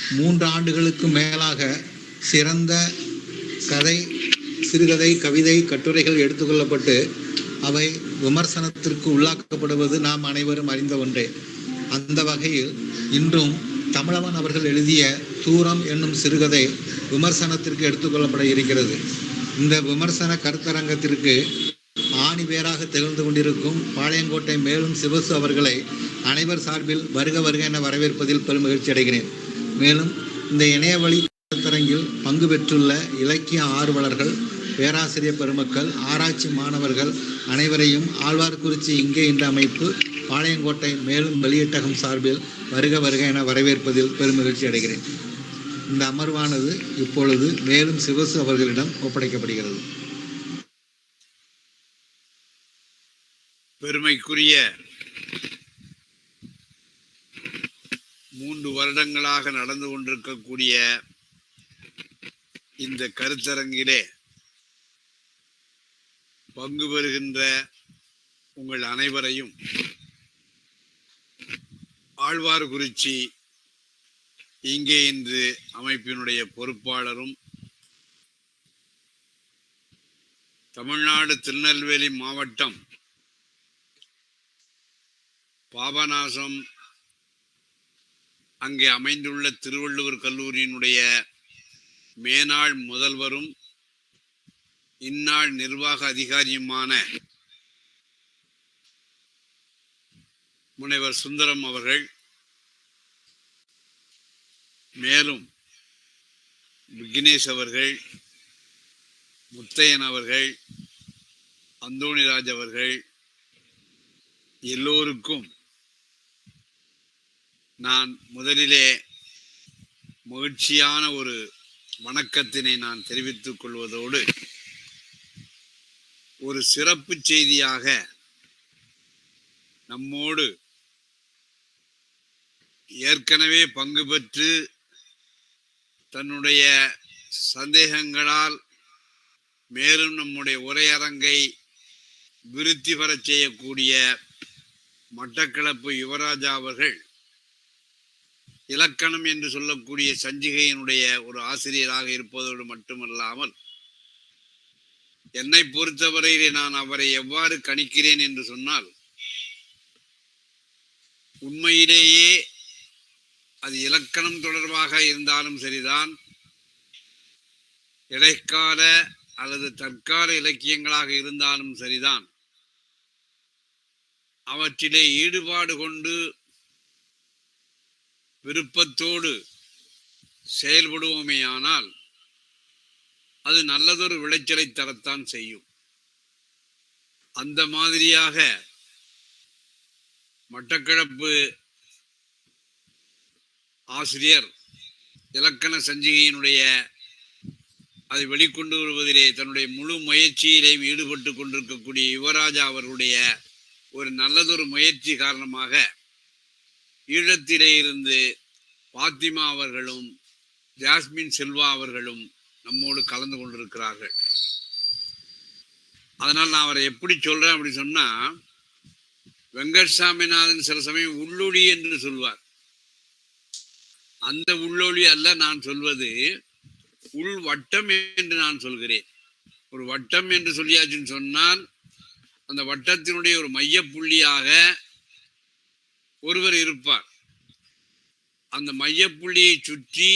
3 ஆண்டுகளுக்கு மேலாக சிறந்த கதை, சிறுகதை, கவிதை, கட்டுரைகள் எடுத்துக்கொள்ளப்பட்டு அவை விமர்சனத்திற்கு உள்ளாக்கப்படுவது நாம் அனைவரும் அறிந்த ஒன்றே. அந்த வகையில் இன்றும் தமிழவன் அவர்கள் எழுதிய தூரம் என்னும் சிறுகதை விமர்சனத்திற்கு எடுத்துக்கொள்ளப்பட இருக்கிறது. இந்த விமர்சன கருத்தரங்கத்திற்கு ஆணி வேராக திகழ்ந்து கொண்டிருக்கும் பாளையங்கோட்டை மேலும் சிவசு அவர்களை அனைவர் சார்பில் வருக வருக என வரவேற்பதில் பெருமகிழ்ச்சி அடைகிறேன். மேலும் இந்த இணையவழி கருத்தரங்கில் பங்கு பெற்றுள்ள இலக்கிய ஆர்வலர்கள், பேராசிரியர் பெருமக்கள், ஆராய்ச்சி மாணவர்கள் அனைவரையும் ஆழ்வார்குறிச்சி இங்கே என்ற அமைப்பு பாளையங்கோட்டை மேலும் வெளியீட்டகம் சார்பில் வருக வருக என வரவேற்பதில் பெருமகிழ்ச்சி அடைகிறேன். இந்த அமர்வானது இப்பொழுது மேலும் சிவசு அவர்களிடம் ஒப்படைக்கப்படுகிறது. பெருமைக்குரிய 3 வருடங்களாக நடந்து கொண்டிருக்கக்கூடிய இந்த கருத்தரங்கிலே பங்கு பெறுகின்ற உங்கள் அனைவரையும் ஆழ்வார்குறிச்சி இங்கே இன்று அமைப்பினுடைய பொறுப்பாளரும் தமிழ்நாடு திருநெல்வேலி மாவட்டம் பாபநாசம் அங்கே அமைந்துள்ள திருவள்ளுவர் கல்லூரியினுடைய மேனாள் முதல்வரும் இந்நாள் நிர்வாக அதிகாரியுமான முனைவர் சுந்தரம் அவர்கள், மேலும் விக்னேஷ் அவர்கள், முத்தையன் அவர்கள், அந்தோணிராஜ் அவர்கள் எல்லோருக்கும் நான் முதலிலே மகிழ்ச்சியான ஒரு வணக்கத்தினை நான் தெரிவித்துக் கொள்வதோடு ஒரு சிறப்பு செய்தியாக நம்மோடு ஏற்கனவே பங்கு பெற்று தன்னுடைய சந்தேகங்களால் மேலும் நம்முடைய உரையரங்கை விருத்தி பெறச் செய்யக்கூடிய மட்டக்களப்பு யுவராஜா அவர்கள் இலக்கணம் என்று சொல்லக்கூடிய சஞ்சிகையினுடைய ஒரு ஆசிரியராக இருப்பதோடு மட்டுமல்லாமல் என்னை பொறுத்தவரையிலே நான் அவரை எவ்வாறு கணிக்கிறேன் என்று சொன்னால், உண்மையிலேயே அது இலக்கணம் தொடர்பாக இருந்தாலும் சரிதான், இடைக்கால அல்லது தற்கால இலக்கியங்களாக இருந்தாலும் சரிதான், அவற்றிலே ஈடுபாடு கொண்டு விருப்பத்தோடு செயல்படுவோமேயானால் அது நல்லதொரு விளைச்சலை தரத்தான் செய்யும். அந்த மாதிரியாக மட்டக்களப்பு ஆசிரியர் இலக்கண சஞ்சிகையினுடைய அதை வெளிக்கொண்டு வருவதிலே தன்னுடைய முழு முயற்சியிலேயும் ஈடுபட்டு கொண்டிருக்கக்கூடிய யுவராஜா அவர்களுடைய ஒரு நல்லதொரு முயற்சி காரணமாக ஈழத்திலே இருந்து பாத்திமா அவர்களும் ஜாஸ்மின் செல்வா அவர்களும் நம்மோடு கலந்து கொண்டிருக்கிறார்கள். அதனால் நான் அவரை எப்படி சொல்றேன் அப்படி சொன்னா, வெங்கட்சாமிநாதன் சில சமயம் உள்ளொளி என்று சொல்வார். அந்த உள்ளொளி அல்ல நான் சொல்வது, உள் வட்டம் என்று நான் சொல்கிறேன். ஒரு வட்டம் என்று சொல்லியாச்சுன்னு சொன்னால் அந்த வட்டத்தினுடைய ஒரு மைய புள்ளியாக ஒருவர் இருப்பார். அந்த மையப்புள்ளியை சுற்றி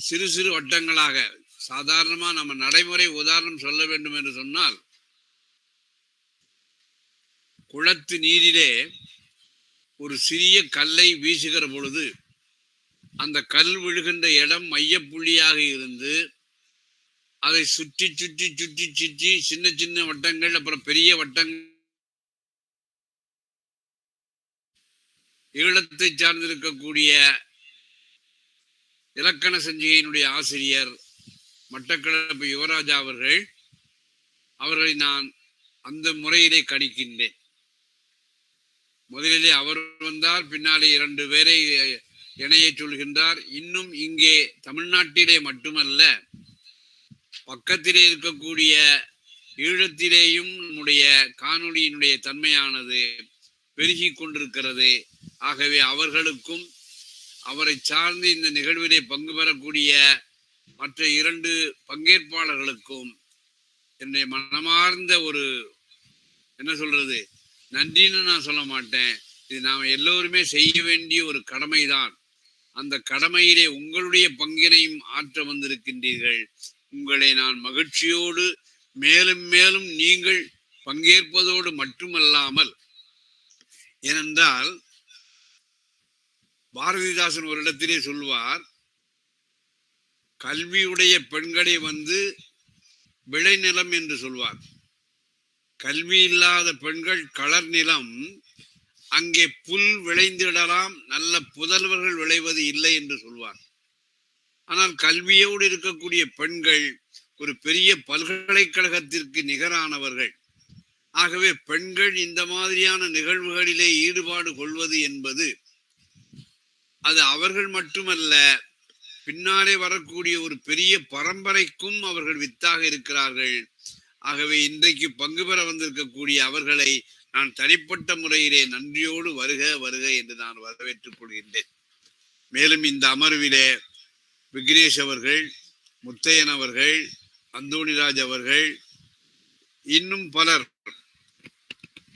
சிறு சிறு வட்டங்களாக, சாதாரணமா நம்ம நடைமுறை உதாரணம் சொல்ல வேண்டும் என்று சொன்னால், குளத்து நீரிலே ஒரு சிறிய கல்லை வீசுகிற பொழுது அந்த கல் விழுகின்ற இடம் மையப்புள்ளியாக இருந்து அதை சுற்றி சுற்றி சுற்றி சுற்றி சின்ன சின்ன வட்டங்கள், அப்புறம் பெரிய வட்டங்கள். ஈழத்தை சார்ந்திருக்கக்கூடிய இலக்கண சஞ்சிகையினுடைய ஆசிரியர் மட்டக்களப்பு யுவராஜா அவர்களை நான் அந்த முறையிலே கணிக்கின்றேன். முதலிலே அவர் வந்தார், பின்னாலே 2 பேரை இணைய சொல்கின்றார். இன்னும் இங்கே தமிழ்நாட்டிலே மட்டுமல்ல, பக்கத்திலே இருக்கக்கூடிய ஈழத்திலேயும் நம்முடைய அவரை சார்ந்து இந்த நிகழ்விலே பங்கு பெறக்கூடிய மற்ற 2 பங்கேற்பாளர்களுக்கும் என்னுடைய மனமார்ந்த ஒரு என்ன சொல்றது நன்றின்னு நான் சொல்ல மாட்டேன். இது நாம் எல்லோருமே செய்ய வேண்டிய ஒரு கடமைதான். அந்த கடமையிலே உங்களுடைய பங்கினையும் ஆற்ற வந்திருக்கின்றீர்கள். உங்களை நான் மகிழ்ச்சியோடு மேலும் மேலும் நீங்கள் பங்கேற்பதோடு மட்டுமல்லாமல், ஏனென்றால் பாரதிதாசன் ஒரு இடத்திலே சொல்வார், கல்வியுடைய பெண்களை விளைநிலம் என்று சொல்வார். கல்வி இல்லாத பெண்கள் களர் நிலம், அங்கே புல் விளைந்திடலாம், நல்ல புதல்வர்கள் விளைவது இல்லை என்று சொல்வார். ஆனால் கல்வியோடு இருக்கக்கூடிய பெண்கள் ஒரு பெரிய பல்கலைக்கழகத்திற்கு நிகரானவர்கள். ஆகவே பெண்கள் இந்த மாதிரியான நிகழ்வுகளிலே ஈடுபாடு கொள்வது என்பது அது அவர்கள் மட்டுமல்ல, பின்னாலே வரக்கூடிய ஒரு பெரிய பரம்பரைக்கும் அவர்கள் வித்தாக இருக்கிறார்கள். ஆகவே இன்றைக்கு பங்கு பெற வந்திருக்கக்கூடிய அவர்களை நான் தனிப்பட்ட முறையிலே நன்றியோடு வருக வருக என்று நான் வரவேற்றுக் கொள்கின்றேன். மேலும் இந்த அமர்விலே விக்னேஷ் அவர்கள், முத்தையன் அவர்கள், அந்தோணிராஜ் அவர்கள், இன்னும் பலர்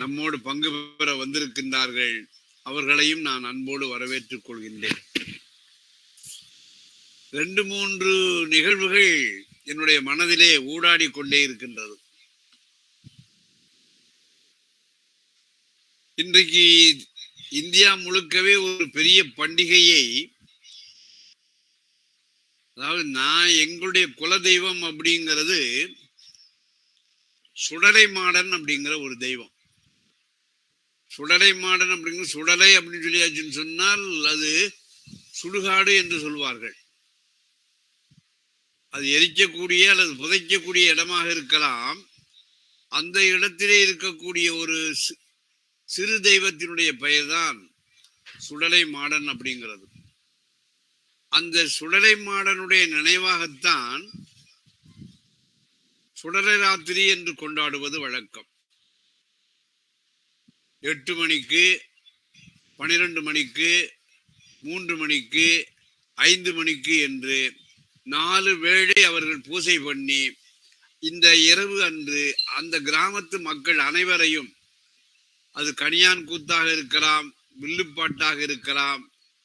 நம்மோடு பங்கு பெற வந்திருக்கின்றார்கள். அவர்களையும் நான் அன்போடு வரவேற்றுக் கொள்கின்றேன். 2-3 நிகழ்வுகள் என்னுடைய மனதிலே ஊடாடி கொண்டே இருக்கின்றது. இன்றைக்கு இந்தியா முழுக்கவே ஒரு பெரிய பண்டிகையை, அதாவது நான் எங்களுடைய குல தெய்வம் அப்படிங்கிறது சுடலை மாடன் அப்படிங்கிற ஒரு தெய்வம். சுடலை மாடன் அப்படிங்கிற சுடலை அப்படின்னு சொல்லியாச்சுன்னு சொன்னால் அது சுடுகாடு என்று சொல்வார்கள். அது எரிக்கக்கூடிய அல்லது புதைக்கக்கூடிய இடமாக இருக்கலாம். அந்த இடத்திலே இருக்கக்கூடிய ஒரு சிறு தெய்வத்தினுடைய பெயர்தான் சுடலை மாடன் அப்படிங்கிறது. அந்த சுடலை மாடனுடைய நினைவாகத்தான் சுடலை ராத்திரி என்று கொண்டாடுவது வழக்கம். 8 மணிக்கு, 12 மணிக்கு, 3 மணிக்கு, 5 மணிக்கு என்று 4 வேளை அவர்கள் பூசை பண்ணி இந்த இரவு அன்று அந்த கிராமத்து மக்கள் அனைவரையும், அது கனியான் கூத்தாக இருக்கலாம், வில்லுப்பாட்டாக இருக்கலாம்,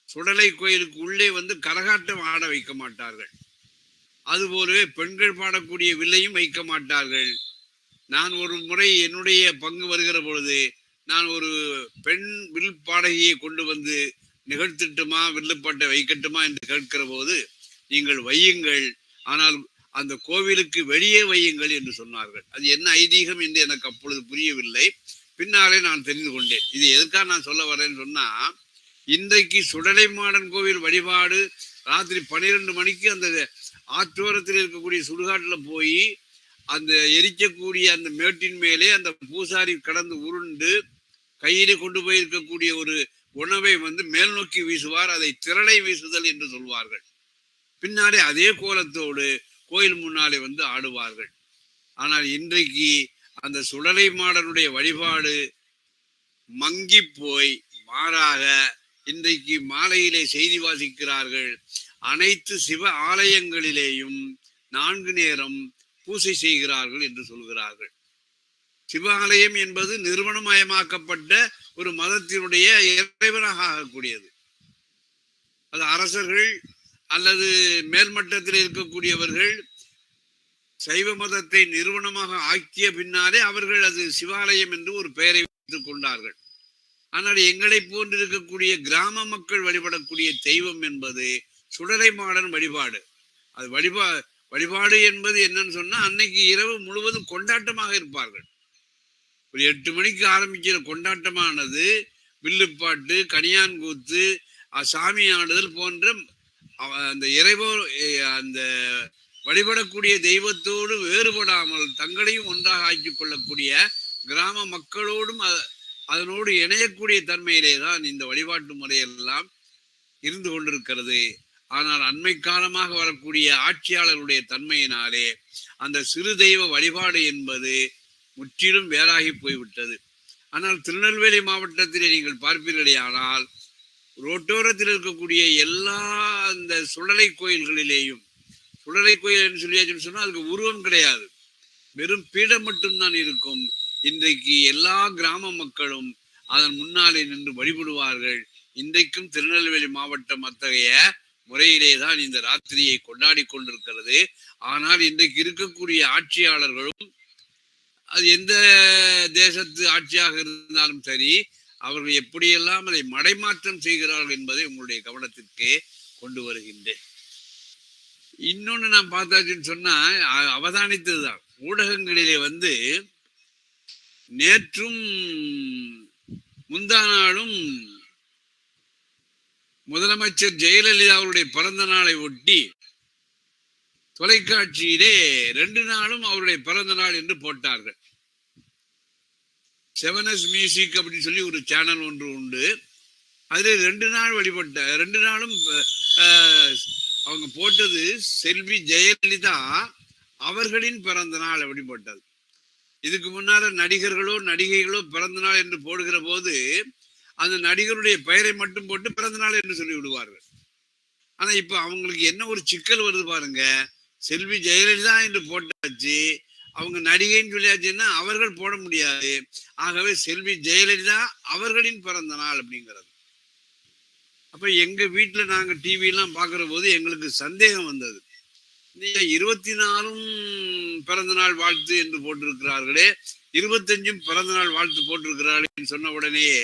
சுடலை கோயிலுக்கு உள்ளே கரகாட்டம் ஆட வைக்க மாட்டார்கள். அதுபோலவே பெண்கள் பாடக்கூடிய வில்லையும் வைக்க மாட்டார்கள். நான் ஒரு முறை என்னுடைய பங்கு வருகிற பொழுது நான் ஒரு பெண் வில் பாடகியை கொண்டு நிகழ்த்திட்டுமா, வில்லுப்பாட்டை வைக்கட்டுமா என்று கேட்கிற போது, நீங்கள் வையுங்கள், ஆனால் அந்த கோவிலுக்கு வெளியே வையுங்கள் என்று சொன்னார்கள். அது என்ன ஐதீகம் என்று எனக்கு அப்பொழுது புரியவில்லை. பின்னாலே நான் தெரிந்து கொண்டேன். இது எதுக்காக நான் சொல்ல வரேன்னு சொன்னா, இன்றைக்கு சுடலை மாடன் கோவில் வழிபாடு ராத்திரி 12 மணிக்கு அந்த ஆற்றோரத்தில் இருக்கக்கூடிய சுடுகாட்டுல போய் அந்த எரிக்கக்கூடிய அந்த மேட்டின் மேலே அந்த பூசாரி கடந்து உருண்டு கையிலே கொண்டு போய் இருக்கக்கூடிய ஒரு உணவை மேல் நோக்கி வீசுவார். அதை திரளை வீசுதல் என்று சொல்வார்கள். பின்னாலே அதே கோலத்தோடு கோயில் முன்னாலே ஆடுவார்கள். ஆனால் இன்றைக்கு அந்த சுடலை மாடனுடைய வழிபாடு மங்கி போய் மாறாக இன்றைக்கு மாலையிலே செய்தி வாசிக்கிறார்கள். அனைத்து சிவ ஆலயங்களிலேயும் 4 நேரம் பூசை செய்கிறார்கள் என்று சொல்கிறார்கள். சிவாலயம் என்பது நிறுவனமயமாக்கப்பட்ட ஒரு மதத்தினுடைய இறைவனாக ஆகக்கூடியது. அது அரசர்கள் அல்லது மேல்மட்டத்தில் இருக்கக்கூடியவர்கள் சைவ மதத்தை நிறுவனமாக ஆக்கிய பின்னாலே அவர்கள் அது சிவாலயம் என்று ஒரு பெயரை வைத்துக் கொண்டார்கள். ஆனால் எங்களை போன்று இருக்கக்கூடிய கிராம மக்கள் வழிபடக்கூடிய தெய்வம் என்பது சுடலை மாடன் வழிபாடு. அது வழிபாடு என்பது என்னன்னு சொன்னா, அன்னைக்கு இரவு முழுவதும் கொண்டாட்டமாக இருப்பார்கள். ஒரு 8 மணிக்கு ஆரம்பிக்கிற கொண்டாட்டமானது வில்லுப்பாட்டு, கனியான் கூத்து, சாமி ஆடுதல் போன்ற அந்த அந்த வழிபடக்கூடிய தெய்வத்தோடு வேறுபடாமல் தங்களையும் ஒன்றாக ஆக்கிக் கொள்ளக்கூடிய கிராம மக்களோடும் அதனோடு இணையக்கூடிய தன்மையிலே தான் இந்த வழிபாட்டு முறையெல்லாம் இருந்து கொண்டிருக்கிறது. ஆனால் அண்மை காலமாக வரக்கூடிய ஆட்சியாளருடைய தன்மையினாலே அந்த சிறு தெய்வ வழிபாடு என்பது முற்றிலும் வேறாகி போய்விட்டது. ஆனால் திருநெல்வேலி மாவட்டத்திலே நீங்கள் பார்ப்பீர்களே, ஆனால் ரோட்டோரத்தில் இருக்கக்கூடிய எல்லா அந்த சுடலை கோயில்களிலேயும், சுடலை கோயில் சொல்லியாச்சுன்னு சொன்னா அதுக்கு உருவம் கிடையாது, வெறும் பீடம் மட்டும்தான் இருக்கும். இன்றைக்கு எல்லா கிராம மக்களும் அதன் முன்னாலே நின்று வழிபடுவார்கள். இன்றைக்கும் திருநெல்வேலி மாவட்டம் அத்தகைய முறையிலே தான் இந்த ராத்திரியை கொண்டாடி கொண்டிருக்கிறது. ஆனால் இன்றைக்கு இருக்கக்கூடிய ஆட்சியாளர்களும், அது எந்த தேசத்து ஆட்சியாக இருந்தாலும் சரி, அவர்கள் எப்படியெல்லாம் அதை மடைமாற்றம் செய்கிறார்கள் என்பதை உங்களுடைய கவனத்திற்கு கொண்டு வருகின்றேன். இன்னொன்னு நான் பார்த்தாச்சுன்னு சொன்னா அவதானித்ததுதான், ஊடகங்களிலே வந்து நேற்றும் முந்தா நாளும் முதலமைச்சர் ஜெயலலிதா அவருடைய பிறந்த நாளை ஒட்டி தொலைக்காட்சியிலே 2 நாளும் அவருடைய பிறந்த நாள் என்று போட்டார்கள். 7S மியூசிக் அப்படின்னு சொல்லி ஒரு சேனல் ஒன்று உண்டு. அதுல 2 நாள் வழிபட்ட 2 நாளும் அவங்க போட்டது செல்வி ஜெயலலிதா அவர்களின் பிறந்த நாள் அப்படி போட்டது. இதுக்கு முன்னால நடிகர்களோ நடிகைகளோ பிறந்த நாள் என்று போடுகிற போது அந்த நடிகருடைய பெயரை மட்டும் போட்டு பிறந்த நாள் என்று சொல்லி விடுவார்கள். ஆனா இப்ப அவங்களுக்கு என்ன ஒரு சிக்கல் வருது பாருங்க, செல்வி ஜெயலலிதா என்று போட்டாச்சு, அவங்க நடிகைன்னு சொல்லியாச்சுன்னா அவர்கள் போட முடியாது. ஆகவே செல்வி ஜெயலலிதா அவர்களின் பிறந்த நாள் அப்படிங்கிறது. அப்ப எங்க வீட்டுல நாங்க டிவி எல்லாம் பாக்குற போது எங்களுக்கு சந்தேகம் வந்தது, நீங்க 24 பிறந்த நாள் வாழ்த்து என்று போட்டிருக்கிறார்களே, 25 பிறந்த நாள் வாழ்த்து போட்டிருக்கிறார்கள் சொன்ன உடனேயே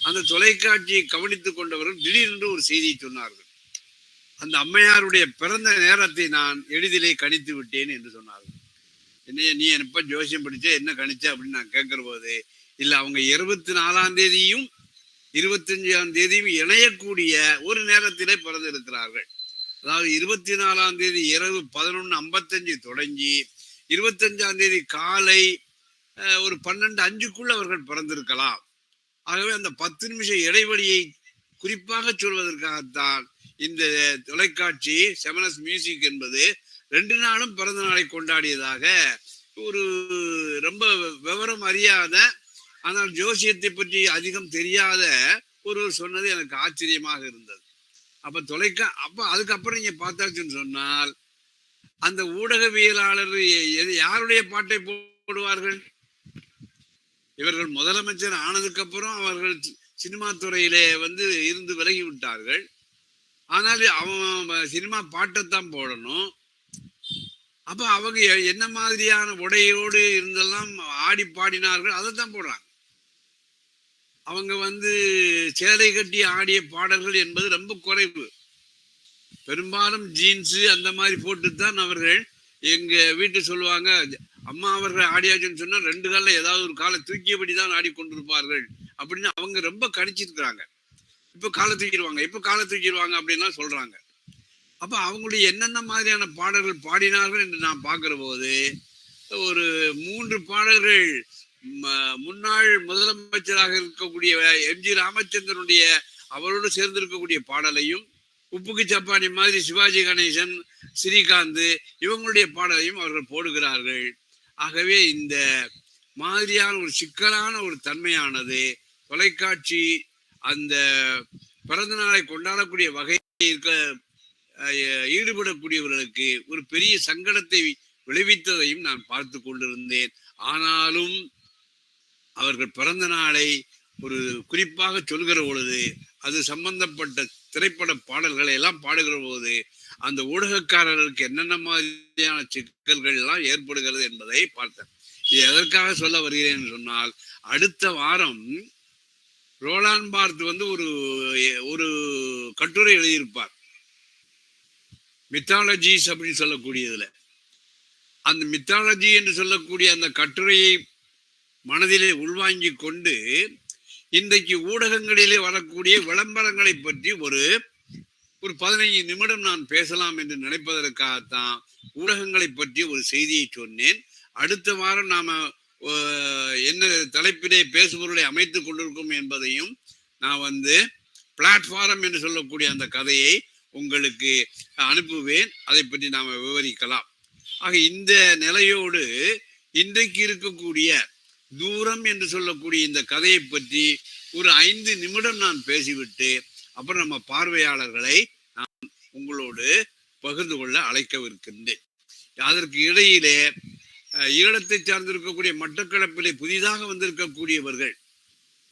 அந்த தொலைக்காட்சியை கவனித்துக் கொண்டவர்கள் திடீரென்று ஒரு செய்தியை சொன்னார்கள். அந்த அம்மையாருடைய பிறந்த நேரத்தை நான் எளிதிலே கணித்து விட்டேன் என்று சொன்னார்கள். என்ன நீ எப்ப ஜோசியம் படிச்ச, என்ன கணிச்ச அப்படின்னு நான் கேட்கிற போது, இல்ல அவங்க 24ஆம் தேதியும் 25ஆம் தேதியும் இணையக்கூடிய ஒரு நேரத்திலே பிறந்து இருக்கிறார்கள். அதாவது 24ஆம் தேதி இரவு 11:55 தொடங்கி 25ஆம் தேதி காலை ஒரு 12:05 அவர்கள் பிறந்திருக்கலாம். ஆகவே அந்த 10 நிமிஷ இடைவெளியை குறிப்பாக சொல்வதற்காகத்தான் இந்த தொலைக்காட்சி 7S மியூசிக் என்பது 2 நாளும் பிறந்த நாளை கொண்டாடியதாக ஒரு ரொம்ப விவரம் அறியாத, ஆனால் ஜோசியத்தை பற்றி அதிகம் தெரியாத ஒருவர் சொன்னது எனக்கு ஆச்சரியமாக இருந்தது. அப்ப அதுக்கப்புறம் நீங்க பார்த்தாச்சுன்னு சொன்னால் அந்த ஊடகவியலாளர் யாருடைய பாட்டை போடுவார்கள்? இவர்கள் முதலமைச்சர் ஆனதுக்கு அப்புறம் அவர்கள் சினிமா துறையிலே வந்து இருந்து விலகி விட்டார்கள். ஆனால் அவன் சினிமா பாட்டைத்தான் போடணும். அப்ப அவங்க என்ன மாதிரியான உடையோடு இருந்தெல்லாம் ஆடி பாடினார்கள் அதைத்தான் போடுறாங்க. அவங்க வந்து சேலை கட்டி ஆடிய பாடல்கள் என்பது ரொம்ப குறைவு. பெரும்பாலும் ஜீன்ஸு அந்த மாதிரி போட்டுத்தான் அவர்கள், எங்க வீட்டு சொல்லுவாங்க, அம்மா அவர்கள் ஆடியாச்சுன்னு சொன்னா 2 காலில் ஏதாவது ஒரு காலை தூக்கியபடிதான் ஆடிக்கொண்டிருப்பார்கள் அப்படின்னு அவங்க ரொம்ப கணிச்சிருக்கிறாங்க. இப்ப காலை தூக்கிடுவாங்க அப்படின்லாம் சொல்றாங்க. அப்ப அவங்களுடைய என்னென்ன மாதிரியான பாடல்கள் பாடினார்கள் என்று நான் பார்க்கிற போது, ஒரு 3 பாடல்கள் முன்னாள் முதலமைச்சராக இருக்கக்கூடிய எம்ஜி ராமச்சந்திரனுடைய அவரோடு சேர்ந்து இருக்கக்கூடிய பாடலையும், உப்புக்கு சப்பானி மாதிரி சிவாஜி கணேசன், ஸ்ரீகாந்த் இவங்களுடைய பாடலையும் அவர்கள் போடுகிறார்கள். ஆகவே இந்த மாதிரியான ஒரு சிக்கலான ஒரு தன்மையானது தொலைக்காட்சி அந்த பிறந்த நாளை கொண்டாடக்கூடிய வகையில் இருக்க ஈடுபடக்கூடியவர்களுக்கு ஒரு பெரிய சங்கடத்தை விளைவித்ததையும் நான் பார்த்து கொண்டிருந்தேன். ஆனாலும் அவர்கள் பிறந்த நாளை ஒரு குறிப்பாக சொல்கிற பொழுது, அது சம்பந்தப்பட்ட திரைப்பட பாடல்களை எல்லாம் பாடுகிற போது அந்த ஊடகக்காரர்களுக்கு என்னென்ன மாதிரியான சிக்கல்கள் எல்லாம் ஏற்படுகிறது என்பதை பார்த்தேன். இது எதற்காக சொல்ல வருகிறேன் சொன்னால், அடுத்த வாரம் ரோலான் பார்த் வந்து ஒரு கட்டுரை எழுதியிருப்பார், மித்தாலஜிஸ் அப்படின்னு சொல்லக்கூடியதுல. அந்த மித்தாலஜி என்று சொல்லக்கூடிய அந்த கட்டுரையை மனதிலே உள்வாங்கி கொண்டு இன்றைக்கு ஊடகங்களிலே வரக்கூடிய விளம்பரங்களை பற்றி ஒரு 15 நிமிடம் நான் பேசலாம் என்று நினைப்பதற்காகத்தான் ஊடகங்களை பற்றி ஒரு செய்தியை சொன்னேன். அடுத்த வாரம் நாம என்ன தலைப்பிலே பேசுபொருளை அமைத்துக் கொண்டிருக்கும் என்பதையும் நான் வந்து பிளாட்ஃபார்ம் என்று சொல்லக்கூடிய அந்த கதையை உங்களுக்கு அனுப்புவேன். அதை பற்றி நாம விவரிக்கலாம். ஆக இந்த நிலையோடு இன்றைக்கு இருக்கக்கூடிய தூரம் என்று சொல்லக்கூடிய இந்த கதையை பற்றி ஒரு 5 நிமிடம் நான் பேசிவிட்டு அப்புறம் நம்ம பார்வையாளர்களை நான் உங்களோடு பகிர்ந்து கொள்ள அழைக்கவிருக்கின்றேன். அதற்கு இடையிலே ஈழத்தை சார்ந்திருக்கக்கூடிய மட்டக்களப்பிலே புதிதாக வந்திருக்கக்கூடியவர்கள்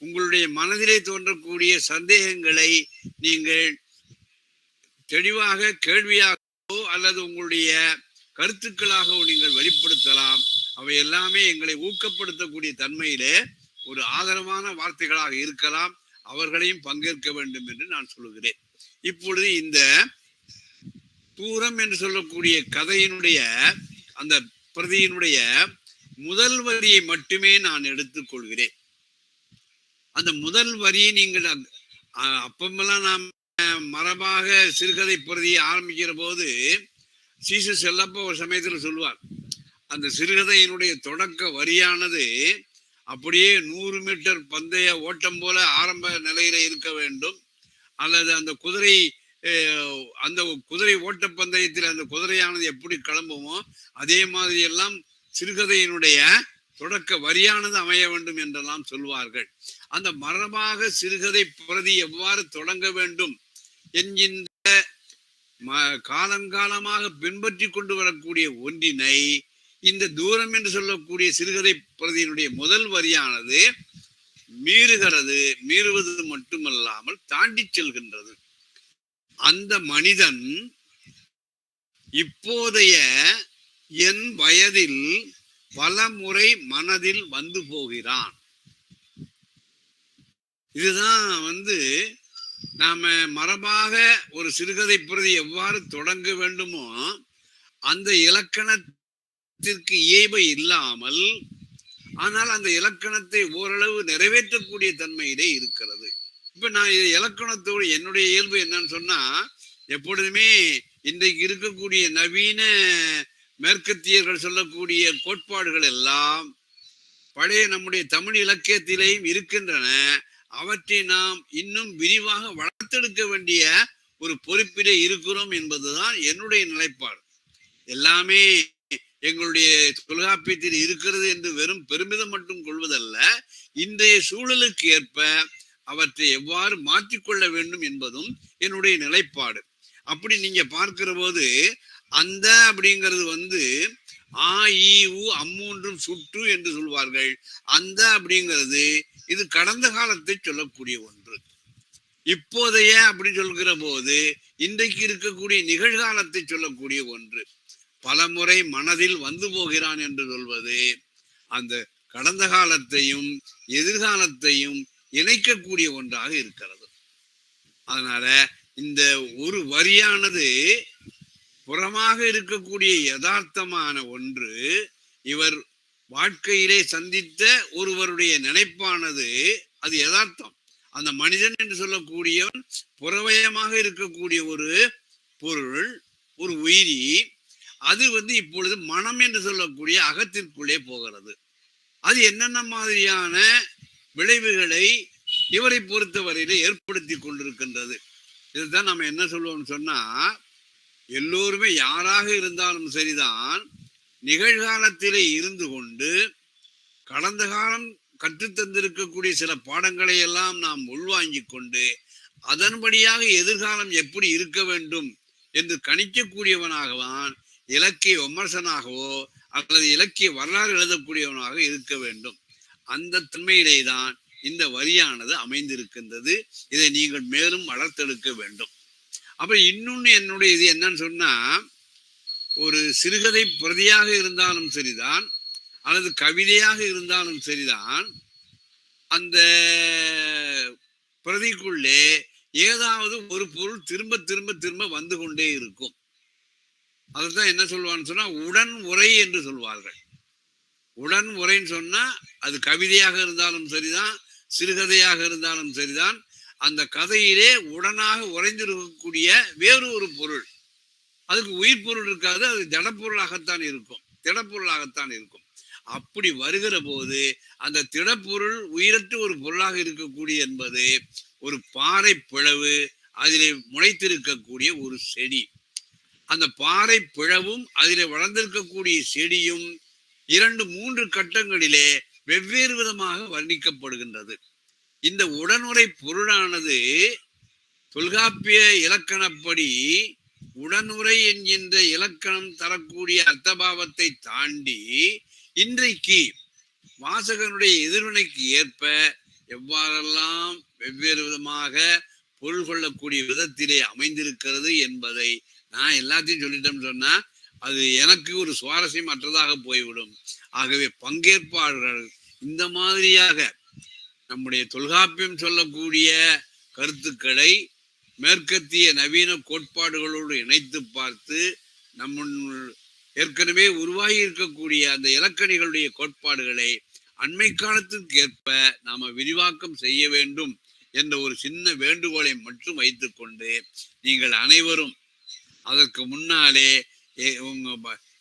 உங்களுடைய மனதிலே தோன்றக்கூடிய சந்தேகங்களை நீங்கள் தெளிவாக கேள்வியாகவோ அல்லது உங்களுடைய கருத்துக்களாகவோ நீங்கள் வெளிப்படுத்தலாம். அவை எல்லாமே எங்களை ஊக்கப்படுத்தக்கூடிய தன்மையிலே ஒரு ஆதரவான வார்த்தைகளாக இருக்கலாம். அவர்களையும் பங்கேற்க வேண்டும் என்று நான் சொல்லுகிறேன். இப்பொழுது இந்த தூரம் என்று சொல்லக்கூடிய கதையினுடைய அந்த பிரதியினுடைய முதல் வரியை மட்டுமே நான் எடுத்துக் கொள்கிறேன். அந்த முதல் வரியை நீங்கள் அப்பமெல்லாம் நாம் மரபாக சிறுகதை பிரதியை ஆரம்பிக்கிற போது சீசு செல்லப்ப ஒரு சமயத்தில் சொல்வார், அந்த சிறுகதையினுடைய தொடக்க வரியானது அப்படியே 100 மீட்டர் பந்தய ஓட்டம் போல ஆரம்ப நிலையில இருக்க வேண்டும், அல்லது அந்த குதிரை ஓட்ட பந்தயத்தில் அந்த குதிரையானது எப்படி கிளம்புமோ அதே மாதிரி எல்லாம் சிறுகதையினுடைய தொடக்க வரியானது அமைய வேண்டும் என்றெல்லாம் சொல்வார்கள். அந்த மரபாக சிறுகதை பிரதி எவ்வாறு தொடங்க வேண்டும் என்கின்ற காலங்காலமாக பின்பற்றி கொண்டு வரக்கூடிய ஒன்றினை இந்த தூரம் என்று சொல்லக்கூடிய சிறுகதை பிரதியினுடைய முதல் வரியானது மீறுகிறது. மீறுவது மட்டுமல்லாமல் தாண்டி செல்கின்றது. அந்த மனிதன் இப்போதைய என் வயதில் பல முறை மனதில் வந்து போகிறான். இதுதான் நாம மரபாக ஒரு சிறுகதை பிரதி எவ்வாறு தொடங்க வேண்டுமோ அந்த இலக்கணத்திற்கு இயல்பை இல்லாமல், ஆனால் அந்த இலக்கணத்தை ஓரளவு நிறைவேற்றக்கூடிய தன்மையிலே இருக்கிறது. இப்ப நான் இலக்கணத்தோடு என்னுடைய இயல்பு என்னன்னு சொன்னா, எப்பொழுதுமே இன்றைக்கு இருக்கக்கூடிய நவீன மேற்கத்தியர்கள் சொல்லக்கூடிய கோட்பாடுகள் எல்லாம் பழைய நம்முடைய தமிழ் இலக்கியத்திலேயும் இருக்கின்றன. அவற்றை நாம் இன்னும் விரிவாக வளர்த்தெடுக்க வேண்டிய ஒரு பொறுப்பிலே இருக்கிறோம் என்பதுதான் என்னுடைய நிலைப்பாடு. எல்லாமே எங்களுடைய தொல்காப்பியத்தில் இருக்கிறது என்று வெறும் பெருமிதம் மட்டும் கொள்வதல்ல, இன்றைய சூழலுக்கு ஏற்ப அவற்றை எவ்வாறு மாற்றிக்கொள்ள வேண்டும் என்பதும் என்னுடைய நிலைப்பாடு. அப்படி நீங்க பார்க்கிற போது அந்த அப்படிங்கிறது ஆ ஈ உ அம்மூன்றும் சுட்டு என்று சொல்வார்கள். அந்த அப்படிங்கிறது இது கடந்த காலத்தை சொல்லக்கூடிய ஒன்று. இப்போதைய அப்படி சொல்கிற போது இன்றைக்கு இருக்கக்கூடிய நிகழ்காலத்தை சொல்லக்கூடிய ஒன்று. பலமுறை மனதில் வந்து போகிறான் என்று சொல்வது அந்த கடந்த காலத்தையும் எதிர்காலத்தையும் இணைக்கக்கூடிய ஒன்றாக இருக்கிறது. அதனால இந்த ஒரு வரியானது புறமாக இருக்கக்கூடிய யதார்த்தமான ஒன்று. இவர் வாழ்க்கையிலே சந்தித்த ஒருவருடைய நினைப்பானது அது யதார்த்தம். அந்த மனிதன் என்று சொல்லக்கூடியவன் புறவயமாக இருக்கக்கூடிய ஒரு பொருள், ஒரு உயிரி. அது இப்பொழுது மனம் என்று சொல்லக்கூடிய அகத்திற்குள்ளே போகிறது. அது என்னென்ன மாதிரியான விளைவுகளை இவரை பொறுத்தவரையில ஏற்படுத்தி கொண்டிருக்கின்றது. இதுதான் நம்ம என்ன சொல்லுவோம்னு சொன்னா, எல்லோருமே யாராக இருந்தாலும் சரிதான், நிகழ்காலத்திலே இருந்து கொண்டு கடந்த காலம் கற்றுத்தந்திருக்கக்கூடிய சில பாடங்களை எல்லாம் நாம் உள்வாங்கிக் கொண்டு அதன்படியாக எதிர்காலம் எப்படி இருக்க வேண்டும் என்று கணிக்கக்கூடியவனாகவான் இலக்கிய விமர்சனாகவோ அல்லது இலக்கிய வரலாறு எழுதக்கூடியவனாக இருக்க வேண்டும். அந்த தன்மையிலே தான் இந்த வரியானது அமைந்திருக்கின்றது. இதை நீங்கள் மேலும் வளர்த்தெடுக்க வேண்டும். அப்ப இன்னொன்னு என்னுடைய இது என்னன்னு சொன்னா, ஒரு சிறுகதை பிரதியாக இருந்தாலும் சரிதான் அல்லது கவிதையாக இருந்தாலும் சரிதான், அந்த பிரதிக்குள்ளே ஏதாவது ஒரு பொருள் திரும்ப திரும்ப திரும்ப வந்து கொண்டே இருக்கும். அதுதான் என்ன சொல்வான்னு சொன்னா உடன் உரை என்று சொல்வார்கள். உடன் உரைன்னு சொன்னா அது கவிதையாக இருந்தாலும் சரிதான், சிறுகதையாக இருந்தாலும் சரிதான், அந்த கதையிலே உடனாக உறைந்திருக்கக்கூடிய வேறு ஒரு பொருள். அதுக்கு உயிர் பொருள் இருக்காது, அது திடப்பொருளாகத்தான் இருக்கும், திடப்பொருளாகத்தான் இருக்கும். அப்படி வருகிற போது அந்த திடப்பொருள் உயிரற்ற ஒரு பொருளாக இருக்கக்கூடிய என்பது ஒரு பாறை பிளவு, அதிலே முளைத்திருக்கக்கூடிய ஒரு செடி. அந்த பாறை பிளவும் அதிலே வளர்ந்திருக்கக்கூடிய செடியும் 2-3 கட்டங்களிலே வெவ்வேறு விதமாக வர்ணிக்கப்படுகின்றது. இந்த உடனுரை பொருளானது தொல்காப்பிய இலக்கணப்படி உடனுரை என்கின்ற இலக்கணம் தரக்கூடிய அர்த்தபாவத்தை தாண்டி இன்றைக்கு வாசகனுடைய எதிர்வினைக்கு ஏற்ப எவ்வாறெல்லாம் வெவ்வேறு விதமாக பொருள் கொள்ளக்கூடிய விதத்திலே அமைந்திருக்கிறது என்பதை நான் எல்லாத்தையும் சொல்லிட்டேன்னு சொன்னா அது எனக்கு ஒரு சுவாரஸ்யம் அற்றதாக போய்விடும். ஆகவே பங்கேற்பாளர்கள் இந்த மாதிரியாக நம்முடைய தொல்காப்பியம் சொல்லக்கூடிய கருத்துக்களை மேற்கத்திய நவீன கோட்பாடுகளோடு இணைத்து பார்த்து நம்ம ஏற்கனவே உருவாகி இருக்கக்கூடிய அந்த இலக்கணிகளுடைய கோட்பாடுகளை அண்மை காலத்திற்கு ஏற்ப நாம விரிவாக்கம் செய்ய வேண்டும் என்ற ஒரு சின்ன வேண்டுகோளை மட்டும் வைத்துக்கொண்டு நீங்கள் அனைவரும் அதற்கு முன்னாலே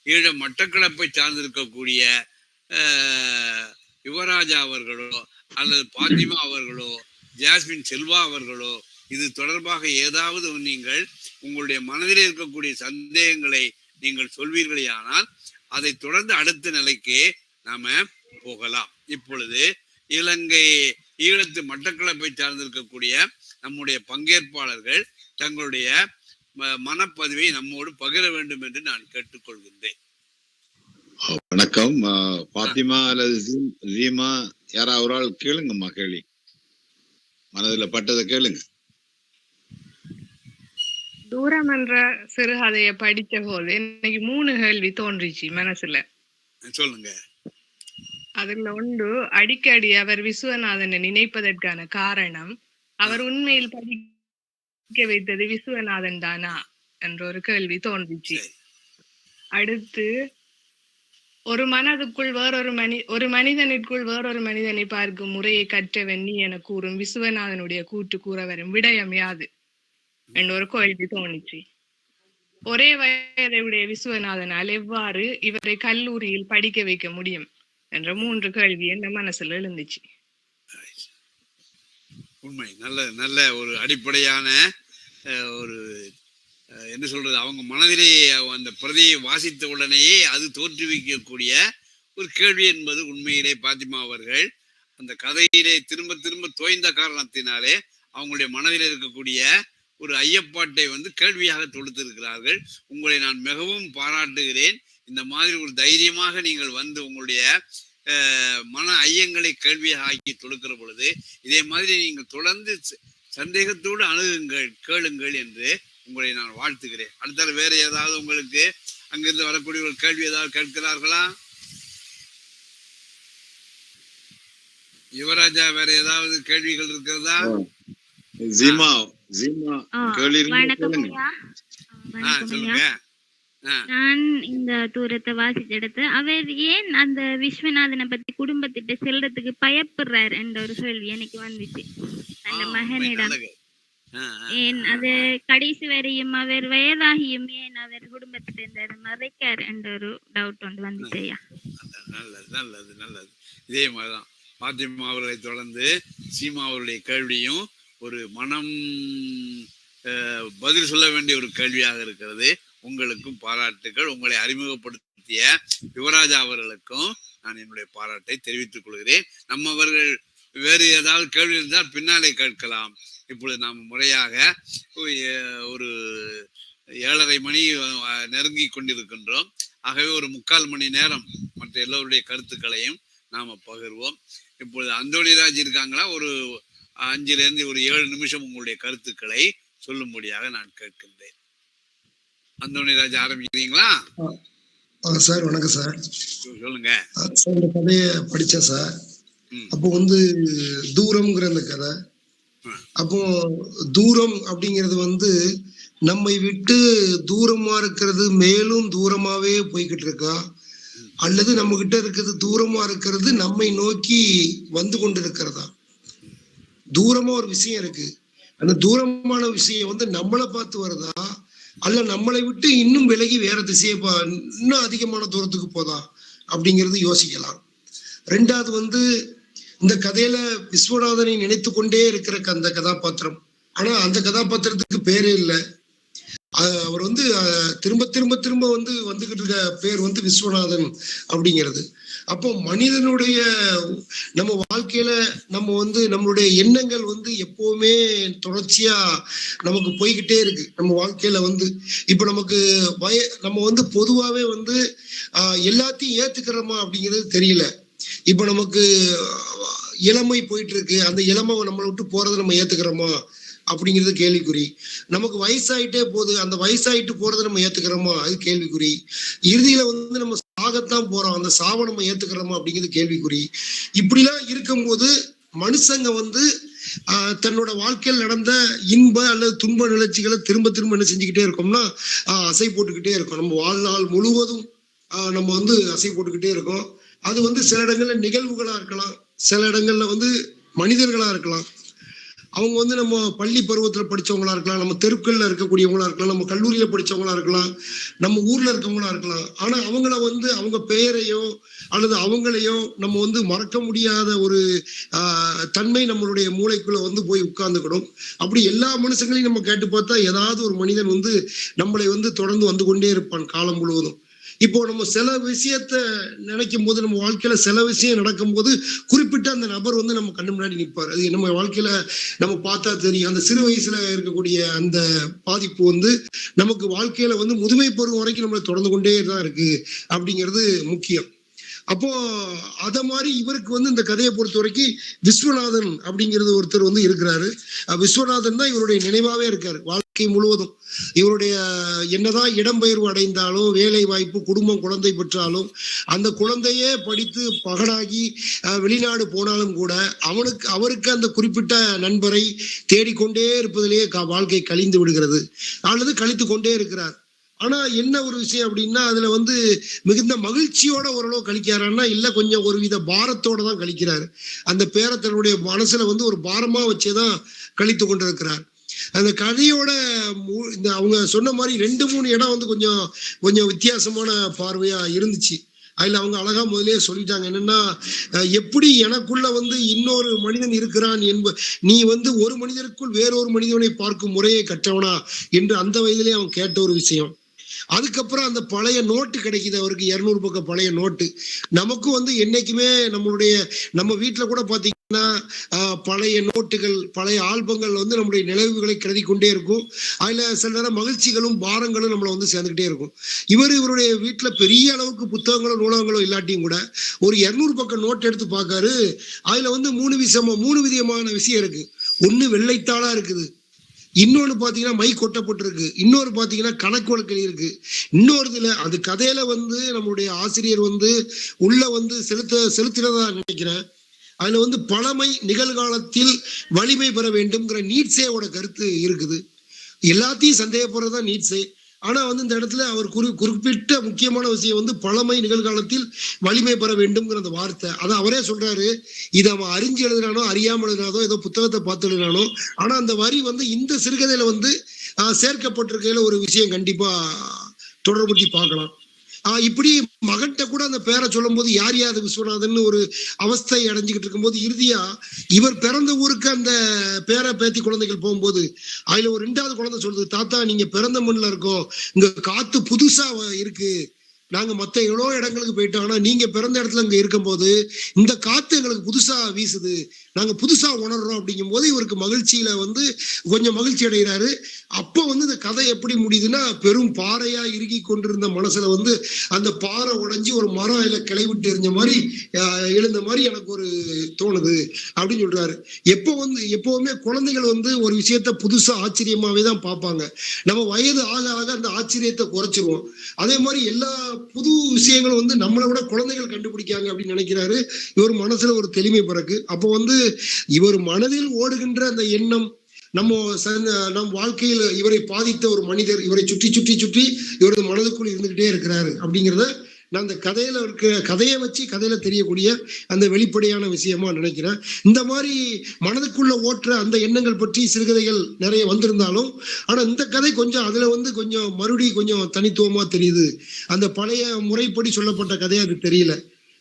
ஈழ மட்டக்களப்பை சார்ந்திருக்கக்கூடிய யுவராஜா அவர்களோ அல்லது பாத்திமா அவர்களோ ஜாஸ்மின் செல்வா அவர்களோ இது தொடர்பாக ஏதாவது நீங்கள் உங்களுடைய மனதில் இருக்கக்கூடிய சந்தேகங்களை நீங்கள் சொல்வீர்களே ஆனால் அதை தொடர்ந்து அடுத்த நிலைக்கு நாம போகலாம். இப்பொழுது இலங்கை ஈழத்து மட்டக்களப்பை சார்ந்திருக்கக்கூடிய நம்முடைய பங்கேற்பாளர்கள் தங்களுடைய மனப்பதிவை நம்மோடு பகிர வேண்டும் என்று நான் கேட்டுக்கொள்கின்றேன். வணக்கம். பாத்திமா அல்லது ஜீமா யாரா ஒரு ஆள் கேளுங்கம்மா, கேள்வி மனதுல பட்டதை கேளுங்க. தூரம் என்ற சிறுகதைய படிச்ச போது எனக்கு 3 கேள்வி தோன்றிச்சு மனசுல. சொல்லுங்க. அதுல ஒன்று, அடிக்கடி அவர் விஸ்வநாதனை நினைப்பதற்கான காரணம் அவர் உண்மையில் படிக்க வைத்தது விஸ்வநாதன் தானா என்ற ஒரு கேள்வி தோன்றிச்சு. அடுத்து, ஒரு மனதுக்குள் ஒரு மனிதனுக்குள் வேறொரு மனிதனை பார்க்கும் முறையை கற்றவன் நீ என கூறும் விஸ்வநாதனுடைய கூற்று கூற வரும் விடயம் யாது என்ற ஒரு கேள்வி தோணிச்சு. ஒரே வயதையுடைய விஸ்வநாதனால் எவ்வாறு இவரை கல்லூரியில் படிக்க வைக்க முடியும் என்ற 3 கேள்வி என் மனசுல எழுந்துச்சு. உண்மை. நல்ல நல்ல ஒரு அடிப்படையான ஒரு என்ன சொல்றது, அவங்க மனதிலே அந்த பிரதியை வாசித்த உடனேயே அது தோற்றுவிக்கக்கூடிய ஒரு கேள்வி என்பது உண்மையிலே பாத்திமா அவர்கள் அந்த கதையிலே திரும்ப திரும்ப தோய்ந்த காரணத்தினாலே அவங்களுடைய மனதில் இருக்கக்கூடிய ஒரு ஐயப்பாட்டை கேள்வியாக தொடுத்திருக்கிறார்கள். உங்களை நான் மிகவும் பாராட்டுகிறேன். இந்த மாதிரி ஒரு தைரியமாக நீங்கள் உங்களுடைய மன ஐயங்களை கேள்வியாக ஆக்கி தொடுக்கிற பொழுது இதே மாதிரி நீங்கள் தொடர்ந்து சந்தேகத்தோடு அணுகுங்கள், கேளுங்கள் என்று உங்களை நான் வாழ்த்துகிறேன். அடுத்தால வேற ஏதாவது உங்களுக்கு அங்கிருந்து வரக்கூடிய ஒரு கேள்வி ஏதாவது கேட்கிறார்களா? யுவராஜா, வேற ஏதாவது கேள்விகள் இருக்கிறதா? சொல்லுங்க. நான் இந்த தூரத்தை வாசிச்ச இடத்து அவர் ஏன் அந்த விஸ்வநாதனை பத்தி குடும்பத்திட்ட செல்றதுக்கு பயப்படுறாரு என்ற ஒரு கேள்வி எனக்கு வந்துச்சு. அந்த மகனிடம் ஏன் அது கடைசி வரையும் அவர் வயதாகியும் ஏன் அவர் குடும்பத்திட்ட மறைக்கார் என்ற ஒரு டவுட் வந்துச்சையா. நல்லது நல்லது நல்லது. இதே மாதிரிதான் பாத்திமா அவர்களை தொடர்ந்து சீமா அவருடைய கேள்வியும் ஒரு மனம் பதில் சொல்ல வேண்டிய ஒரு கேள்வியாக இருக்கிறது. உங்களுக்கும் பாராட்டுகள். உங்களை அறிமுகப்படுத்திய யுவராஜா அவர்களுக்கும் நான் என்னுடைய பாராட்டை தெரிவித்துக் கொள்கிறேன். நம்மவர்கள் வேறு ஏதாவது கேள்வி இருந்தால் பின்னாலே கேட்கலாம். இப்பொழுது நாம் முறையாக ஒரு 7:30 மணி நெருங்கி கொண்டிருக்கின்றோம். ஆகவே ஒரு 3/4 மணி நேரம் மற்ற எல்லோருடைய கருத்துக்களையும் நாம பகிர்வோம். இப்பொழுது அந்தோணிராஜ் இருக்காங்களா? ஒரு 5 ஒரு 7 நிமிஷம் உங்களுடைய கருத்துக்களை சொல்லும்படியாக நான் கேட்கின்றேன். அந்தோணிராஜ் ஆரம்பிக்கிறீங்களா? சார் வணக்கம் சார். சொல்லுங்க சார். இந்த கதையை படிச்சேன் சார். அப்போ தூரம்ங்கிற அந்த கதை, அப்போ தூரம் அப்படிங்கிறது நம்மை விட்டு தூரமா இருக்கிறது மேலும் தூரமாவே போய்கிட்டு இருக்கா, அல்லது நம்ம கிட்ட இருக்கிறது தூரமா இருக்கிறது நம்மை நோக்கி வந்து கொண்டு இருக்கிறதா? தூரமா ஒரு விஷயம் இருக்கு, அந்த தூரமான விஷயம் நம்மளை பார்த்து வருதா, அல்ல நம்மளை விட்டு இன்னும் விலகி வேற திசையை இன்னும் அதிகமான தூரத்துக்கு போதா அப்படிங்கிறது யோசிக்கலாம். 2வது இந்த கதையில விஸ்வநாதனை நினைத்து கொண்டே இருக்கிற அந்த கதாபாத்திரம், ஆனா அந்த கதாபாத்திரத்துக்கு பேரே இல்லை. அவர் திரும்ப திரும்ப திரும்ப வந்துகிட்டு இருக்க பேர் விஸ்வநாதன் அப்படிங்கிறது. அப்போ மனிதனுடைய நம்ம வாழ்க்கையில நம்ம வந்து நம்மளுடைய எண்ணங்கள் வந்து எப்பவுமே தொடர்ச்சியா நமக்கு போய்கிட்டே இருக்கு. நம்ம வாழ்க்கையில வந்து இப்ப நமக்கு நம்ம வந்து பொதுவாவே வந்து எல்லாத்தையும் ஏத்துக்கிறோமா அப்படிங்கிறது தெரியல. இப்ப நமக்கு இளமை போயிட்டு இருக்கு, அந்த இளமை நம்மளை விட்டு போறதை நம்ம ஏத்துக்கிறோமா அப்படிங்கிறது கேள்விக்குறி. நமக்கு வயசாயிட்டே போகுது, அந்த வயசாயிட்டு போறதை நம்ம ஏத்துக்கிறோமா அது கேள்விக்குறி. இறுதியில வந்து நம்ம சாகத்தான் போறோம், அந்த சாவை நம்ம ஏத்துக்கிறோமா அப்படிங்கிறது கேள்விக்குறி. இப்படிலாம் இருக்கும்போது மனுஷங்க வந்து தன்னோட வாழ்க்கையில் நடந்த இன்ப அல்லது துன்ப நிகழ்ச்சிகளை திரும்ப திரும்ப என்ன செஞ்சுக்கிட்டே இருக்கோம்னா அசை போட்டுக்கிட்டே இருக்கோம். நம்ம வாழ்நாள் முழுவதும் நம்ம வந்து அசை போட்டுக்கிட்டே இருக்கோம். அது வந்து சில இடங்கள்ல நிகழ்வுகளா இருக்கலாம், சில இடங்கள்ல வந்து மனிதர்களா இருக்கலாம். அவங்க வந்து நம்ம பள்ளி பருவத்துல படிச்சவங்களா இருக்கலாம், நம்ம தெருக்கள்ல இருக்கக்கூடியவங்களா இருக்கலாம், நம்ம கல்லூரியில படிச்சவங்களா இருக்கலாம், நம்ம ஊர்ல இருக்கவங்களா இருக்கலாம். ஆனா அவங்கள வந்து அவங்க பெயரையோ அல்லது அவங்களையோ நம்ம வந்து மறக்க முடியாத ஒரு தன்மை நம்மளுடைய மூளைக்குள்ள வந்து போய் உட்கார்ந்துக்கணும். அப்படி எல்லா மனுஷங்களையும் நம்ம கேட்டு பார்த்தா ஏதாவது ஒரு மனிதன் வந்து நம்மளை வந்து தொடர்ந்து வந்து கொண்டே இருப்பான் காலம் முழுவதும். இப்போ நம்ம சில விஷயத்த நினைக்கும் போது, நம்ம வாழ்க்கையில சில விஷயம் நடக்கும் போது குறிப்பிட்ட அந்த நபர் வந்து நம்ம கண்ணு முன்னாடி நிற்பார். அது நம்ம வாழ்க்கையில நம்ம பார்த்தா தெரியும். அந்த சிறு வயசுல இருக்கக்கூடிய அந்த பாதிப்பு வந்து நமக்கு வாழ்க்கையில வந்து முதுமை பருவம் வரைக்கும் நம்மளை தொடர்ந்து கொண்டே தான் இருக்கு அப்படிங்கிறது முக்கியம். அப்போ அத மாதிரி இவருக்கு வந்து இந்த கதையை பொறுத்த வரைக்கும் விஸ்வநாதன் அப்படிங்கிறது ஒருத்தர் வந்து இருக்கிறாரு. விஸ்வநாதன் தான் இவருடைய நினைவாவே இருக்காரு வாழ்க்கை முழுவதும். இவருடைய என்னதான் இடம்பெயர்வு அடைந்தாலும், வேலை வாய்ப்பு, குடும்பம், குழந்தை பெற்றாலும், அந்த குழந்தையே படித்து பகடாகி வெளிநாடு போனாலும் கூட அவருக்கு அந்த குறிப்பிட்ட நண்பரை தேடிக்கொண்டே இருப்பதிலேயே வாழ்க்கை கழிந்து விடுகிறது அல்லது கழித்து கொண்டே இருக்கிறார். ஆனா என்ன ஒரு விஷயம் அப்படின்னா, அதுல வந்து மிகுந்த மகிழ்ச்சியோட ஓரளவு கழிக்கிறாருன்னா இல்ல, கொஞ்சம் ஒரு வித பாரத்தோட தான் கழிக்கிறாரு. அந்த பேரை தன்னுடைய மனசுல வந்து ஒரு பாரமா வச்சுதான் கழித்து கொண்டிருக்கிறார். அந்த கதையோட இந்த அவங்க சொன்ன மாதிரி 2-3 இடம் வந்து கொஞ்சம் வித்தியாசமான பார்வையா இருந்துச்சு. அதுல அவங்க அழகா முதலே சொல்லிட்டாங்க. என்னன்னா, எப்படி எனக்குள்ள வந்து இன்னொரு மனிதன் இருக்கிறான் நீ வந்து ஒரு மனிதருக்குள் வேறொரு மனிதனை பார்க்கும் முறையை கற்றவனா என்று அந்த வயதிலே அவன் கேட்ட ஒரு விஷயம். அதுக்கப்புறம் அந்த பழைய நோட்டு கிடைக்குது அவருக்கு, 200 பக்கம் பழைய நோட்டு. நமக்கும் வந்து என்னைக்குமே நம்ம வீட்டுல கூட பாத்தீங்கன்னா பழைய நோட்டுகள், பழைய ஆல்பங்கள் வந்து நம்முடைய நினைவுகளை கிளறி கொண்டே இருக்கும். அதுல சில நேரம் மகிழ்ச்சிகளும் பாரங்களும் நம்மளை வந்து சேர்ந்துக்கிட்டே இருக்கும். இவருடைய வீட்டுல பெரிய அளவுக்கு புத்தகங்களோ நூலகங்களோ இல்லாட்டியும் கூட ஒரு 200 பக்கம் நோட் எடுத்து பார்க்காரு. அதுல வந்து 3 விதமான விஷயம் இருக்கு. ஒண்ணு வெள்ளைத்தாளா இருக்குது, இன்னொன்னு பாத்தீங்கன்னா மை கொட்டப்பட்டிருக்கு, இன்னொரு பாத்தீங்கன்னா கணக்கு வழக்கு இருக்கு, இன்னொருதுல அது கதையில வந்து நம்மளுடைய ஆசிரியர் வந்து உள்ள வந்து செலுத்தினதா நினைக்கிறேன். அதுல வந்து பழமை நிகழ்காலத்தில் வலிமை பெற வேண்டும்ங்கிற நீட்ஸேவோட கருத்து இருக்குது. எல்லாத்தையும் சந்தேகப்படுறதுதான் நீட்ஸே. ஆனா வந்து இந்த இடத்துல அவர் குறிப்பிட்ட முக்கியமான விஷயம் வந்து பழமை நிகழ்காலத்தில் வலிமை பெற வேண்டும்ங்கிற அந்த வார்த்தை. அதை அவரே சொல்றாரு. இதை அவன் அறிஞ்சு எழுதினானோ அறியாமல் எழுதினாதோ ஏதோ புத்தகத்தை பார்த்து எழுதினானோ, ஆனா அந்த வரி வந்து இந்த சிறுகதையில வந்து சேர்க்கப்பட்டிருக்கையில ஒரு விஷயம் கண்டிப்பா தொடர்புத்தி பார்க்கலாம். இப்படி மகன்கிட்ட கூட அந்த பேரை சொல்லும் போது யார் யாது விஸ்வநாதன் ஒரு அவஸ்தை அடைஞ்சுக்கிட்டு இருக்கும்போது இறுதியா இவர் பிறந்த ஊருக்கு அந்த பேரை பேத்தி குழந்தைகள் போகும்போது அதுல ஒரு 2வது குழந்தை சொல்லுது, தாத்தா நீங்க பிறந்த மண்ணில் இருக்கோம், இங்க காத்து புதுசா இருக்கு, நாங்க மத்த எவ்வளோ இடங்களுக்கு போயிட்டோம், ஆனா நீங்க பிறந்த இடத்துல இங்க இருக்கும் போது இந்த காத்து எங்களுக்கு புதுசா வீசுது, நாங்க புதுசா உணர்றோம் அப்படிங்கும் போது இவருக்கு மகிழ்ச்சியில வந்து கொஞ்சம் மகிழ்ச்சி அடைகிறாரு. அப்போ வந்து இந்த கதை எப்படி முடியுதுன்னா, பெரும் பாறையா இறுகி கொண்டிருந்த மனசுல வந்து அந்த பாறை உடைஞ்சி ஒரு மரம் இல்ல கிளை விட்டு எரிஞ்ச மாதிரி எழுந்த மாதிரி எனக்கு ஒரு தோணுது அப்படின்னு சொல்றாரு. எப்பவுமே குழந்தைகள் வந்து ஒரு விஷயத்த புதுசா ஆச்சரியமாவே தான் பார்ப்பாங்க. நம்ம வயது ஆக ஆக அந்த ஆச்சரியத்தை குறைச்சிருவோம். அதே மாதிரி எல்லா புது விஷயங்களும் வந்து நம்மளை விட குழந்தைகள் கண்டுபிடிக்காங்க அப்படின்னு நினைக்கிறாரு. இவர் மனசுல ஒரு தெளிமை பிறகு. அப்போ வந்து இவர் மனதில் ஓடுகின்ற அந்த எண்ணம், நம் வாழ்க்கையில் இவரை பாதித்த ஒரு மனிதர் இவரை சுற்றி சுற்றி சுற்றி இவரது மனதுக்குள் இருந்துகிட்டே இருக்கிறாரு அப்படிங்கிறத நான் அந்த கதையை வச்சு கதையில தெரியக்கூடிய அந்த வெளிப்படையான விஷயமா நினைக்கிறேன். இந்த மாதிரி மனதுக்குள்ள ஓட்டுற அந்த எண்ணங்கள் பற்றி சிறுகதைகள் நிறைய வந்திருந்தாலும், ஆனா இந்த கதை கொஞ்சம் அதுல வந்து கொஞ்சம் தனித்துவமா தெரியுது. அந்த பழைய முறைப்படி சொல்லப்பட்ட கதையை அது தெரியல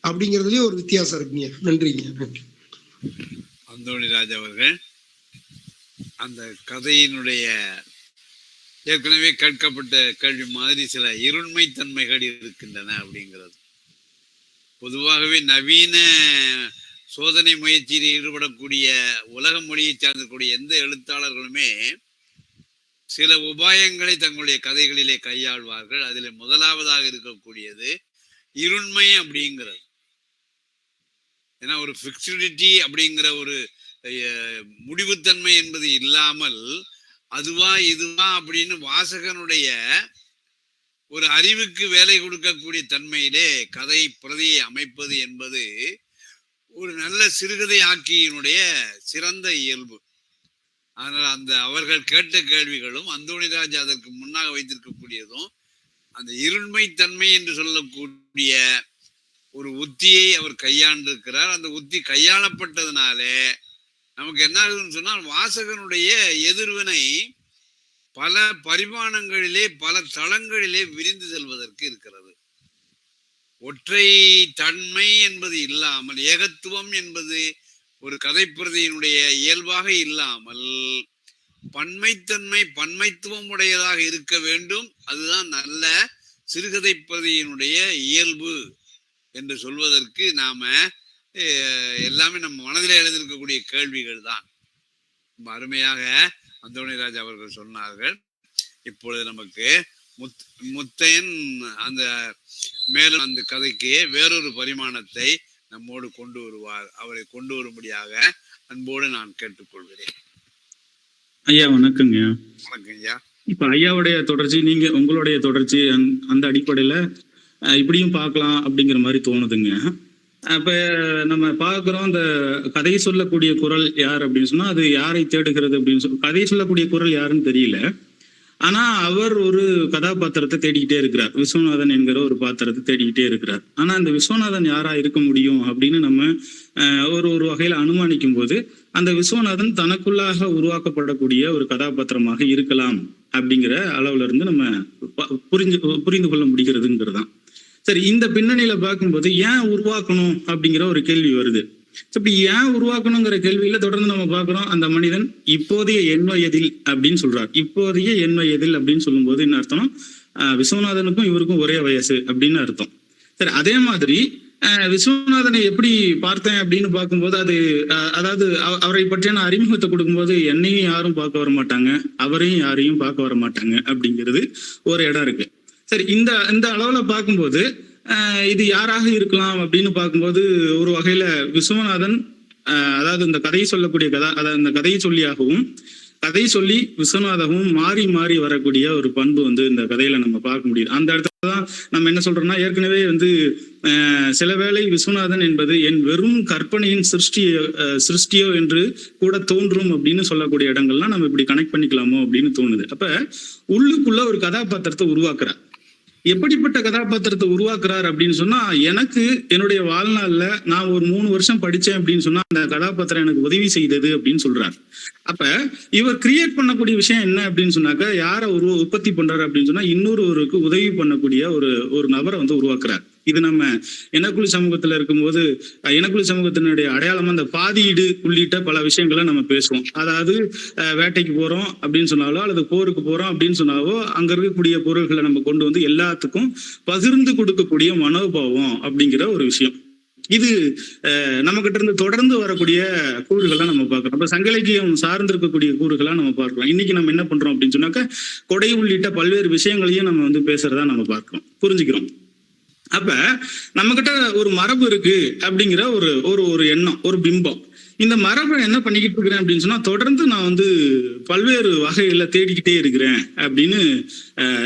அப்படிங்கிறதுலயும் ஒரு வித்தியாசம் இருக்குங்க. நன்றிங்க. அந்தோணிராஜ் அவர்கள் அந்த கதையினுடைய ஏற்கனவே கேட்கப்பட்ட கேள்வி மாதிரி சில இருண்மை தன்மைகள் இருக்கின்றன அப்படிங்கிறது. பொதுவாகவே நவீன சோதனை முயற்சியில் ஈடுபடக்கூடிய உலக மொழியை சார்ந்தக்கூடிய எந்த எழுத்தாளர்களுமே சில உபாயங்களை தங்களுடைய கதைகளிலே கையாள்வார்கள். அதில் முதலாவதாக இருக்கக்கூடியது இருண்மை அப்படிங்கிறது. ஏன்னா ஒரு ஃபிக்சிடிட்டி அப்படிங்கிற ஒரு முடிவுத்தன்மை என்பது இல்லாமல் அதுவா இதுவா அப்படின்னு வாசகனுடைய ஒரு அறிவுக்கு வேலை கொடுக்கக்கூடிய தன்மையிலே கதை பிரதியை அமைப்பது என்பது ஒரு நல்ல சிறுகதை ஆக்கியினுடைய சிறந்த இயல்பு. அதனால் அந்த அவர்கள் கேட்ட கேள்விகளும் அந்தோணிராஜ் அதற்கு முன்னாக வைத்திருக்கக்கூடியதும் அந்த இருண்மை தன்மை என்று சொல்லக்கூடிய ஒரு உத்தியை அவர் கையாண்டிருக்கிறார். அந்த உத்தி கையாளப்பட்டதுனாலே நமக்கு என்ன ஆகுதுன்னு சொன்னால் வாசகனுடைய எதிர்வினை பல பரிமாணங்களிலே பல தளங்களிலே விரிந்து செல்வதற்கு இருக்கிறது. ஒற்றை தன்மை என்பது இல்லாமல் ஏகத்துவம் என்பது ஒரு கதைப்பிரதியினுடைய இயல்பாக இல்லாமல் பன்மைத்தன்மை பன்மைத்துவம் உடையதாக இருக்க வேண்டும். அதுதான் நல்ல சிறுகதை பிரதியினுடைய இயல்பு என்று சொல்வதற்கு நாம எல்லாமே நம்ம மனதில் எழுந்திருக்கக்கூடிய கேள்விகள் தான். அருமையாக அந்தோணிராஜ் அவர்கள் சொன்னார்கள். இப்பொழுது நமக்கு முத்தையன் அந்த மேலும் அந்த கதைக்கு வேறொரு பரிமாணத்தை நம்மோடு கொண்டு வருவார். அவரை கொண்டு வரும்படியாக அன்போடு நான் கேட்டுக்கொள்கிறேன். ஐயா வணக்கங்க. வணக்கம் ஐயா. இப்ப ஐயாவுடைய தொடர்ச்சி, நீங்க உங்களுடைய தொடர்ச்சி அந்த அடிப்படையில இப்படியும் பார்க்கலாம் அப்படிங்கிற மாதிரி தோணுதுங்க. அப்ப நம்ம பார்க்கிறோம், அந்த கதை சொல்லக்கூடிய குரல் யார் அப்படின்னு சொன்னா அது யாரை தேடுகிறது அப்படின்னு சொல்லி கதை சொல்லக்கூடிய குரல் யாருன்னு தெரியல. ஆனா அவர் ஒரு கதாபாத்திரத்தை தேடிக்கிட்டே இருக்கிறார். விஸ்வநாதன் என்கிற ஒரு பாத்திரத்தை தேடிக்கிட்டே இருக்கிறார். ஆனா அந்த விஸ்வநாதன் யாரா இருக்க முடியும் அப்படின்னு நம்ம ஒரு வகையில அனுமானிக்கும் போது அந்த விஸ்வநாதன் தனக்குள்ளாக உருவாக்கப்படக்கூடிய ஒரு கதாபாத்திரமாக இருக்கலாம் அப்படிங்கிற அளவுல இருந்து நம்ம புரிந்து கொள்ள முடிகிறதுங்கிறதுதான். சரி, இந்த பின்னணியில பார்க்கும்போது ஏன் உருவாக்கணும் அப்படிங்கிற ஒரு கேள்வி வருது. இப்படி ஏன் உருவாக்கணுங்கிற கேள்வியில தொடர்ந்து நம்ம பார்க்கிறோம், அந்த மனிதன் இப்போதைய எண் வயதில் அப்படின்னு சொல்றார். இப்போதைய எண் வயதில் அப்படின்னு சொல்லும் போது என்ன அர்த்தம், விஸ்வநாதனுக்கும் இவருக்கும் ஒரே வயசு அப்படின்னு அர்த்தம். சரி, அதே மாதிரி விஸ்வநாதனை எப்படி பார்த்தேன் அப்படின்னு பார்க்கும்போது அது அதாவது அவரை பற்றியான அறிமுகத்தை கொடுக்கும்போது என்னையும் யாரும் பார்க்க வர மாட்டாங்க, அவரையும் யாரையும் பார்க்க வர மாட்டாங்க அப்படிங்கிறது ஒரு இடம் இருக்கு. சரி, இந்த அளவுல பார்க்கும்போது இது யாராக இருக்கலாம் அப்படின்னு பார்க்கும்போது ஒரு வகையில விஸ்வநாதன் அதாவது இந்த கதையை சொல்லக்கூடிய அதாவது இந்த கதையை சொல்லியாகவும் கதை சொல்லி விஸ்வநாதகவும் மாறி மாறி வரக்கூடிய ஒரு பண்பு இந்த கதையில நம்ம பார்க்க முடியுது. அந்த இடத்துலதான் நம்ம என்ன சொல்றோம்னா, ஏற்கனவே சில வேளை விஸ்வநாதன் என்பது என் வெறும் கற்பனையின் சிருஷ்டியோ என்று கூட தோன்றும் அப்படின்னு சொல்லக்கூடிய இடங்கள்லாம் நம்ம இப்படி கனெக்ட் பண்ணிக்கலாமோ அப்படின்னு தோணுது. அப்ப உள்ளுக்குள்ள ஒரு கதாபாத்திரத்தை உருவாக்குறார். எப்படிப்பட்ட கதாபாத்திரத்தை உருவாக்குறார் அப்படின்னு சொன்னா, எனக்கு என்னுடைய வாழ்நாள்ல நான் ஒரு 3 வருஷம் படிச்சேன் அப்படின்னு சொன்னா அந்த கதாபாத்திரம் எனக்கு உதவி செய்தது அப்படின்னு சொல்றாரு. அப்ப இவர் கிரியேட் பண்ணக்கூடிய விஷயம் என்ன அப்படின்னு சொன்னாக்க, யாரை உற்பத்தி பண்றாரு அப்படின்னு சொன்னா இன்னொருவருக்கு உதவி பண்ணக்கூடிய ஒரு நபரை உருவாக்குறாரு. இது நம்ம இனக்குழு சமூகத்துல இருக்கும்போது இனக்குழு சமூகத்தினுடைய அடையாளமா அந்த பாதியீடு உள்ளிட்ட பல விஷயங்களை நம்ம பேசுவோம். அதாவது வேட்டைக்கு போறோம் அப்படின்னு சொன்னாலோ அல்லது போருக்கு போறோம் அப்படின்னு சொன்னாலோ அங்க இருக்கக்கூடிய பொருள்களை நம்ம கொண்டு எல்லாத்துக்கும் பகிர்ந்து கொடுக்கக்கூடிய மனோபாவம் அப்படிங்கிற ஒரு விஷயம். இது நம்ம கிட்ட இருந்து தொடர்ந்து வரக்கூடிய கூறுகளா நம்ம பார்க்கிறோம். அப்ப சங்க இலக்கியம் சார்ந்திருக்கக்கூடிய கூறுகளா நம்ம பார்க்கிறோம். இன்னைக்கு நம்ம என்ன பண்றோம் அப்படின்னு சொன்னாக்க, கொடை உள்ளிட்ட பல்வேறு விஷயங்களையும் நம்ம பேசுறதா நம்ம பார்க்கிறோம், புரிஞ்சுக்கிறோம். அப்ப நம்ம கிட்ட ஒரு மரபு இருக்கு அப்படிங்கிற ஒரு எண்ணம், ஒரு பிம்பம். இந்த மரபை என்ன பண்ணிக்கிட்டு இருக்கிறேன் அப்படின்னு சொன்னா, தொடர்ந்து நான் பல்வேறு வகைகள்ல தேடிக்கிட்டே இருக்கிறேன் அப்படின்னு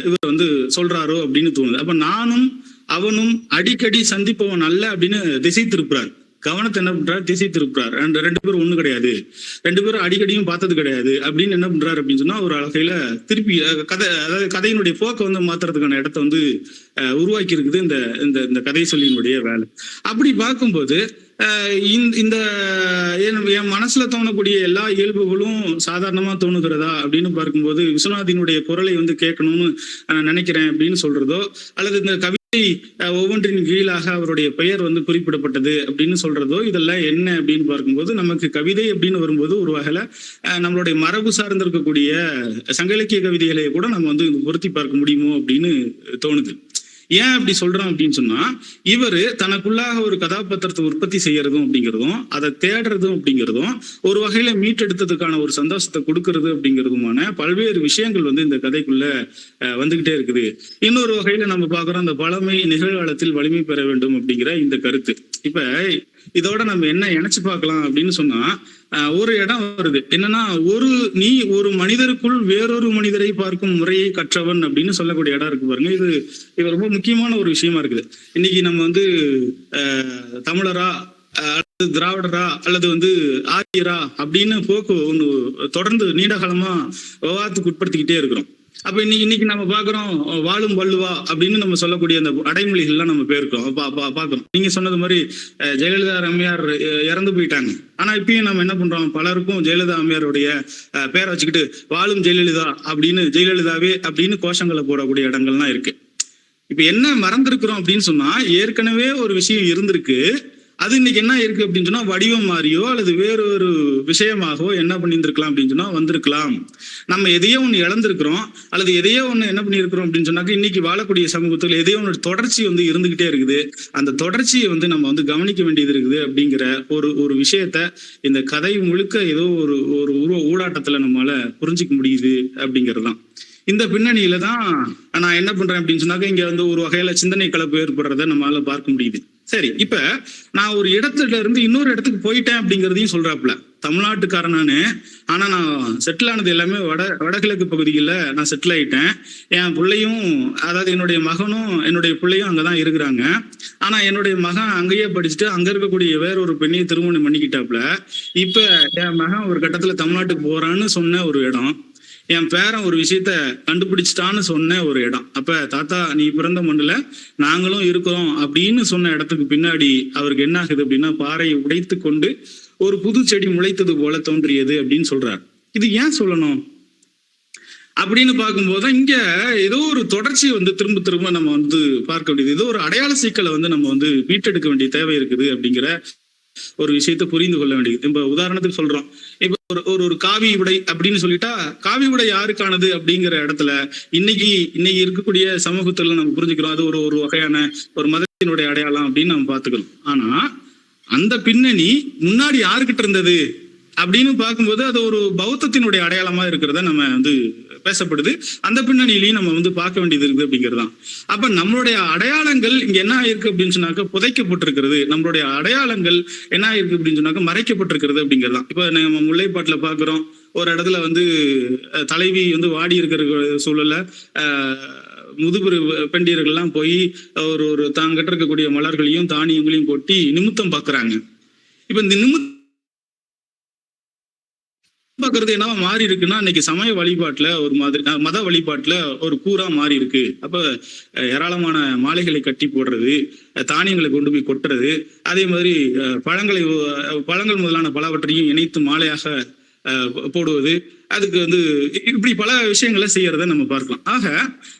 இவர் சொல்றாரோ அப்படின்னு தோணுது. அப்ப நானும் அவனும் அடிக்கடி சந்திப்பவன் அல்ல அப்படின்னு திசை திருப்புறார். கவனத்தை என்ன பண்றாரு, திசை திருப்புறார். ரெண்டு பேரும் ஒண்ணு கிடையாது, ரெண்டு பேரும் அடிக்கடியும் பார்த்தது கிடையாது அப்படின்னு என்ன பண்றாரு அப்படின்னு சொன்னா, ஒரு வகையில திருப்பி அதாவது கதையினுடைய போக்கை மாத்துறதுக்கான இடத்த உருவாக்கி இருக்குது இந்த கதை சொல்லியினுடைய வேலை. அப்படி பார்க்கும்போது இந்த என் மனசுல தோணக்கூடிய எல்லா இயல்புகளும் சாதாரணமா தோணுகிறதா அப்படின்னு பார்க்கும்போது, விஸ்வநாதினுடைய குரலை கேட்கணும்னு நினைக்கிறேன் அப்படின்னு சொல்றதோ, அல்லது இந்த கவிதை ஒவ்வொன்றின் கீழாக அவருடைய பெயர் குறிப்பிடப்பட்டது அப்படின்னு சொல்றதோ, இதெல்லாம் என்ன அப்படின்னு பார்க்கும்போது, நமக்கு கவிதை அப்படின்னு வரும்போது ஒரு வகையில நம்மளுடைய மரபு சார்ந்திருக்கக்கூடிய சங்க இலக்கிய கவிதைகளை கூட நம்ம பொருத்தி பார்க்க முடியுமோ அப்படின்னு தோணுது. ஏன் அப்படி சொல்றோம் அப்படின்னு சொன்னா, இவரு தனக்குள்ளாக ஒரு கதாபாத்திரத்தை உற்பத்தி செய்யறதும் அப்படிங்கிறதும், அதை தேடுறதும் அப்படிங்கிறதும், ஒரு வகையில மீட்டெடுத்ததுக்கான ஒரு சந்தோஷத்தை கொடுக்கறது அப்படிங்கிறதுமான பல்வேறு விஷயங்கள் வந்து இந்த கதைக்குள்ள வந்துகிட்டே இருக்குது. இன்னொரு வகையில நம்ம பாக்குறோம், அந்த பழமை நிகழ்காலத்தில் வலிமை பெற வேண்டும் அப்படிங்கிற இந்த கருத்து. இப்ப இதோட நம்ம என்ன இணைச்சு பார்க்கலாம் அப்படின்னு சொன்னா, ஒரு இடம் வருது என்னன்னா, நீ ஒரு மனிதருக்குள் வேறொரு மனிதரை பார்க்கும் முறையை கற்றவன் அப்படின்னு சொல்லக்கூடிய இடம் இருக்கு பாருங்க. இது ரொம்ப முக்கியமான ஒரு விஷயமா இருக்குது. இன்னைக்கு நம்ம வந்து தமிழரா அல்லது திராவிடரா அல்லது வந்து ஆரியரா அப்படின்னு போக்கு ஒண்ணு தொடர்ந்து நீண்ட காலமா விவாதத்துக்கு உட்படுத்திக்கிட்டே இருக்கிறோம். அப்ப இன்னைக்கு நம்ம பாக்குறோம், வாழும் வள்ளுவா அப்படின்னு நம்ம சொல்லக்கூடிய அந்த அடைமொழிகள்லாம் நம்ம பேருக்கிறோம் பாக்குறோம். நீங்க சொன்னது மாதிரி ஜெயலலிதா அம்மையார் இறந்து போயிட்டாங்க. ஆனா இப்பயும் நம்ம என்ன பண்றோம், பலருக்கும் ஜெயலலிதா அம்மையாருடைய பேரை வச்சுக்கிட்டு வாழும் ஜெயலலிதா அப்படின்னு, ஜெயலலிதாவே அப்படின்னு கோஷங்களை போடக்கூடிய இடங்கள்லாம் இருக்கு. இப்ப என்ன மறந்துருக்கிறோம் அப்படின்னு சொன்னா, ஏற்கனவே ஒரு விஷயம் இருந்திருக்கு, அது இன்னைக்கு என்ன இருக்கு அப்படின்னு சொன்னா, வடிவம் மாறியோ அல்லது வேறொரு விஷயமாகவோ என்ன பண்ணியிருந்திருக்கலாம் அப்படின்னு சொன்னா வந்திருக்கலாம். நம்ம எதையோ ஒண்ணு இழந்திருக்கிறோம் அல்லது எதையோ ஒண்ணு என்ன பண்ணியிருக்கிறோம் அப்படின்னு சொன்னாக்க, இன்னைக்கு வாழக்கூடிய சமூகத்துல எதையோ ஒன்று தொடர்ச்சி வந்து இருந்துகிட்டே இருக்குது. அந்த தொடர்ச்சியை வந்து நம்ம வந்து கவனிக்க வேண்டியது இருக்குது அப்படிங்கிற ஒரு விஷயத்த இந்த கதை முழுக்க ஏதோ ஒரு ஊடாட்டத்துல நம்மளால புரிஞ்சுக்க முடியுது அப்படிங்கிறதுதான். இந்த பின்னணியில தான் நான் என்ன பண்றேன் அப்படின்னு சொன்னாக்க, இங்க வந்து ஒரு வகையில சிந்தனை கலப்பு ஏற்படுறத நம்மளால பார்க்க முடியுது. சரி, இப்ப நான் ஒரு இடத்துல இருந்து இன்னொரு இடத்துக்கு போயிட்டேன் அப்படிங்கிறதையும் சொல்றாப்புல. தமிழ்நாட்டுக்காரனானு, ஆனா நான் செட்டில் ஆனது எல்லாமே வடகிழக்கு பகுதிகளில் நான் செட்டில் ஆயிட்டேன். என் பிள்ளையும், அதாவது என்னுடைய மகனும் என்னுடைய பிள்ளையும் அங்கதான் இருக்கிறாங்க. ஆனா என்னுடைய மகன் அங்கேயே படிச்சுட்டு அங்க இருக்கக்கூடிய வேற ஒரு பெண்ணையை திருமணம் பண்ணிக்கிட்டாப்புல. இப்ப என் மகன் ஒரு கட்டத்துல தமிழ்நாட்டுக்கு போறான்னு சொன்ன ஒரு இடம், என் பேரன் ஒரு விஷயத்த கண்டுபிடிச்சிட்டான்னு சொன்ன ஒரு இடம். அப்ப தாத்தா நீ பிறந்த மண்ணுல நாங்களும் இருக்கிறோம் அப்படின்னு சொன்ன இடத்துக்கு பின்னாடி அவருக்கு என்ன ஆகுது அப்படின்னா, பாறையை உடைத்து கொண்டு ஒரு புது செடி முளைத்தது போல தோன்றியது அப்படின்னு சொல்றாரு. இது ஏன் சொல்லணும் அப்படின்னு பார்க்கும்போது, இங்க ஏதோ ஒரு தொடர்ச்சியை வந்து திரும்ப திரும்ப நம்ம வந்து பார்க்க வேண்டியது, ஏதோ ஒரு அடையாள சிக்கலை வந்து நம்ம வந்து மீட்டெடுக்க வேண்டிய தேவை இருக்குது அப்படிங்கிற ஒரு விஷயத்த புரிந்து கொள்ள வேண்டியது. இப்ப உதாரணத்துக்கு சொல்றோம், இப்ப ஒரு காவி உடை அப்படின்னு சொல்லிட்டா, காவி உடை யாருக்கானது அப்படிங்கிற இடத்துல இன்னைக்கு இருக்கக்கூடிய சமூகத்துல நம்ம புரிஞ்சுக்கிறோம், அது ஒரு வகையான ஒரு மதத்தினுடைய அடையாளம் அப்படின்னு நம்ம பாத்துக்கிறோம். ஆனா அந்த பின்னணி முன்னாடி யாருக்கிட்ட இருந்தது அப்படின்னு பார்க்கும்போது அது ஒரு பௌத்தத்தினுடைய அடையாளமா இருக்கிறத நம்ம வந்து பேசப்படுது. அந்த பின்னணியிலையும் நம்ம வந்து பார்க்க வேண்டியது இருக்குது அப்படிங்கிறதுதான். அப்ப நம்மளுடைய அடையாளங்கள் இங்க என்ன ஆயிருக்கு அப்படின்னு சொன்னாக்க புதைக்கப்பட்டிருக்கிறது. நம்மளுடைய அடையாளங்கள் என்ன ஆயிருக்கு அப்படின்னு சொன்னாக்க மறைக்கப்பட்டிருக்கிறது அப்படிங்கிறதுதான். இப்ப நம்ம முல்லைப்பாட்டுல பாக்குறோம், ஒரு இடத்துல வந்து தலைவி வந்து வாடி இருக்கிற சூழல்ல முதுபெரு பெண்டியர்கள்லாம் போய் ஒரு தாங்கிட்ட இருக்கக்கூடிய மலர்களையும் தானியங்களையும் கொட்டி நிமித்தம் பாக்குறாங்க. இப்ப இந்த நிமித்தம் பாக்குறது என்னவா மாறி இருக்குன்னா, இன்னைக்கு சமய வழிபாட்டுல ஒரு மாதிரி, மத வழிபாட்டுல ஒரு கூறா மாறி இருக்கு. அப்ப ஏராளமான மாலைகளை கட்டி போடுறது, தானியங்களை கொண்டு போய் கொட்டுறது, அதே மாதிரி பழங்கள் முதலான பலவற்றையும் இணைத்து மாலையாக போடுவது, அதுக்கு வந்து இப்படி பல விஷயங்களை செய்யறத நம்ம பார்க்கலாம். ஆக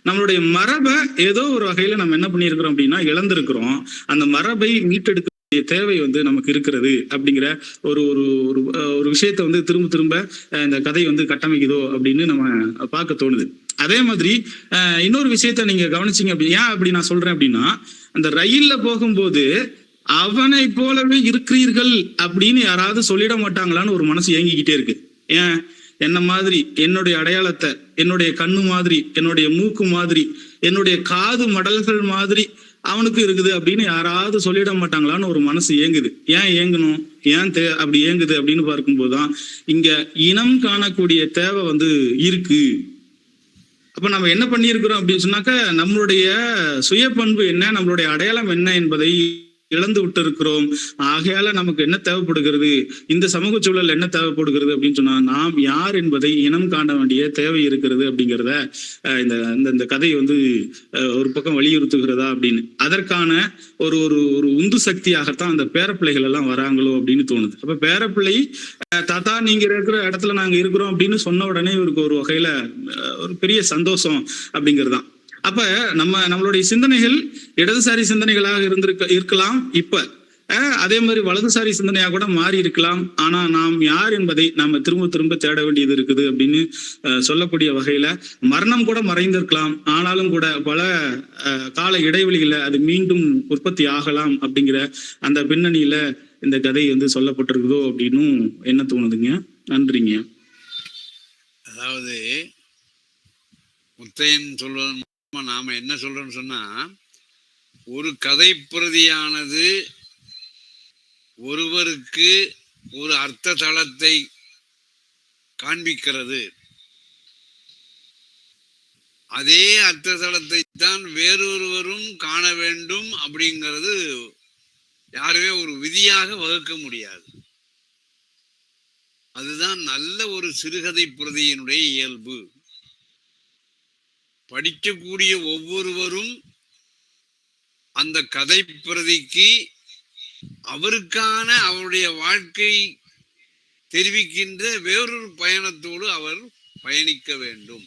நம்மளுடைய மரபை ஏதோ ஒரு வகையில நம்ம என்ன பண்ணியிருக்கிறோம் அப்படின்னா இழந்திருக்கிறோம். அந்த மரபை மீட்டெடுக்க தேவை வந்து நமக்கு இருக்கிறது அப்படிங்கிற ஒரு விஷயத்த வந்து திரும்ப இந்த கதை வந்து கட்டமைக்குதோ அப்படின்னு நம்ம பார்க்க தோணுது. அதே மாதிரி இன்னொரு விஷயத்த நீங்க கவனிச்சீங்க அப்படி, ஏன் அப்படி நான் சொல்றேன் அப்படின்னா, அந்த ரயில்ல போகும்போது அவனை போலவே இருக்கிறீர்கள் அப்படின்னு யாராவது சொல்லிட மாட்டாங்களான்னு ஒரு மனசு ஏங்கிக்கிட்டே இருக்கு. ஏன் என்ன மாதிரி, என்னுடைய அடையாளத்தை, என்னுடைய கண்ணு மாதிரி, என்னுடைய மூக்கு மாதிரி, என்னுடைய காது மடல்கள் மாதிரி அவனுக்கு இருக்குது அப்படின்னு யாராவது சொல்லிட மாட்டாங்களான்னு ஒரு மனசு ஏங்குது. ஏன் ஏங்கணும், ஏன் அப்படி ஏங்குது அப்படின்னு பார்க்கும்போதுதான் இங்க இனம் காணக்கூடிய தேவை வந்து இருக்கு. அப்ப நம்ம என்ன பண்ணியிருக்கிறோம் அப்படின்னு சொன்னாக்க, நம்மளுடைய சுய பண்பு என்ன, நம்மளுடைய அடையாளம் என்ன என்பதை இழந்து விட்டு இருக்கிறோம். ஆகையால நமக்கு என்ன தேவைப்படுகிறது, இந்த சமூக சூழல் என்ன தேவைப்படுகிறது அப்படின்னு சொன்னா, நாம் யார் என்பதை இனம் காண வேண்டிய தேவை இருக்கிறது அப்படிங்கிறத இந்த கதை வந்து ஒரு பக்கம் வலியுறுத்துகிறதா அப்படின்னு, அதற்கான ஒரு உந்து சக்தியாகத்தான் அந்த பேரப்பிள்ளைகள் எல்லாம் வராங்களோ அப்படின்னு தோணுது. அப்ப பேரப்பிள்ளை தாத்தா நீங்க இருக்கிற இடத்துல நாங்க இருக்கிறோம் அப்படின்னு சொன்ன உடனே இவருக்கு ஒரு வகையில ஒரு பெரிய சந்தோஷம் அப்படிங்கிறதுதான். அப்ப நம்மளுடைய சிந்தனைகள் இடதுசாரி சிந்தனைகளாக இருக்கலாம். இப்ப அதே மாதிரி வலதுசாரி சிந்தனையா கூட மாறி இருக்கலாம். ஆனா நாம் யார் என்பதை நாம திரும்ப திரும்ப தேட வேண்டியது இருக்குது அப்படின்னு சொல்லக்கூடிய வகையில மரணம் கூட மறைந்திருக்கலாம். ஆனாலும் கூட பல கால இடைவெளியில அது மீண்டும் உற்பத்தி ஆகலாம் அப்படிங்கிற அந்த பின்னணியில இந்த கதை சொல்லப்பட்டிருக்குதோ அப்படின்னு என்ன தோணுதுங்க. நன்றிங்க. அதாவது முத்தையன் சொல்வதன் மூலமா நாம என்ன சொல்றோம்னு சொன்னா, ஒரு கதை பிரதியானது ஒருவருக்கு ஒரு அர்த்த தளத்தை காண்பிக்கிறது. அதே அர்த்த தளத்தை தான் வேறொருவரும் காண வேண்டும் அப்படிங்கிறது யாருமே ஒரு விதியாக வகுக்க முடியாது. அதுதான் நல்ல ஒரு சிறுகதை பிரதியினுடைய இயல்பு. படிக்கக்கூடிய ஒவ்வொருவரும் அந்த கதை பிரதிக்கு அவருக்கான அவருடைய வாழ்க்கை தெரிவிக்கின்ற வேறொரு பயணத்தோடு அவர் பயணிக்க வேண்டும்.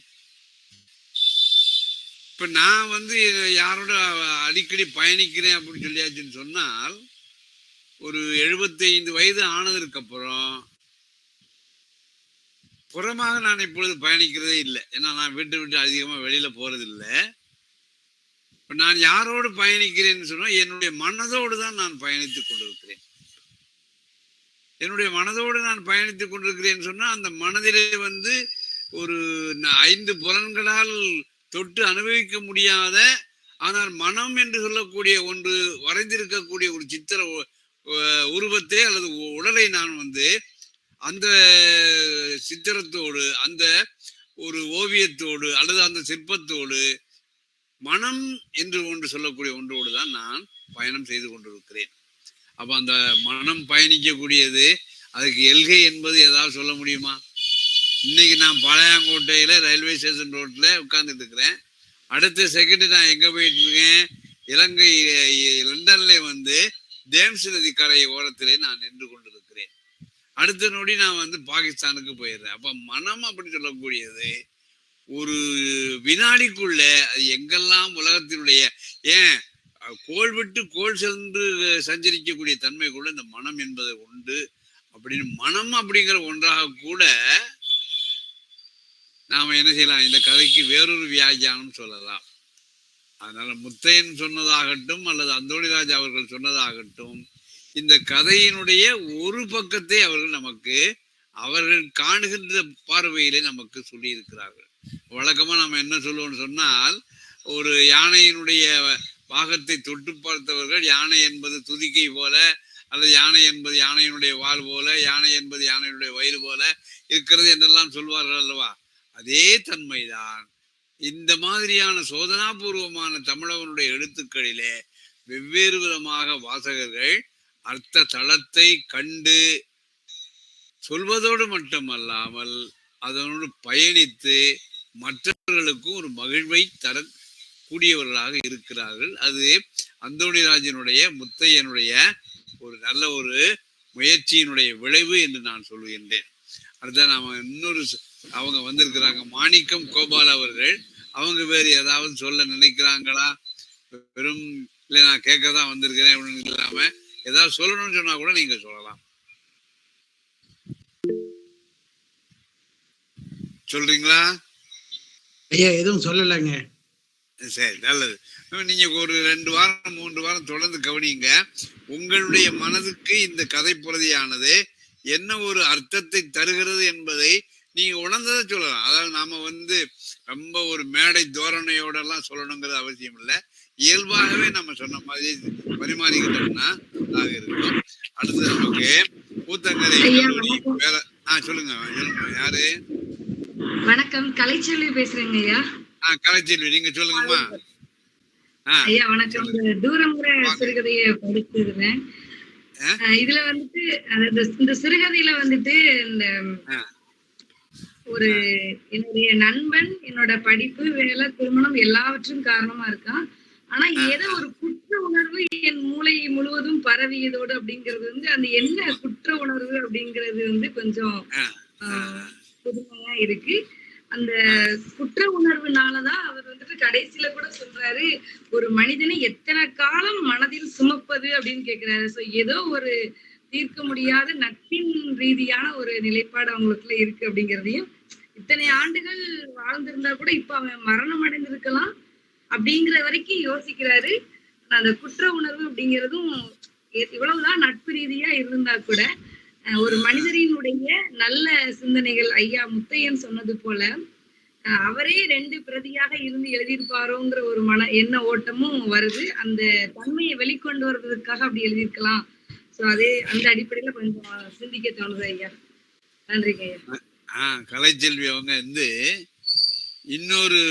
இப்ப நான் யாரோட அடிக்கடி பயணிக்கிறேன் அப்படின்னு சொல்லியாச்சுன்னு சொன்னால், ஒரு 75 வயது ஆனதற்கு அப்புறம் புறமாக நான் இப்பொழுது பயணிக்கிறதே இல்லை. ஏன்னா நான் விட்டு அதிகமா வெளியில போறது இல்லை. இப்ப நான் யாரோடு பயணிக்கிறேன்னு சொன்னா, என்னுடைய மனதோடு தான் நான் பயணித்துக் கொண்டிருக்கிறேன். என்னுடைய மனதோடு நான் பயணித்துக் கொண்டிருக்கிறேன்னு சொன்னா, அந்த மனதிலே ஒரு 5 புலன்களால் தொட்டு அனுபவிக்க முடியாத, ஆனால் மனம் என்று சொல்லக்கூடிய ஒன்று வரைந்திருக்கக்கூடிய ஒரு சித்திர உருவத்தை அல்லது உடலை நான் அந்த சித்திரத்தோடு, அந்த ஒரு ஓவியத்தோடு அல்லது அந்த சிற்பத்தோடு, மனம் என்று ஒன்று சொல்லக்கூடிய ஒன்றோடு தான் நான் பயணம் செய்து கொண்டிருக்கிறேன். அப்ப அந்த மனம் பயணிக்கக்கூடியது, அதுக்கு எல்கை என்பது ஏதாவது சொல்ல முடியுமா? இன்னைக்கு நான் பாளையங்கோட்டையில ரயில்வே ஸ்டேஷன் ரோட்ல உட்கார்ந்துட்டு இருக்கிறேன். அடுத்த செகண்ட் நான் எங்க போயிட்டு இருக்கேன்? இலங்கை லண்டன்ல தேம்ஸ் நதி கரை ஓரத்திலே நான் நின்று கொண்டிருக்கிறேன். அடுத்த நொடி நான் பாகிஸ்தானுக்கு போயிடுறேன். அப்ப மனம் அப்படின்னு சொல்லக்கூடியது ஒரு வினாடிக்குள்ள அது எங்கெல்லாம் உலகத்தினுடைய கோள் விட்டு கோள் சென்று சஞ்சரிக்கக்கூடிய தன்மைக்குள்ள இந்த மனம் என்பது உண்டு. அப்படின்னு மனம் அப்படிங்கிற ஒன்றாக கூட நாம என்ன செய்யலாம், இந்த கதைக்கு வேறொரு வியாக்கியானம் சொல்லலாம். அதனால முத்தையன் சொன்னதாகட்டும் அல்லது அந்தோணிராஜ் அவர்கள் சொன்னதாகட்டும், இந்த கதையினுடைய ஒரு பக்கத்தை அவர்கள் காணுகின்ற பார்வையிலே நமக்கு சொல்லி இருக்கிறார்கள். வழக்கமா நம்ம என்ன சொல்லுவோம்னு சொன்னால், ஒரு யானையினுடைய பாகத்தை தொட்டு பார்த்தவர்கள் யானை என்பது துதிக்கை போல, அல்லது யானை என்பது யானையினுடைய வால் போல, யானை என்பது யானையினுடைய வயிறு போல இருக்கிறது என்றெல்லாம் சொல்வார்கள் அல்லவா? அதே தன்மைதான் இந்த மாதிரியான சோதனாபூர்வமான தமிழவனுடைய எழுத்துக்களிலே வெவ்வேறு விதமாக வாசகர்கள் அர்த்த தளத்தை கண்டு சொல்வதோடு மட்டுமல்லாமல் அதனோடு பயணித்து மற்றவர்களுக்கும் ஒரு மகிழ்வை தரக்கூடியவர்களாக இருக்கிறார்கள். அது அந்தோணிராஜனுடைய முத்தையனுடைய ஒரு நல்ல ஒரு முயற்சியினுடைய விளைவு என்று நான் சொல்லுகின்றேன். அடுத்த நாம இன்னொரு அவங்க வந்திருக்கிறாங்க, மாணிக்கம் கோபால் அவர்கள். அவங்க வேறு ஏதாவது சொல்ல நினைக்கிறாங்களா? வெறும் இல்லை நான் கேட்கதான் வந்திருக்கிறேன் அப்படின்னு இல்லாம ஏதாவது சொல்லணும்னு சொன்னா கூட நீங்க சொல்லலாம். சொல்றீங்களா? ஐயா எதுவும் சொல்லலைங்க. சரி, நல்லது. நீங்க ஒரு 2 வாரம் 3 வாரம் தொடர்ந்து கவனிங்க. உங்களுடைய மனதுக்கு இந்த கதை பிரதியானது என்ன ஒரு அர்த்தத்தை தருகிறது என்பதை நீங்க உணர்ந்ததை சொல்லலாம். அதாவது நாம ரொம்ப ஒரு மேடை தோரணையோட எல்லாம் சொல்லணுங்கிறது அவசியம் இல்லை. இயல்பாகவே நம்ம சொன்ன மாதிரி பரிமாறிக்கிட்டோம்னா நல்லாக இருக்கும். அடுத்து நமக்கு ஊத்தங்கரை வேற சொல்லுங்க. யாரு? வணக்கம், கலைச்செல்வி பேசுறேங்க ஐயா. கலைச்செல்வி, நீங்க சொல்லுங்கம்மா. ஐயா வணக்கம். தூரமுறை சிறுகதையை படிச்சிருக்கிறேன். இதுல இந்த சிறுகதையில இந்த ஒரு என்னுடைய நண்பன் என்னோட படிப்பு, வேலை, திருமணம் எல்லாவற்றும் காரணமா இருக்கான். ஆனா ஏதோ ஒரு குற்ற உணர்வு என் மூளை முழுவதும் பரவியதோடு அப்படிங்கிறது அந்த என்ன குற்ற உணர்வு அப்படிங்கிறது கொஞ்சம் புதுமையா இருக்கு. அந்த குற்ற உணர்வுனாலதான் அவர் கடைசியில கூட சொல்றாரு, ஒரு மனிதனை எத்தனை காலம் மனதில் சுமப்பது அப்படின்னு கேக்குறாரு. சோ ஏதோ ஒரு தீர்க்க முடியாத நட்பின் ரீதியான ஒரு நிலைப்பாடு அவங்களுக்குள்ள இருக்கு அப்படிங்கிறதையும், இத்தனை ஆண்டுகள் வாழ்ந்திருந்தா கூட இப்ப அவன் மரணம் அடைந்திருக்கலாம் அப்படிங்கிற வரைக்கும் யோசிக்கிறாரு. அந்த குற்ற உணர்வு அப்படிங்கிறதும் இவ்வளவுதான் நட்பு ரீதியா இருந்தா கூட ஒரு மனிதரினுடைய நல்ல சிந்தனைகள், ஐயா முத்தையன் சொன்னது போல அவரே 2 பிரதியாக இருந்து எழுதியிருப்பாரோங்கிற ஒரு எண்ண ஓட்டமும் வருது. அந்த தன்மையை வெளிக்கொண்டு வருவதற்காக அப்படி எழுதியிருக்கலாம். சோ அதே அந்த அடிப்படையில கொஞ்சம் சிந்திக்க தோணுது ஐயா. நன்றிங்க ஐயா. கலைச்செல்வி அவங்க இன்னொரு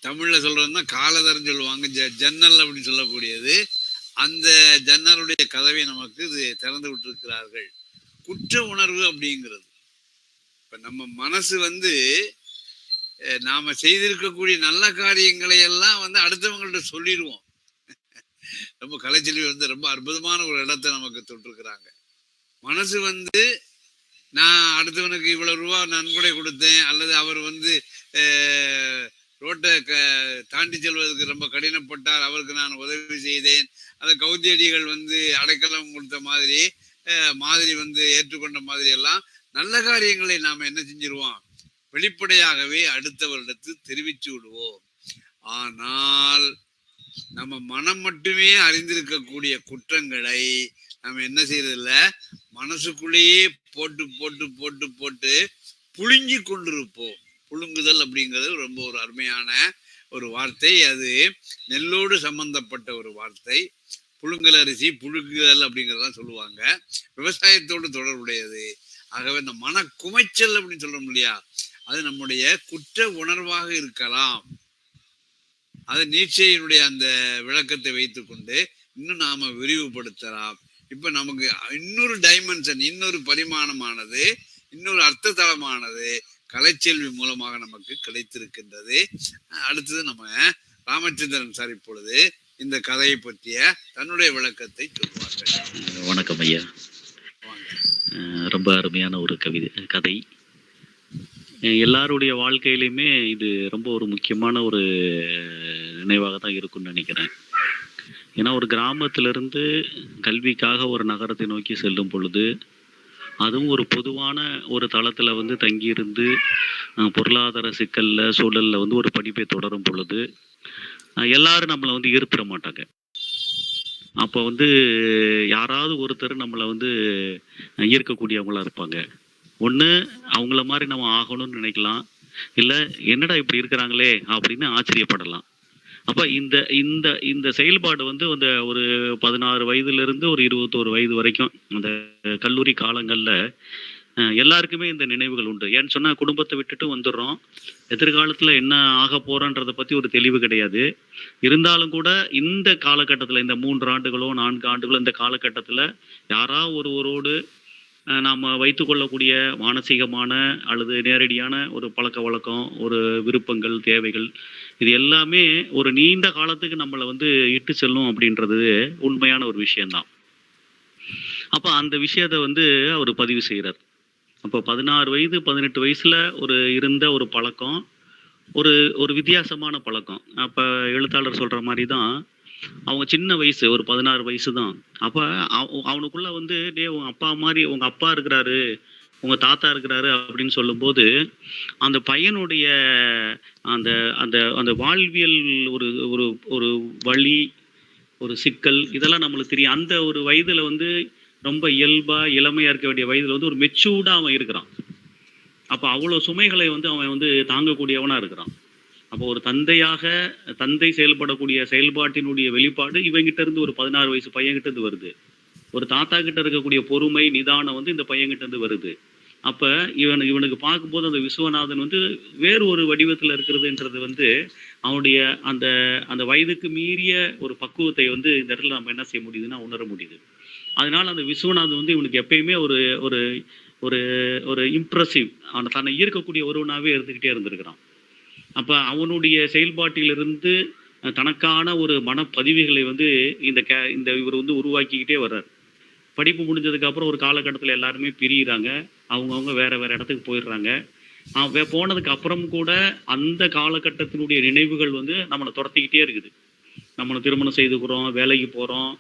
தமிழ்ல சொல்றதுன்னா காலதர்ன்னு சொல்லுவாங்க, ஜன்னல் அப்படின்னு சொல்லக்கூடியது. அந்த ஜன்னலுடைய கதவை நமக்கு இது திறந்து விட்டிருக்கிறார்கள். குற்ற உணர்வு அப்படிங்கிறது இப்ப நம்ம மனசு நாம செய்திருக்கக்கூடிய நல்ல காரியங்களை எல்லாம் அடுத்தவங்கள்ட்ட சொல்லிடுவோம். ரொம்ப கலைச்செல்வி ரொம்ப அற்புதமான ஒரு இடத்தை நமக்கு தொட்டிருக்கிறாங்க. மனசு நான் அடுத்தவனுக்கு இவ்வளவு ரூபா நன்கொடை கொடுத்தேன், அல்லது அவர் ரோட்டை தாண்டி செல்வதற்கு ரொம்ப கடினப்பட்டார், அவருக்கு நான் உதவி செய்தேன், அந்த கௌத்தியடிகள் அடைக்கலம் கொடுத்த மாதிரி ஏற்றுக்கொண்ட மாதிரி எல்லாம் நல்ல காரியங்களை நாம என்ன செஞ்சிருவோம், வெளிப்படையாகவே அடுத்தவரிடத்தில் தெரிவித்து விடுவோம். ஆனால் நம்ம மனம் மட்டுமே அறிந்திருக்கக்கூடிய குற்றங்களை நம்ம என்ன செய்யறதில்ல, மனசுக்குள்ளேயே போட்டு போட்டு போட்டு போட்டு புழுங்கி கொண்டிருப்போம். புழுங்குதல் அப்படிங்கிறது ரொம்ப ஒரு அருமையான ஒரு வார்த்தை. அது நெல்லோடு சம்பந்தப்பட்ட ஒரு வார்த்தை. புழுங்கல் அரிசி புழுங்குதல் அப்படிங்கிறதெல்லாம் சொல்லுவாங்க. விவசாயத்தோடு தொடர்புடையது. ஆகவே இந்த மன குமைச்சல் அப்படின்னு சொல்றோம் இல்லையா, அது நம்முடைய குற்ற உணர்வாக இருக்கலாம். அது நீட்சையினுடைய அந்த விளக்கத்தை வைத்துக்கொண்டு இன்னும் நாம விரிவுபடுத்தலாம். இப்ப நமக்கு இன்னொரு டைமென்ஷன், இன்னொரு பரிமாணமானது, இன்னொரு அர்த்த தளமானது கலைச்செல்வி மூலமாக நமக்கு கிடைத்திருக்கின்றது. அடுத்தது நம்ம ராமச்சந்திரன் சார் இப்பொழுது இந்த கதையை பற்றிய தன்னுடைய விளக்கத்தை சொல்வார்கள். வணக்கம் ஐயா. ரொம்ப அருமையான ஒரு கதை. எல்லாருடைய வாழ்க்கையிலுமே இது ரொம்ப ஒரு முக்கியமான ஒரு நினைவாக தான் இருக்கும்னு நினைக்கிறேன். ஏன்னா ஒரு கிராமத்திலிருந்து கல்விக்காக ஒரு நகரத்தை நோக்கி செல்லும் பொழுது, அதுவும் ஒரு பொதுவான ஒரு தளத்தில் தங்கியிருந்து பொருளாதார சிக்கலில் சூழலில் ஒரு படிப்பை தொடரும் பொழுது எல்லாரும் நம்மளை ஈர்த்திட மாட்டாங்க. அப்போ யாராவது ஒருத்தர் நம்மளை ஈர்க்கக்கூடியவங்களா இருப்பாங்க. ஒன்று அவங்கள மாதிரி நம்ம ஆகணும்னு நினைக்கலாம், இல்லை என்னடா இப்படி இருக்கிறாங்களே அப்படின்னு ஆச்சரியப்படலாம். அப்போ இந்த இந்த இந்த செயல்பாடு அந்த ஒரு 16 வயதுலேருந்து ஒரு 21 வயது வரைக்கும் அந்த கல்லூரி காலங்களில் எல்லாருக்குமே இந்த நினைவுகள் உண்டு. ஏன்னு சொன்னால் குடும்பத்தை விட்டுட்டு வந்துடுறோம், எதிர்காலத்தில் என்ன ஆக போகிறோன்றதை பற்றி ஒரு தெளிவு கிடையாது. இருந்தாலும் கூட இந்த காலகட்டத்தில், இந்த 3 ஆண்டுகளோ 4 ஆண்டுகளோ இந்த காலகட்டத்தில் யாராவது ஒருவரோடு நாம் வைத்துக்கொள்ளக்கூடிய மானசீகமான அல்லது நேரடியான ஒரு பழக்க வழக்கம், ஒரு விருப்பங்கள், தேவைகள், இது எல்லாமே ஒரு நீண்ட காலத்துக்கு நம்மளை இட்டு செல்லும் அப்படின்றது உண்மையான ஒரு விஷயம்தான். அப்போ அந்த விஷயத்தை அவர் பதிவு செய்கிறார். அப்போ 16 வயது 18 வயசுல இருந்த ஒரு பழக்கம், ஒரு வித்தியாசமான பழக்கம். அப்போ எழுத்தாளர் சொல்ற மாதிரி தான், அவங்க சின்ன வயசு, ஒரு 16 வயசு தான். அப்போ அவனுக்குள்ள டே உங்க அப்பா மாதிரி, உங்க அப்பா இருக்கிறாரு, உங்க தாத்தா இருக்கிறாரு அப்படின்னு சொல்லும்போது அந்த பையனுடைய அந்த அந்த அந்த வாழ்வியல் ஒரு ஒரு ஒரு வழி, ஒரு சிக்கல், இதெல்லாம் நம்மளுக்கு தெரியும். அந்த ஒரு வயதுல ரொம்ப இயல்பா இளமையா இருக்க வேண்டிய வயதுல ஒரு மெச்சூர்டா அவன் இருக்கிறான். அப்போ அவ்வளவு சுமைகளை அவன் தாங்கக்கூடியவனா இருக்கிறான். அப்போ ஒரு தந்தை செயல்படக்கூடிய செயல்பாட்டினுடைய வெளிப்பாடு இவங்கிட்ட இருந்து ஒரு 16 வயசு பையன்கிட்ட இருந்து வருது. ஒரு தாத்தா கிட்ட இருக்கக்கூடிய பொறுமை, நிதானம் இந்த பையன்கிட்ட இருந்து வருது. அப்ப இவனுக்கு பார்க்கும்போது அந்த விஸ்வநாதன் வேறு ஒரு வடிவத்துல இருக்கிறதுன்றது அவனுடைய அந்த அந்த வயதுக்கு மீறிய ஒரு பக்குவத்தை இந்த இடத்துல நம்ம என்ன செய்ய முடியுதுன்னா உணர முடியுது. அதனால அந்த விஸ்வநாதன் இவனுக்கு எப்பயுமே ஒரு ஒரு ஒரு ஒரு இம்ப்ரெசிவ், தன்னை ஈர்க்கக்கூடிய ஒருவனாவே இருந்துகிட்டே இருந்திருக்கிறான். அப்ப அவனுடைய செயல்பாட்டிலிருந்து தனக்கான ஒரு மனப்பதிவுகளை இந்த இவர் உருவாக்கிக்கிட்டே வர்றார். படிப்பு முடிஞ்சதுக்கு அப்புறம் ஒரு காலகட்டத்தில் எல்லாருமே பிரியிறாங்க, அவங்கவுங்க வேற வேற இடத்துக்கு போயிடுறாங்க. அவன் போனதுக்கு அப்புறம் கூட அந்த காலகட்டத்தினுடைய நினைவுகள் வந்து நம்மளை துரத்திக்கிட்டே இருக்குது. நம்மளை திருமணம் செய்துக்கிறோம், வேலைக்கு போகிறோம்,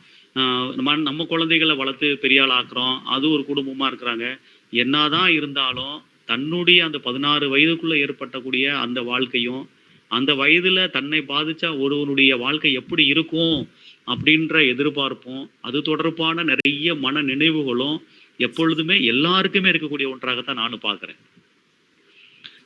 நம்ம குழந்தைகளை வளர்த்து பெரிய ஆள் ஆக்குறோம், அது ஒரு குடும்பமாக இருக்கிறாங்க. என்னதான் இருந்தாலும் தன்னுடைய அந்த 16 வயதுக்குள்ள ஏற்பட்டக்கூடிய அந்த வாழ்க்கையும், அந்த வயதுல தன்னை பாதிச்ச ஒருவனுடைய வாழ்க்கை எப்படி இருக்கும் அப்படின்ற எதிர்பார்ப்பும், அது தொடர்பான நிறைய மன நினைவுகளும் எப்பொழுதுமே எல்லாருக்குமே இருக்கக்கூடிய ஒன்றாகத்தான் நானும் பார்க்குறேன்.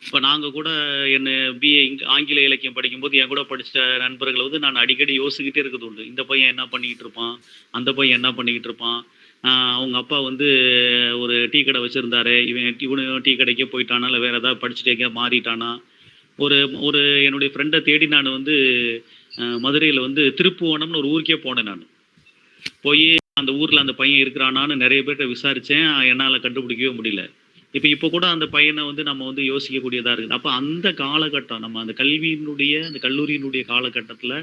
இப்போ நாங்கள் கூட என்ன பிஏ ஆங்கில இலக்கியம் படிக்கும்போது என் கூட படித்த நண்பர்களை வந்து நான் அடிக்கடி யோசிக்கிட்டே இருக்கிறது உண்டு. இந்த பையன் என்ன பண்ணிக்கிட்டு இருப்பான், அந்த பையன் என்ன பண்ணிக்கிட்டு இருப்பான், அவங்க அப்பா வந்து ஒரு டீ கடை வச்சுருந்தாரு, இவனு டீ கடைக்கே போயிட்டானா, இல்லை வேறு ஏதாவது படிச்சுட்டு எங்கேயா மாறிட்டானா. ஒரு ஒரு என்னுடைய ஃப்ரெண்டை தேடி நான் வந்து மதுரையில் வந்து திருப்புவனம்னு ஒரு ஊருக்கே போனேன். நான் போய் அந்த ஊரில் அந்த பையன் இருக்கிறானான்னு நிறைய பேர்கிட்ட விசாரித்தேன், என்னால் கண்டுபிடிக்கவே முடியல. இப்போ கூட அந்த பையனை வந்து நம்ம வந்து யோசிக்கக்கூடியதாக இருக்குது. அப்போ அந்த காலகட்டம் நம்ம அந்த கல்வியினுடைய அந்த கல்லூரியினுடைய காலகட்டத்தில்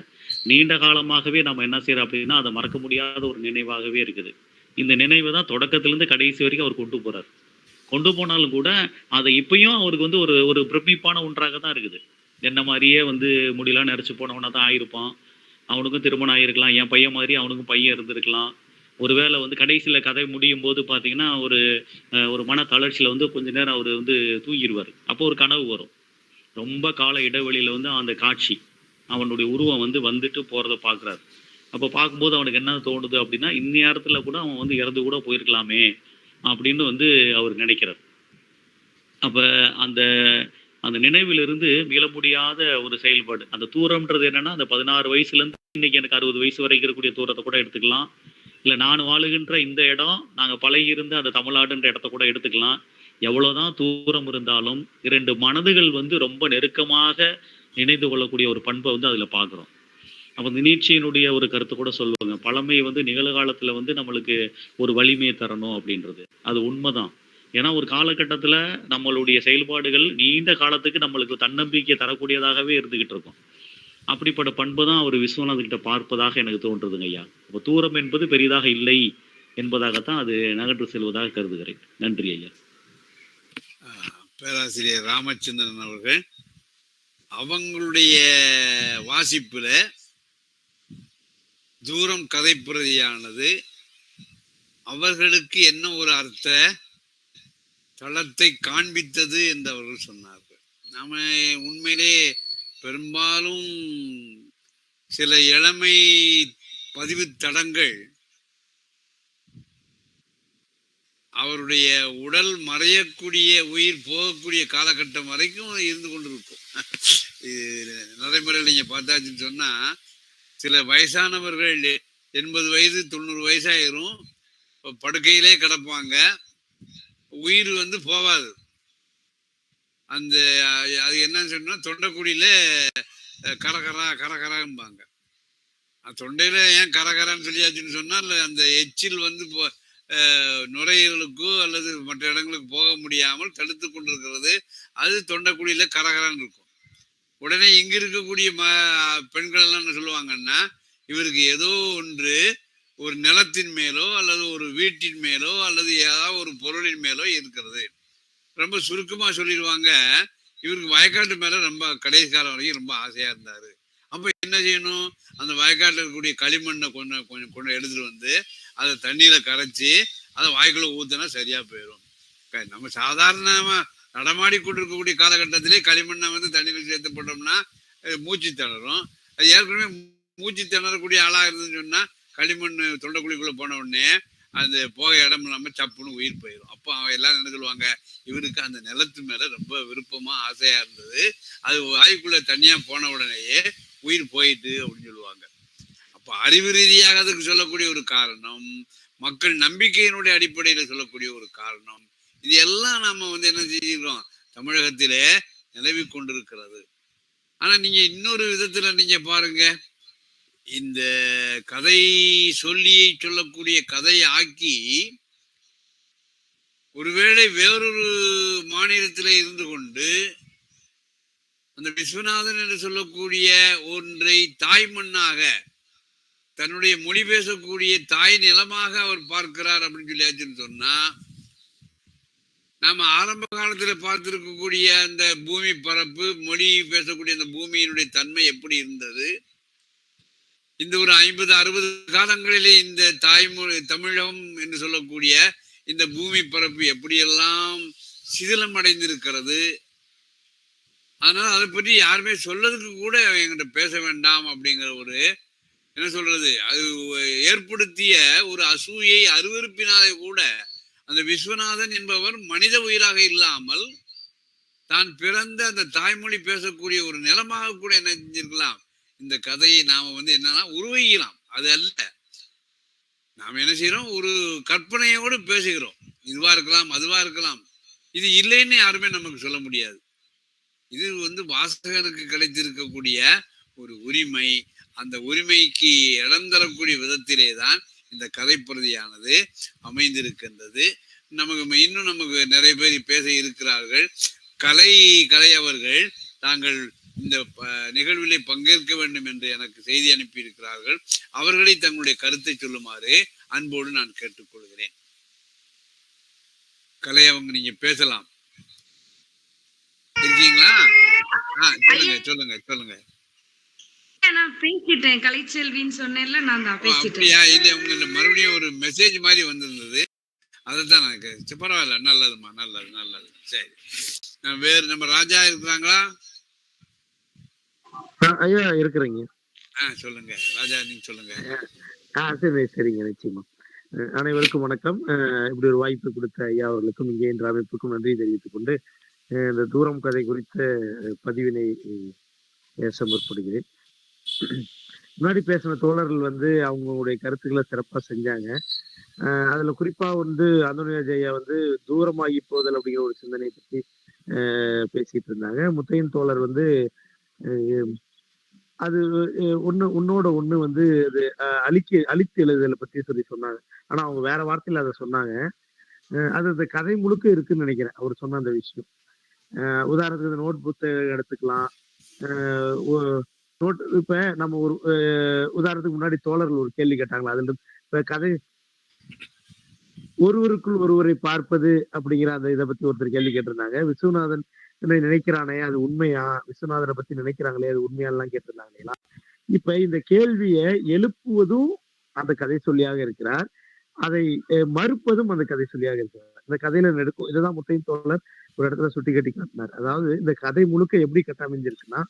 நீண்ட காலமாகவே நம்ம என்ன செய்கிறோம் அப்படின்னா அதை மறக்க முடியாத ஒரு நினைவாகவே இருக்குது. இந்த நினைவை தான் தொடக்கத்திலேருந்து கடைசி வரைக்கும் அவர் கொண்டு போகிறார். கொண்டு போனாலும் கூட அதை இப்பயும் அவருக்கு வந்து ஒரு ஒரு பிரமிப்பான ஒன்றாக தான் இருக்குது. என்ன மாதிரியே வந்து முடியலாம் நினச்சி போனவனா தான் ஆயிருப்பான், அவனுக்கும் திருமணம் ஆகிருக்கலாம், என் பையன் மாதிரி அவனுக்கும் பையன் இருந்திருக்கலாம். ஒருவேளை வந்து கடைசியில் கதை முடியும் போது பார்த்தீங்கன்னா ஒரு ஒரு மன தளர்ச்சியில் வந்து கொஞ்ச நேரம் அவர் வந்து தூங்கிடுவார். அப்போ ஒரு கனவு வரும். ரொம்ப கால இடைவெளியில் வந்து அந்த காட்சி அவனுடைய உருவம் வந்து வந்துட்டு போகிறத பார்க்குறாரு. அப்போ பார்க்கும்போது அவனுக்கு என்ன தோணுது அப்படின்னா, இந்நேரத்தில் கூட அவன் வந்து இறந்து கூட போயிருக்கலாமே அப்படின்னு வந்து அவர் நினைக்கிறார். அப்போ அந்த அந்த நினைவிலிருந்து மீள முடியாத ஒரு செயல்பாடு. அந்த தூரம்ன்றது என்னன்னா, அந்த 16 வயசுலேருந்து இன்னைக்கு எனக்கு 60 வயசு வரைக்கும் இருக்கக்கூடிய தூரத்தை கூட எடுத்துக்கலாம். இல்லை நான் வாழுகின்ற இந்த இடம், நாங்கள் பழகி இருந்த அந்த தமிழ்நாடுன்ற இடத்த கூட எடுத்துக்கலாம். எவ்வளோதான் தூரம் இருந்தாலும் 2 மனதுகள் வந்து ரொம்ப நெருக்கமாக இணைந்து கொள்ளக்கூடிய ஒரு பண்பை வந்து அதில் பார்க்குறோம். அப்போ நீட்சியினுடைய ஒரு கருத்து கூட சொல்லுவாங்க, பழமை வந்து நிகழ்காலத்தில் வந்து நம்மளுக்கு ஒரு வலிமையை தரணும் அப்படின்றது. அது உண்மைதான். ஏன்னா ஒரு காலகட்டத்தில் நம்மளுடைய செயல்பாடுகள் நீண்ட காலத்துக்கு நம்மளுக்கு தன்னம்பிக்கை தரக்கூடியதாகவே இருந்துகிட்டு இருக்கும். அப்படிப்பட்ட பண்பு தான் அவர் விஸ்வநாதர்கிட்ட பார்ப்பதாக எனக்கு தோன்றுதுங்க ஐயா. அப்போ தூரம் என்பது பெரிதாக இல்லை என்பதாகத்தான் அது நகன்று செல்வதாக கருதுகிறேன். நன்றி ஐயா. பேராசிரியர் ராமச்சந்திரன் அவர்கள் அவங்களுடைய வாசிப்புல தூரம் கதைப்பிரதியானது அவர்களுக்கு என்ன ஒரு அர்த்த தளத்தை காண்பித்தது என்று அவர்கள் சொன்னார்கள். நாம உண்மையிலே பெரும்பாலும் சில இளமை பதிவு தடங்கள் அவருடைய உடல் மறையக்கூடிய உயிர் போகக்கூடிய காலகட்டம் வரைக்கும் இருந்து கொண்டிருக்கும். இது நடைமுறையில் நீங்க பார்த்தாச்சுன்னு சொன்னா, சில வயசானவர்கள் 80 வயது 90 வயசாயிரும், படுக்கையிலே கிடப்பாங்க, உயிர் வந்து போவாது. அந்த அது என்னன்னு சொன்னா தொண்டைக்குடியில கரகரா கரகராம்பாங்க. தொண்டையில ஏன் கரகரான்னு சொல்லியாச்சுன்னு சொன்னால், அந்த எச்சில் வந்து நுரையீரலுக்கோ அல்லது மற்ற இடங்களுக்கு போக முடியாமல் தடுத்து கொண்டிருக்கிறது. அது தொண்டைக்குடியில கரகரான்னு இருக்கும். உடனே இங்க இருக்கக்கூடிய பெண்கள் எல்லாம் என்ன சொல்லுவாங்கன்னா, இவருக்கு ஏதோ ஒன்று ஒரு நிலத்தின் மேலோ அல்லது ஒரு வீட்டின் மேலோ அல்லது ஏதாவது ஒரு பொருளின் மேலோ இருக்கிறது. ரொம்ப சுருக்கமா சொல்லிடுவாங்க, இவருக்கு வயக்காட்டு மேல ரொம்ப கடைசி காலம் வரைக்கும் ரொம்ப ஆசையா இருந்தாரு. அப்ப என்ன செய்யணும், அந்த வயக்காட்டில் இருக்கக்கூடிய களிமண்ணை கொஞ்சம் எடுத்துட்டு வந்து அதை தண்ணியில கரைச்சி அதை வாய்க்குள்ள ஊத்துனா சரியா போயிடும். நம்ம சாதாரணமா நடமாடி கொண்டிருக்கக்கூடிய காலகட்டத்திலே களிமண்ணை வந்து தண்ணியில் சேர்த்து போட்டோம்னா மூச்சு திணறும். அது ஏற்கனவே மூச்சு திணறக்கூடிய ஆளா இருந்துன்னு சொன்னா களிமண் தொண்டைக்குழிக்குள்ள போன உடனே அந்த போக இடம் இல்லாம சப்புன்னு உயிர் போயிடும். அப்போ அவன் எல்லாரும் என்ன சொல்லுவாங்க, இவருக்கு அந்த நிலத்து மேல ரொம்ப விருப்பமா ஆசையா இருந்தது, அது வாய்க்குள்ள தனியா போன உடனேயே உயிர் போயிட்டு அப்படின்னு சொல்லுவாங்க. அப்ப அறிவு ரீதியாக அதுக்கு சொல்லக்கூடிய ஒரு காரணம், மக்கள் நம்பிக்கையினுடைய அடிப்படையில சொல்லக்கூடிய ஒரு காரணம், இது எல்லாம் நாம வந்து என்ன செஞ்சிருக்கோம், தமிழகத்திலே நிலவி கொண்டிருக்கிறது. ஆனா நீங்க இன்னொரு விதத்துல நீங்க பாருங்க, இந்த கதை சொல்லியை சொல்லக்கூடிய கதை ஆக்கி ஒருவேளை வேறொரு மாநிலத்தில இருந்து கொண்டு அந்த விஸ்வநாதன் என்று சொல்லக்கூடிய ஒன்றை தாய் மண்ணாக தன்னுடைய மொழி பேசக்கூடிய தாய் நிலமாக அவர் பார்க்கிறார் அப்படின்னு சொல்லியாச்சுன்னு சொன்னா, நாம ஆரம்ப காலத்துல பார்த்திருக்கக்கூடிய அந்த பூமி பரப்பு, மொழி பேசக்கூடிய அந்த பூமியினுடைய தன்மை எப்படி இருந்தது, இந்த ஒரு 50-60 காலங்களிலே இந்த தாய்மொழி தமிழகம் என்று சொல்லக்கூடிய இந்த பூமி பரப்பு எப்படியெல்லாம் சிதிலம் அடைந்திருக்கிறது. அதனால அதை பற்றி யாருமே சொல்லதுக்கு கூட என்கிட்ட பேச வேண்டாம் அப்படிங்கிற ஒரு என்ன சொல்றது, அது ஏற்படுத்திய ஒரு அசூயை அருவருப்பினாலே கூட அந்த விஸ்வநாதன் என்பவர் மனித உயிராக இல்லாமல் தான் பிறந்த அந்த தாய்மொழி பேசக்கூடிய ஒரு நிலமாக கூட என்ன செஞ்சிருக்கலாம். இந்த கதையை நாம என்னன்னா உருவகிக்கலாம். அது அல்ல, நாம் என்ன செய்யறோம், ஒரு கற்பனையோடு பேசுகிறோம். இதுவா இருக்கலாம், அதுவா இருக்கலாம். இது இல்லைன்னு யாருமே நமக்கு சொல்ல முடியாது. இது வாசகனுக்கு கிடைத்திருக்கக்கூடிய ஒரு உரிமை. அந்த உரிமைக்கு இடம் தரக்கூடிய விதத்திலே தான் இந்த கதைப்பிரதியானது அமைந்திருக்கின்றது. நமக்கு நிறைய பேர் பேச இருக்கிறார்கள். கலை அவர்கள் தாங்கள் இந்த நிகழ்விலே பங்கேற்க வேண்டும் என்று எனக்கு செய்தி அனுப்பி இருக்கிறார்கள். அவர்களை தங்களுடைய கருத்தை சொல்லுமாறு அன்போடு நான் கேட்டுக்கொள்கிறேன். கலை அவங்க நீங்க பேசலாம். இருக்கீங்களா? சொல்லுங்க. நான் பேசிட்டேன், கலைச்செல்வின்னு சொன்னேன்ல, நான் தான் பேசிட்டேன். அப்படியா? இல்ல, உங்களுக்கு மறுபடியும் ஒரு மெசேஜ் மாதிரி வந்திருந்தது, அதைத்தான் நான் பரவாயில்ல. நல்லதுமா, நல்லது. சரி, வேறு நம்ம ராஜா இருக்கிறாங்களா? ஐயா இருக்கிறீங்க. சொல்லுங்க ராஜா, நீங்க சொல்லுங்க. சரிங்க, நிச்சயமா. அனைவருக்கும் வணக்கம். இப்படி ஒரு வாய்ப்பு கொடுத்த ஐயா அவர்களுக்கும் இங்கே என்ற அமைப்புக்கும் நன்றி தெரிவித்துக் கொண்டு இந்த தூரம் கதை குறித்த பதிவினை பேச முற்படுகிறேன். முன்னாடி பேசின தோழர்கள் அவங்களுடைய கருத்துக்களை சிறப்பா செஞ்சாங்க. அதுல குறிப்பா அந்தோனிராஜ் ஐயா தூரமாகி போதல் அப்படிங்கிற ஒரு சிந்தனையை பத்தி பேசிட்டு இருந்தாங்க. முத்தையன் தோழர் அது உன்னோட ஒண்ணு அது அழித்து எழுதுதலை பத்தி சொன்னாங்க. ஆனா அவங்க வேற வார்த்தையில அதை சொன்னாங்க. அது அந்த கதை முழுக்க இருக்குன்னு நினைக்கிறேன் அவர் சொன்ன அந்த விஷயம். உதாரணத்துக்கு நோட் புத்தகம் எடுத்துக்கலாம். இப்ப நம்ம ஒரு உதாரணத்துக்கு முன்னாடி தோழர்கள் ஒரு கேள்வி கேட்டாங்களா, அதுல இப்ப கதை ஒருவருக்குள் ஒருவரை பார்ப்பது அப்படிங்கிற அந்த இதை பத்தி ஒருத்தர் கேள்வி கேட்டிருந்தாங்க. விஸ்வநாதன் நினைக்கிறானே அது உண்மையா, விஸ்வநாதனை பத்தி நினைக்கிறாங்களே அது உண்மையாலாம் கேட்டிருந்தாங்களா. இப்ப இந்த கேள்வியை எழுப்புவதும் அந்த கதை சொல்லியாக இருக்கிறார், அதை மறுப்பதும் அந்த கதை சொல்லியாக இருக்கிறார். இந்த கதையில நடக்கும் இதுதான் முத்தையன் தோழர் ஒரு இடத்துல சுட்டி கட்டி காட்டினார். அதாவது இந்த கதை முழுக்க எப்படி கட்டமைஞ்சிருக்குன்னா,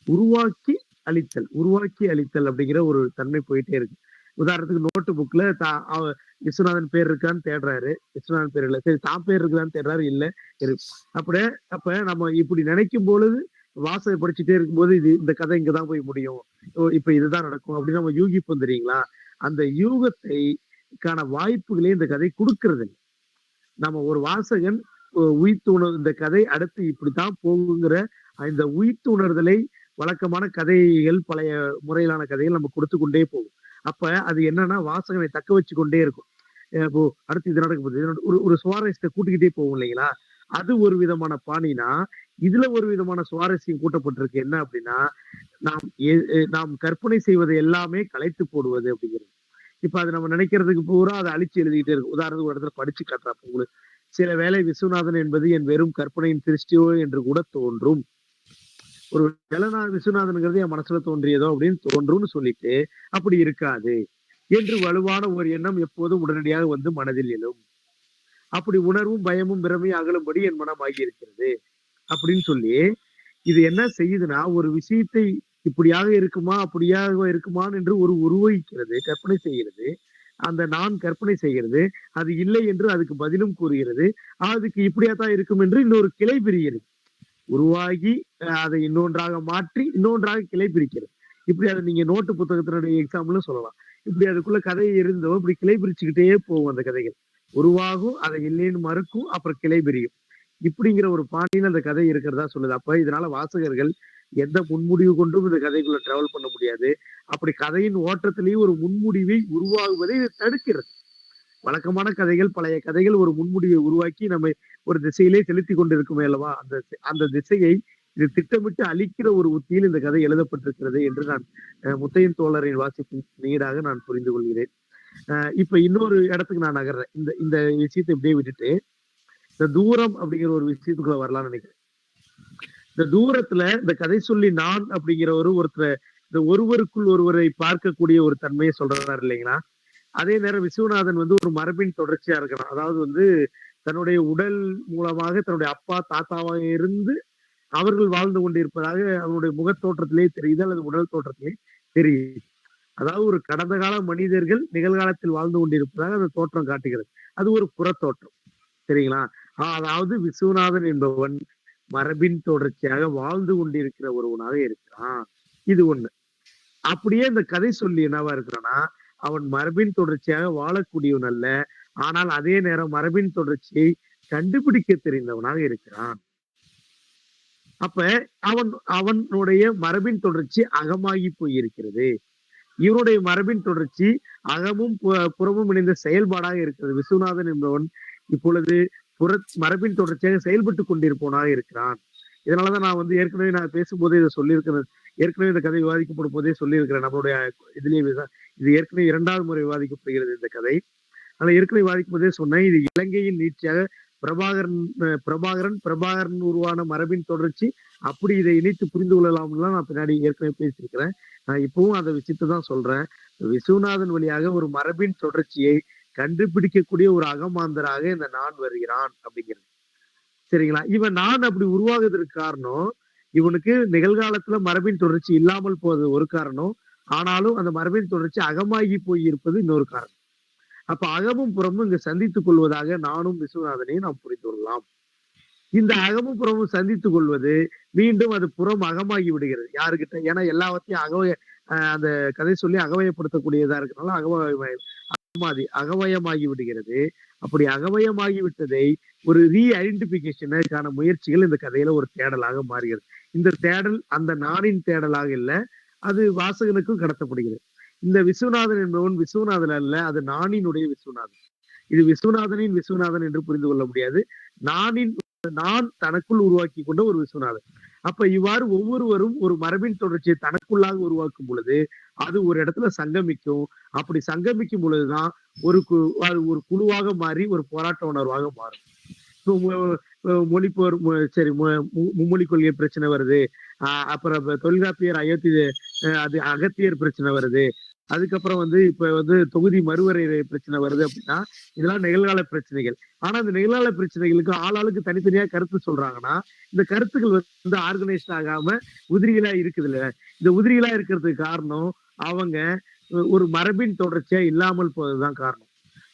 உருவாக்கி அழித்தல் அப்படிங்கிற ஒரு தன்மை போயிட்டே இருக்கு. உதாரணத்துக்கு நோட்டு புக்ல விஸ்வநாதன் பேர் இருக்கான்னு தேடுறாரு, விஸ்வநாதன் பேர் இல்ல, சரி தான் பேர் இருக்குதான்னு தேடுறாரு, இல்ல இருக்கு. அப்ப நம்ம இப்படி நினைக்கும் பொழுது வாசகை படிச்சுட்டே இருக்கும்போது இந்த கதை இங்கதான் போய் முடியும், இப்ப இதுதான் நடக்கும் அப்படின்னு நம்ம யூகிப்போம் தெரியுங்களா. அந்த யூகத்தைக்கான வாய்ப்புகளே இந்த கதை கொடுக்கறது இல்லை. நம்ம ஒரு வாசகன் உயிர்த்துணர் இந்த கதை அடுத்து இப்படித்தான் போகுங்கிற இந்த உயிர்த்துணர்தலை வழக்கமான கதைகள், பழைய முறையிலான கதைகள் நம்ம கொடுத்து கொண்டே போகும். அப்ப அது என்னன்னா வாசகனை தக்க வச்சு கொண்டே இருக்கும். இப்போ அடுத்து இது நடக்க போகுது, ஒரு சுவாரஸ்யத்தை கூட்டிக்கிட்டே போகும் இல்லைங்களா. அது ஒரு விதமான பாணினா, இதுல ஒரு விதமான சுவாரஸ்யம் கூட்டப்பட்டிருக்கு. என்ன அப்படின்னா, நாம் கற்பனை செய்வதை எல்லாமே கலைத்து போடுவது அப்படிங்கிறது. இப்ப அது நம்ம நினைக்கிறதுக்கு பூரா அதை அழிச்சு எழுதிக்கிட்டே இருக்கும். உதாரணத்துக்கு ஒரு இடத்துல படிச்சு காட்டுறப்ப உங்களுக்கு சில வேளை விஸ்வநாதன் என்பது என் வெறும் கற்பனையின் திருஷ்டியோ என்று கூட தோன்றும். ஒரு விஸ்வநாதன்ங்கிறது என் மனசுல தோன்றியதோ அப்படின்னு தோன்றும்னு சொல்லிட்டு அப்படி இருக்காது என்று வலுவான ஒரு எண்ணம் எப்போதும் உடனடியாக மனதில் எழும். அப்படி உணர்வும் பயமும் பிரமையும் அகலும்படி என் மனம் ஆகியிருக்கிறது அப்படின்னு சொல்லி இது என்ன செய்யுதுன்னா, ஒரு விஷயத்தை இப்படியாக இருக்குமா அப்படியாக இருக்குமான்னு என்று ஒரு உருவகிக்கிறது, கற்பனை செய்கிறது. அந்த நான் கற்பனை செய்கிறது, அது இல்லை என்று அதுக்கு பதிலும் கூறுகிறது. அதுக்கு இப்படியாத்தான் இருக்கும் என்று இன்னொரு கிளை பிரிகிறது. உருவாகி அதை இன்னொன்றாக மாற்றி இன்னொன்றாக கிளை பிரிக்கிறது. இப்படி அதை நீங்க நோட்டு புத்தகத்தினுடைய எக்ஸாம்பிளும் சொல்லலாம். இப்படி அதுக்குள்ள கதை இருந்தோ இப்படி கிளை பிரிச்சுக்கிட்டே போகும். அந்த கதைகள் உருவாகும், அதை இல்லைன்னு மறுக்கும், அப்புறம் கிளை பிரியும். இப்படிங்கிற ஒரு பாணியில அந்த கதை இருக்கிறதா சொல்லுது. அப்ப இதனால வாசகர்கள் எந்த முன்முடிவு கொண்டும் இந்த கதைக்குள்ள டிராவல் பண்ண முடியாது. அப்படி கதையின் ஓட்டத்திலேயே ஒரு முன்முடிவை உருவாகுவதை இது தடுக்கிறது. வழக்கமான கதைகள், பழைய கதைகள் ஒரு முன்முடிவை உருவாக்கி நம்ம ஒரு திசையிலே செலுத்தி கொண்டிருக்குமே அல்லவா, அந்த திசையை இது திட்டமிட்டு அழிக்கிற ஒரு உத்தியில் இந்த கதை எழுதப்பட்டிருக்கிறது என்று நான் முத்தையன் தோழரின் வாசிப்பின் நீடாக நான் புரிந்து கொள்கிறேன். இப்ப இன்னொரு இடத்துக்கு நான் நகர்றேன். இந்த விஷயத்தை இப்படியே விட்டுட்டு இந்த தூரம் அப்படிங்கிற ஒரு விஷயத்துக்குள்ள வரலாம்னு நினைக்கிறேன். இந்த தூரத்துல இந்த கதை சொல்லி நான் அப்படிங்கிறவரு ஒருத்தர் இந்த ஒருவருக்குள் ஒருவரை பார்க்கக்கூடிய ஒரு தன்மையை சொல்றாரு இல்லைங்களா? அதே நேரம் விஸ்வநாதன் வந்து ஒரு மரபின் தொடர்ச்சியா இருக்கணும். அதாவது வந்து தன்னுடைய உடல் மூலமாக தன்னுடைய அப்பா தாத்தாவாக இருந்து அவர்கள் வாழ்ந்து கொண்டிருப்பதாக அவருடைய முகத்தோற்றத்திலே தெரியுது, அல்லது உடல் தோற்றத்திலே தெரியுது. அதாவது ஒரு கடந்த கால மனிதர்கள் நிகழ்காலத்தில் வாழ்ந்து கொண்டிருப்பதாக அந்த தோற்றம் காட்டுகிறது. அது ஒரு புறத்தோற்றம். சரிங்களா? அதாவது விஸ்வநாதன் என்பவன் மரபின் தொடர்ச்சியாக வாழ்ந்து கொண்டிருக்கிற ஒருவனாக இருக்கிறான். இது ஒண்ணு. அப்படியே இந்த கதை சொல்லி என்னவா இருக்கிறான்னா, அவன் மரபின் தொடர்ச்சியாக வாழக்கூடியவன் அல்ல, ஆனால் அதே நேரம் மரபின் தொடர்ச்சியை கண்டுபிடிக்க தெரிந்தவனாக இருக்கிறான். அப்ப அவனுடைய மரபின் தொடர்ச்சி அகமாகி போயிருக்கிறது. இவருடைய மரபின் தொடர்ச்சி அகமும் புறமும் இணைந்த செயல்பாடாக இருக்கிறது. விஸ்வநாதன் என்பவன் இப்பொழுது மரபின் தொடர்ச்சியாக செயல்பட்டு கொண்டிருப்பவனாக இருக்கிறான். இதனாலதான் நான் வந்து ஏற்கனவே நான் பேசும்போதே இதை சொல்லியிருக்கிறேன். ஏற்கனவே இந்த கதை விவாதிக்கப்படும் போதே சொல்லியிருக்கிறேன். நம்மளுடைய இதுலயே இது ஏற்கனவே 2வது முறை விவாதிக்கப்படுகிறது இந்த கதை. ஆனா ஏற்கனவே விவாதிக்கும் போதே சொன்னேன், இது இலங்கையின் நீட்சியாக பிரபாகரன் உருவான மரபின் தொடர்ச்சி. அப்படி இதை இணைத்து புரிந்து கொள்ளலாம்லாம் நான் பின்னாடி ஏற்கனவே பேசியிருக்கிறேன். நான் இப்பவும் அந்த விஷயத்தை தான் சொல்றேன். விஸ்வநாதன் வழியாக ஒரு மரபின் தொடர்ச்சியை கண்டுபிடிக்கக்கூடிய ஒரு அகமாந்தராக இந்த நான் வருகிறான் அப்படிங்கிறது. சரிங்களா? இவன் நான் அப்படி உருவாகுவதற்கு காரணம், இவனுக்கு நிகழ்காலத்துல மரபின் தொடர்ச்சி இல்லாமல் போவது ஒரு காரணம். ஆனாலும் அந்த மரபின் தொடர்ச்சி அகமாகி போய் இருப்பது இன்னொரு காரணம். அப்ப அகமும் புறமும் இங்க சந்தித்துக் கொள்வதாக நானும் விஸ்வநாதனையும் நாம் புரிந்து கொள்ளலாம். இந்த அகமும் புறமும் சந்தித்துக் கொள்வது மீண்டும் அது புறம் அகமாகி விடுகிறது. யாருக்கிட்ட? ஏன்னா எல்லாவற்றையும் அந்த கதை சொல்லி அகவயப்படுத்தக்கூடியதா இருக்கனால அகவயமாகி விடுகிறது. அப்படி அகவயமாகி விட்டதை ஒரு ரீஐடென்டிபிகேஷனுக்கான முயற்சிகள் இந்த கதையில ஒரு தேடலாக மாறுகிறது. இந்த தேடல் அந்த நானின் தேடலாக இல்லை, அது வாசகனுக்கும் கடத்தப்படுகிறது. இந்த விஸ்வநாதன் என்பவன் விஸ்வநாதன் அல்ல, அது நானினுடைய விஸ்வநாதன். இது விஸ்வநாதனின் விஸ்வநாதன் என்று புரிந்து கொள்ள முடியாது. நான் தனக்குள் உருவாக்கி கொண்ட ஒரு விஸ்வநாதன். அப்ப இவ்வாறு ஒவ்வொருவரும் ஒரு மரபின் தொடர்ச்சியை தனக்குள்ளாக உருவாக்கும் பொழுது அது ஒரு இடத்துல சங்கமிக்கும். அப்படி சங்கமிக்கும் பொழுதுதான் ஒரு குழுவாக மாறி ஒரு போராட்ட உணர்வாக மாறும். மொழிப்போர் சரி மும்மொழி கொள்கை பிரச்சனை வருது, அப்புறம் தொல்காப்பியர் அகத்தியர் பிரச்சனை வருது, அதுக்கப்புறம் வந்து இப்ப வந்து தொகுதி மறுவரை பிரச்சனை வருது அப்படின்னா இதெல்லாம் நிகழ்கால பிரச்சனைகள். ஆனா இந்த நிகழ்கால பிரச்சனைகளுக்கு ஆளாளுக்கு தனித்தனியா கருத்து சொல்றாங்கன்னா இந்த கருத்துக்கள் வந்து ஆர்கனைஸ்ட் ஆகாம உதிரிகளா இருக்குது இல்ல. இந்த உதிரிகளா இருக்கிறதுக்கு காரணம் அவங்க ஒரு மரபின் தொடர்ச்சியா இல்லாமல் போவதுதான் காரணம்.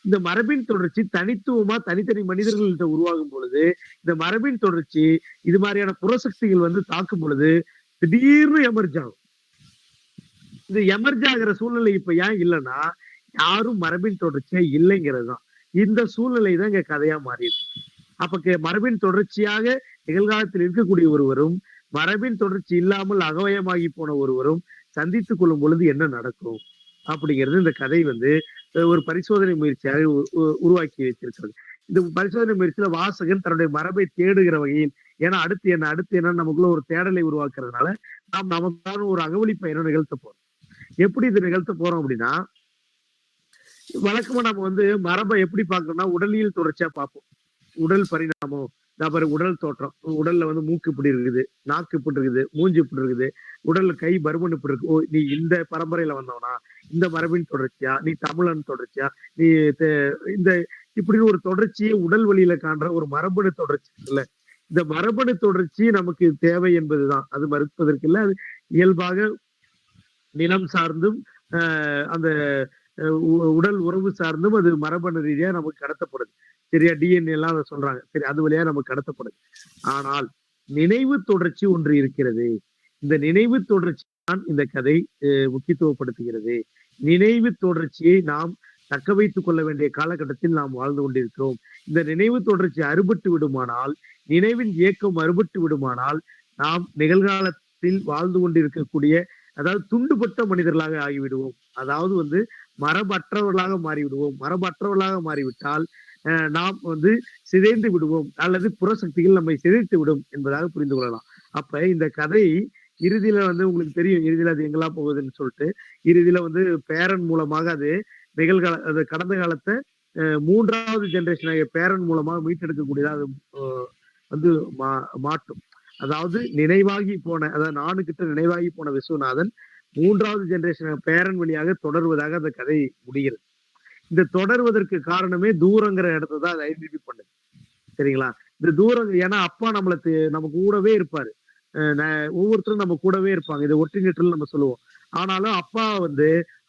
இந்த மரபின் தொடர்ச்சி தனித்துவமா தனித்தனி மனிதர்கள்ட்ட உருவாகும் பொழுது இந்த மரபின் தொடர்ச்சி இது மாதிரியான புறசக்திகள் வந்து தாக்கும் பொழுது திடீர்னு எமர்ஜ் ஆகும். இந்த எமர்ஜ் ஆகிற சூழ்நிலை இப்ப ஏன் இல்லைன்னா யாரும் மரபின் தொடர்ச்சியா இல்லைங்கிறது தான். இந்த சூழ்நிலை தான் இங்க கதையா மாறிடுது. அப்ப மரபின் தொடர்ச்சியாக நிகழ்காலத்தில் இருக்கக்கூடிய ஒருவரும் மரபின் தொடர்ச்சி இல்லாமல் அகவயமாகி போன ஒருவரும் சந்தித்துக் கொள்ளும் பொழுது என்ன நடக்கும் அப்படிங்கிறது இந்த கதை வந்து ஒரு பரிசோதனை முயற்சியாக உருவாக்கி வைத்திருக்கிறது. இந்த பரிசோதனை முயற்சியில வாசகன் தன்னுடைய மரபை தேடுகிற வகையில், ஏன்னா அடுத்து என்ன நமக்குள்ள ஒரு தேடலை உருவாக்குறதுனால நாம் நமக்கான ஒரு அகவழி பயணம் நிகழ்த்த போறோம். எப்படி இது நிகழ்த்த போறோம் அப்படின்னா, வழக்கமா நம்ம வந்து மரபை எப்படி பார்க்கணும்னா உடலியல் தொடர்ச்சியா பார்ப்போம். உடல் பரிணாமம், உடல் தோற்றம், உடல்ல வந்து மூக்கு இப்படி இருக்குது, நாக்கு இப்படி இருக்குது, மூஞ்சி இப்படி இருக்குது, உடல்ல கை பருமன் இப்படி இருக்கு. ஓ, நீ இந்த பரம்பரையில வந்தவனா, இந்த மரபின் தொடர்ச்சியா, நீ தமிழன் தொடர்ச்சியா, நீ இந்த இப்படின்னு ஒரு தொடர்ச்சியை உடல் வழியில காண்ற ஒரு மரபணு தொடர்ச்சி இல்ல. இந்த மரபணு தொடர்ச்சி நமக்கு தேவை என்பதுதான், அது மறுப்பதற்கு இல்லை. அது இயல்பாக நிலம் சார்ந்தும் அந்த உடல் உறவு சார்ந்தும் அது மரபணு ரீதியா நமக்கு கடத்தப்படுது. சரியா? டிஎன்ஏ எல்லாம் அதை சொல்றாங்க. சரி, அது வழியா நமக்கு கடத்தப்படுது. ஆனால் நினைவு தொடர்ச்சி ஒன்று இருக்கிறது. இந்த நினைவு தொடர்ச்சி தான் இந்த கதை முக்கியத்துவப்படுத்துகிறது. நினைவு தொடர்ச்சியை நாம் தக்க வைத்துக் கொள்ள வேண்டிய காலகட்டத்தில் நாம் வாழ்ந்து கொண்டிருக்கிறோம். இந்த நினைவு தொடர்ச்சி அறுபட்டு விடுமானால், நினைவின் இயக்கம் அறுபட்டு விடுமானால், நாம் நிகழ்காலத்தில் வாழ்ந்து கொண்டிருக்கக்கூடிய, அதாவது துண்டுபட்ட மனிதர்களாக ஆகிவிடுவோம். அதாவது வந்து மரபற்றவர்களாக மாறிவிடுவோம். மரபற்றவர்களாக மாறிவிட்டால் நாம் வந்து சிதைந்து விடுவோம், அல்லது புறசக்திகள் நம்மை சிதைத்து விடும் என்பதாக புரிந்து கொள்ளலாம். அப்ப இந்த கதை இறுதியில வந்து உங்களுக்கு தெரியும், இறுதியில அது எங்கெல்லாம் போகுதுன்னு சொல்லிட்டு, இறுதியில வந்து பேரன் மூலமாக அது கடந்த காலத்தை மூன்றாவது ஜெனரேஷன் பேரன் மூலமா மீட்டெடுக்கக்கூடியதா அது வந்து மாட்டும். அதாவது நினைவாகி போன, அதாவது நானுகிட்ட நினைவாகி போன விஸ்வநாதன் மூன்றாவது ஜெனரேஷன் பேரன் வழியாக தொடர்வதாக அந்த கதை முடிகிறது. இந்த தொடர்வதற்கு காரணமே தூரங்கிற இடத்த தான் அதை ஐடென்டிஃபை பண்ணுது. சரிங்களா? இந்த தூரம், ஏன்னா அப்பா நம்ம கூடவே இருப்பாரு, ஒவ்வொருத்தரும் நம்ம கூடவே இருப்பாங்க. இதை ஒற்றி நிற்றல் நம்ம சொல்லுவோம். ஆனாலும்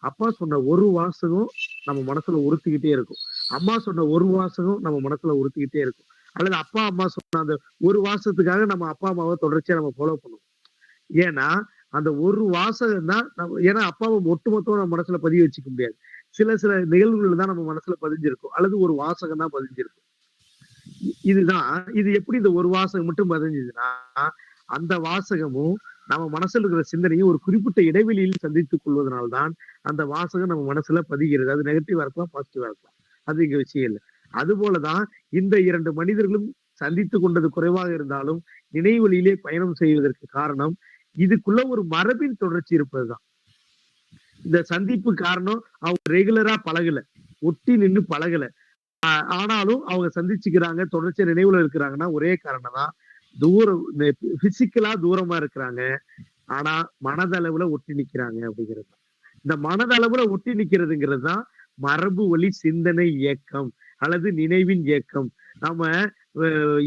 அப்பா சொன்ன ஒரு வாசகம் நம்ம மனசுல உறுத்திக்கிட்டே இருக்கும், அம்மா சொன்ன ஒரு வாசகம் நம்ம மனசுல உறுத்திக்கிட்டே இருக்கும். அல்லது அப்பா அம்மா சொன்ன அந்த ஒரு வாசகத்துக்காக நம்ம அப்பா அம்மாவை தொடர்ச்சியா நம்ம ஃபாலோ பண்ணுவோம். ஏன்னா அந்த ஒரு வாசகம் தான் ஏன்னா அப்பாவை ஒட்டுமொத்தம் நம்ம மனசுல பதிய வச்சுக்க முடியாது. சில நிகழ்வுகள் தான் நம்ம மனசுல பதிஞ்சிருக்கும், அல்லது ஒரு வாசகம் தான் பதிஞ்சிருக்கும். இது எப்படி இந்த ஒரு வாசகம் மட்டும் பதிஞ்சதுன்னா, அந்த வாசகமும் நம்ம மனசுல இருக்கிற சிந்தனையும் ஒரு குறிப்பிட்ட இடைவெளியில் சந்தித்துக் கொள்வதனால்தான் அந்த வாசகம் நம்ம மனசுல பதிகிறது. அது நெகட்டிவா இருக்கலாம், பாசிட்டிவா இருக்கலாம், அது இங்க விஷயம் இல்லை. அது போலதான் இந்த 2 மனிதர்களும் சந்தித்து கொண்டது குறைவாக இருந்தாலும் நினைவெளியிலே பயணம் செய்வதற்கு காரணம் இதுக்குள்ள ஒரு மரபின் தொடர்ச்சி இருப்பதுதான். இந்த சந்திப்பு காரணம் அவங்க ரெகுலரா பழகல, ஒட்டி நின்று பழகல, ஆனாலும் அவங்க சந்திச்சுக்கிறாங்க, தொடர்ச்சியா நினைவுல இருக்கிறாங்கன்னா ஒரே காரணம் தான், தூரம் பிசிக்கலா தூரமா இருக்கிறாங்க, ஆனா மனதளவுல ஒட்டி நிக்கிறாங்க அப்படிங்கிறது. இந்த மனதளவுல ஒட்டி நிக்கிறதுங்கிறது தான் மரபு வழி சிந்தனை இயக்கம் அல்லது நினைவின் இயக்கம். நம்ம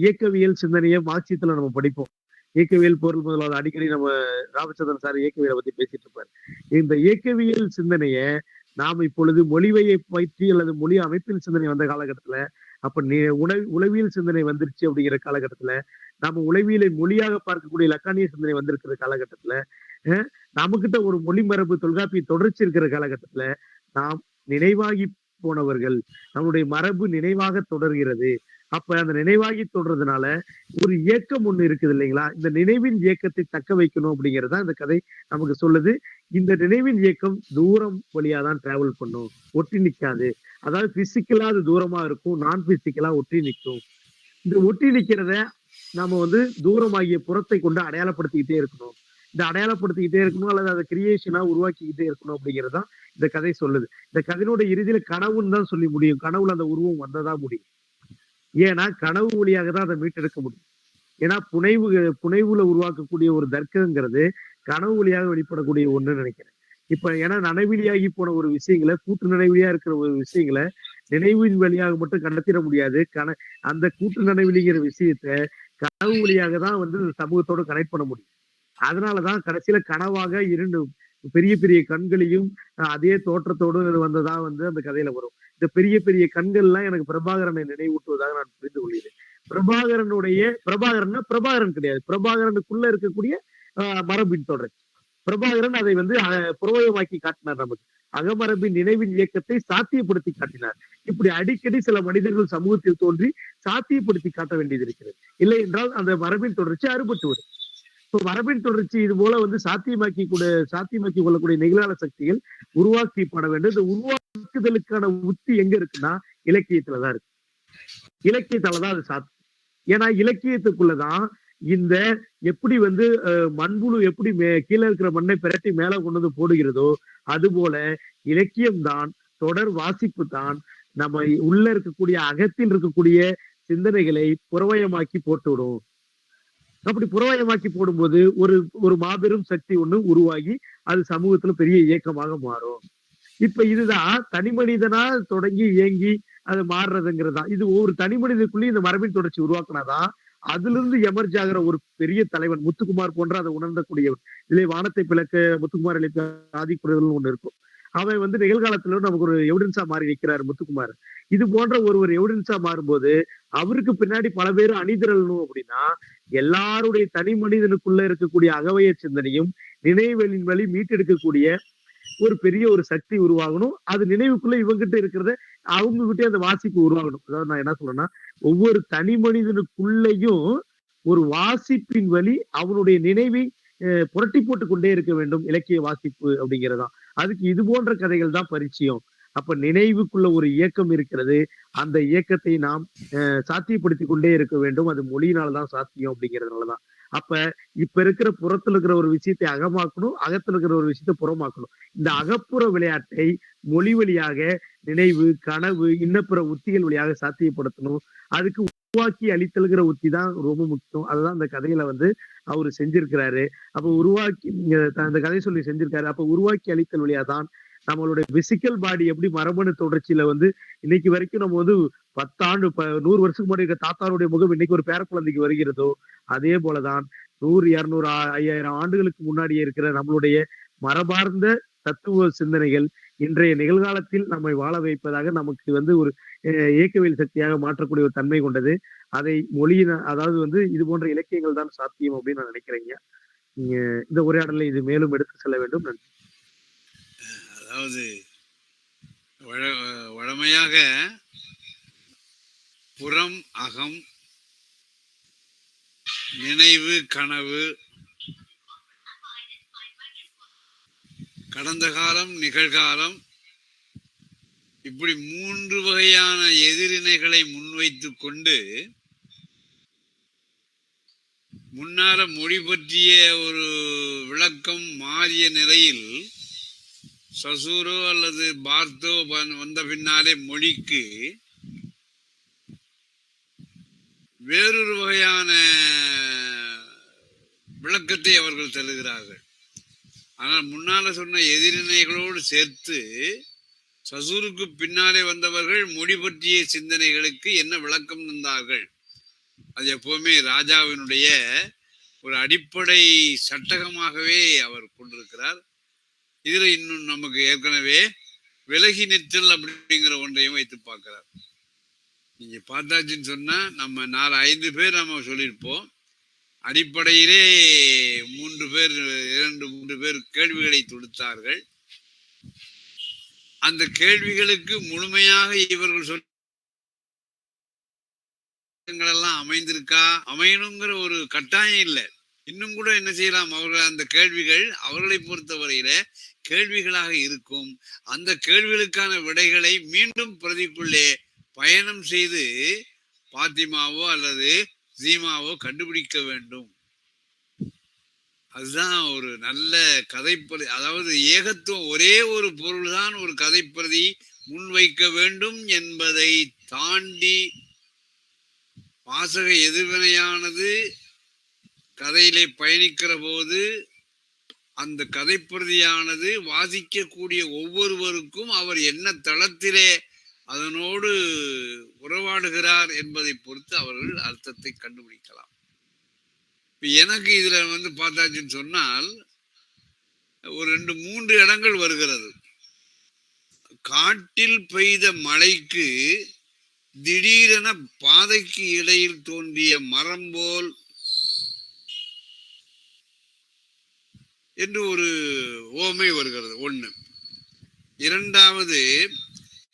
இயக்கவியல் சிந்தனையை மார்க்சியத்துல நம்ம படிப்போம். இயக்கவியல் பொருள் முதலாவது அடிக்கடி நம்ம ராமச்சந்திரன் சார் இயக்கவியலை பத்தி பேசிட்டு இருப்பாரு. இந்த இயக்கவியல் சிந்தனைய நாம இப்பொழுது மொழிவையை பற்றி அல்லது மொழி அமைப்பில் சிந்தனை வந்த காலகட்டத்துல, அப்ப உளவியல் சிந்தனை வந்துருச்சு அப்படிங்கிற காலகட்டத்துல, நம்ம உளவியலை மொழியாக பார்க்கக்கூடிய லக்கானிய சிந்தனை வந்திருக்கிற காலகட்டத்துல, நமக்கிட்ட ஒரு மொழி மரபு தொல்காப்பிய தொடர்ச்சி இருக்கிற காலகட்டத்துல, நாம் நினைவாகி போனவர்கள், நம்முடைய மரபு நினைவாக தொடர்கிறது. அப்ப அந்த நினைவாகி தொடர்றதுனால ஒரு இயக்கம் ஒண்ணு இருக்குது இல்லைங்களா? இந்த நினைவின் இயக்கத்தை தக்க வைக்கணும் அப்படிங்கறதா இந்த கதை நமக்கு சொல்லுது. இந்த நினைவின் இயக்கம் தூரம் வழியா தான் டிராவல் பண்ணும், ஒட்டி நிக்காது. அதாவது பிசிக்கலா அது தூரமா இருக்கும், நான் பிசிக்கலா ஒட்டி நிற்கும். இந்த ஒட்டி நிக்கிறத நம்ம தூரமாகிய புறத்தை கொண்டு அடையாளப்படுத்திக்கிட்டே இருக்கணும். இந்த அடையாளப்படுத்திக்கிட்டே இருக்கணும் அல்லது அதை கிரியேஷனா உருவாக்கிக்கிட்டே இருக்கணும் அப்படிங்கறதுதான் இந்த கதை சொல்லுது. இந்த கதையினோட இறுதியில கனவுன்னு தான் சொல்லி முடியும், கனவுல அந்த உருவம் வந்ததா முடியும். ஏன்னா கனவு வழியாக தான் அதை மீட்டெடுக்க முடியும். ஏன்னா புனைவுல உருவாக்கக்கூடிய ஒரு தர்க்கங்கிறது கனவு வழியாக வெளிப்படக்கூடிய ஒண்ணுன்னு நினைக்கிறேன். இப்ப ஏன்னா நனவிலியாகி போன ஒரு விஷயங்களை, கூட்டு நினைவிலியா இருக்கிற ஒரு விஷயங்களை நினைவின் வழியாக மட்டும் கடத்திட முடியாது. அந்த கூட்டு நினைவிலிங்கிற விஷயத்த கனவு வழியாக தான் சமூகத்தோட கனெக்ட் பண்ண முடியும். அதனாலதான் கடைசியில கனவாக 2 பெரிய பெரிய கண்களையும் அதே தோற்றத்தோடு வந்ததா அந்த கதையில வரும். இந்த பெரிய பெரிய கண்கள் எல்லாம் எனக்கு பிரபாகரனை நினைவூட்டுவதாக நான் புரிந்து கொள்கிறேன். பிரபாகரன் கிடையாது, பிரபாகரனுக்குள்ள இருக்கக்கூடிய மரபின் தொடர்ச்சி. பிரபாகரன் அதை புறவயமாக்கி காட்டினார், நமக்கு அகமரபின் நினைவின் இயக்கத்தை சாத்தியப்படுத்தி காட்டினார். இப்படி அடிக்கடி சில மனிதர்கள் சமூகத்தில் தோன்றி சாத்தியப்படுத்தி காட்ட வேண்டியது இருக்கிறது. இல்லை என்றால் அந்த மரபின் தொடர்ச்சி அறுபட்டு வரும். மரபின் தொடர்ச்சி இது போல சாத்தியமாக்கி கொள்ளக்கூடிய நிகழான சக்திகள் உருவாக்கப்பட வேண்டும். இந்த உருவாக்குதலுக்கான உத்தி எங்க இருக்குன்னா இலக்கியத்துலதான் இருக்கு. இலக்கியத்தாலதான் அது சாத்தியம். ஏன்னா இலக்கியத்துக்குள்ளதான் இந்த எப்படி மண்புழு எப்படி கீழே இருக்கிற மண்ணை பிரட்டி மேல கொண்டு போடுகிறதோ, அது போல இலக்கியம்தான், தொடர் வாசிப்பு தான் நம்ம உள்ள இருக்கக்கூடிய அகத்தில் இருக்கக்கூடிய சிந்தனைகளை புறவயமாக்கி போட்டுவிடும். அப்படி புறவயமாக்கி போடும்போது ஒரு மாபெரும் சக்தி ஒண்ணு உருவாகி அது சமூகத்துல பெரிய இயக்கமாக மாறும். இப்ப இதுதான் தனி மனிதனா தொடங்கி இயங்கி அது மாறுறதுங்கிறதா. இது ஒவ்வொரு தனி மனிதனுக்குள்ளேயும் இந்த மரபின் தொடர்ச்சி உருவாக்குனாதான் அதுல இருந்து எமர்ஜ் ஆகிற ஒரு பெரிய தலைவன் முத்துக்குமார் போன்ற அதை உணர்ந்தக்கூடியவர். இதிலே வானத்தை பிளக்க முத்துக்குமார் எழுப்பிய ஆதிக்குறைகள் ஒண்ணு இருக்கும். அவன் நிகழ்காலத்துல நமக்கு ஒரு எவிடன்ஸா மாறி நிற்கிறாரு முத்துக்குமார். இது போன்ற ஒரு எவிடன்ஸா மாறும்போது அவருக்கு பின்னாடி பல பேர் அணிதிரளணும் அப்படின்னா எல்லாருடைய தனி மனிதனுக்குள்ள இருக்கக்கூடிய அகவய சிந்தனையும் நினைவுகளின் வழி மீட்டெடுக்கக்கூடிய ஒரு பெரிய ஒரு சக்தி உருவாகணும். அது நினைவுக்குள்ள இவங்கிட்ட இருக்கிறத அவங்க கிட்டே அந்த வாசிப்பு உருவாகணும். அதாவது நான் என்ன சொல்றேன்னா, ஒவ்வொரு தனி மனிதனுக்குள்ளேயும் ஒரு வாசிப்பின் வழி அவனுடைய நினைவை புரட்டி போட்டு கொண்டே இருக்க வேண்டும் இலக்கிய வாசிப்பு அப்படிங்கிறதான். அதுக்கு இது போன்ற கதைகள் தான் பரிச்சயம். அப்ப நினைவுக்குள்ள ஒரு இயக்கம் இருக்கிறது, அந்த இயக்கத்தை நாம் சாத்தியப்படுத்தி கொண்டே இருக்க வேண்டும். அது மொழியினால்தான் சாத்தியம் அப்படிங்கிறதுனாலதான். அப்ப இப்ப இருக்கிற புறத்துல இருக்கிற ஒரு விஷயத்தை அகமாக்கணும், அகத்துல இருக்கிற ஒரு விஷயத்தை புறமாக்கணும். இந்த அகப்புற விளையாட்டை மொழி வழியாக நினைவு, கனவு, இன்னப்பிற உத்திகள் வழியாக சாத்தியப்படுத்தணும். அதுக்கு உருவாக்கி அளித்தல்கிற உத்தி தான் ரொம்ப முக்கியம். அதுதான் அந்த கதையில வந்து அவரு செஞ்சிருக்கிறாரு. அப்ப உருவாக்கி அந்த கதை சொல்லி செஞ்சிருக்காரு. அப்ப உருவாக்கி அளித்தல் வழியா தான் நம்மளுடைய பிசிக்கல் பாடி எப்படி மரபணு தொடர்ச்சியில வந்து இன்னைக்கு வரைக்கும் நம்ம வந்து 10 ஆண்டு 100 வருஷத்துக்கு முன்னாடி இருக்க தாத்தாருடைய முகம் இன்னைக்கு ஒரு பேர குழந்தைக்கு வருகிறதோ அதே போலதான் 100, 200, 5000 ஆண்டுகளுக்கு முன்னாடியே இருக்கிற நம்மளுடைய மரபார்ந்த தத்துவ சிந்தனைகள் இன்றைய நிகழ்காலத்தில் நம்மை வாழ வைப்பதாக நமக்கு வந்து ஒரு இயக்கவியல் சக்தியாக மாற்றக்கூடிய ஒரு தன்மை கொண்டது. அதை மொழியின அதாவது வந்து இது போன்ற இலக்கியங்கள் தான் சாத்தியம் அப்படின்னு நான் நினைக்கிறேங்க. நீங்க இந்த உரையாடலை இது மேலும் எடுத்து செல்ல வேண்டும். நன்றி. அதாவது வழமையாக புறம் அகம், நினைவு, கனவு, கடந்த காலம், நிகழ்காலம், இப்படி 3 வகையான எதிரிணைகளை முன்வைத்து கொண்டு முன்னால மொழி பற்றிய ஒரு விளக்கம் மாறிய நிலையில் சசூரோ அல்லது பார்த்தோ வந்த பின்னாலே மொழிக்கு வேறொரு வகையான விளக்கத்தை அவர்கள் தருகிறார்கள். ஆனால் முன்னால சொன்ன எதிரிணைகளோடு சேர்த்து சசூருக்கு பின்னாலே வந்தவர்கள் மொழி பற்றிய சிந்தனைகளுக்கு என்ன விளக்கம் தந்தார்கள். அது எப்பவுமே ராஜாவினுடைய ஒரு அடிப்படை சட்டகமாகவே அவர் கொண்டிருக்கிறார். இதுல இன்னும் நமக்கு ஏற்கனவே விலகி நிற்றல் அப்படிங்கிற ஒன்றையும் வைத்து பார்க்கிறார். நீங்க பார்த்தாச்சுன்னு சொன்னா நம்ம 4-5 பேர் நம்ம சொல்லியிருப்போம். அடிப்படையிலே 2-3 பேர் கேள்விகளை தொடுத்தார்கள். அந்த கேள்விகளுக்கு முழுமையாக இவர்கள் எல்லாம் அமைந்திருக்கா, அமையணுங்கிற ஒரு கட்டாயம் இல்லை. இன்னும் கூட என்ன செய்யலாம், அவர்கள் அந்த கேள்விகள் அவர்களை பொறுத்தவரையில கேள்விகளாக இருக்கும். அந்த கேள்விகளுக்கான விடைகளை மீண்டும் பிரதிக்குள்ளே பயணம் செய்து பாத்திமாவோ அல்லது சீமாவோ கண்டுபிடிக்க வேண்டும். அதுதான் ஒரு நல்ல கதைப்பிரதி. அதாவது ஏகத்துவம், ஒரே ஒரு பொருள்தான் ஒரு கதைப்பிரதி முன்வைக்க வேண்டும் என்பதை தாண்டி வாசக எதிர்வினையானது கதையிலே பயணிக்கிற போது அந்த கதைப்பிரதியானது வாசிக்கக்கூடிய ஒவ்வொருவருக்கும் அவர் என்ன தளத்திலே அதனோடு உறவாடுகிறார் என்பதை பொறுத்து அவர்கள் அர்த்தத்தை கண்டுபிடிக்கலாம். எனக்கு இதுல வந்து பார்த்தாச்சுன்னு சொன்னால் ஒரு 2-3 இடங்கள் வருகிறது. காட்டில் பெய்த மழைக்கு திடீரென பாதைக்கு இடையில் தோன்றிய மரம் போல் என்று ஒரு ஓமை வருகிறது. 1. 2வது,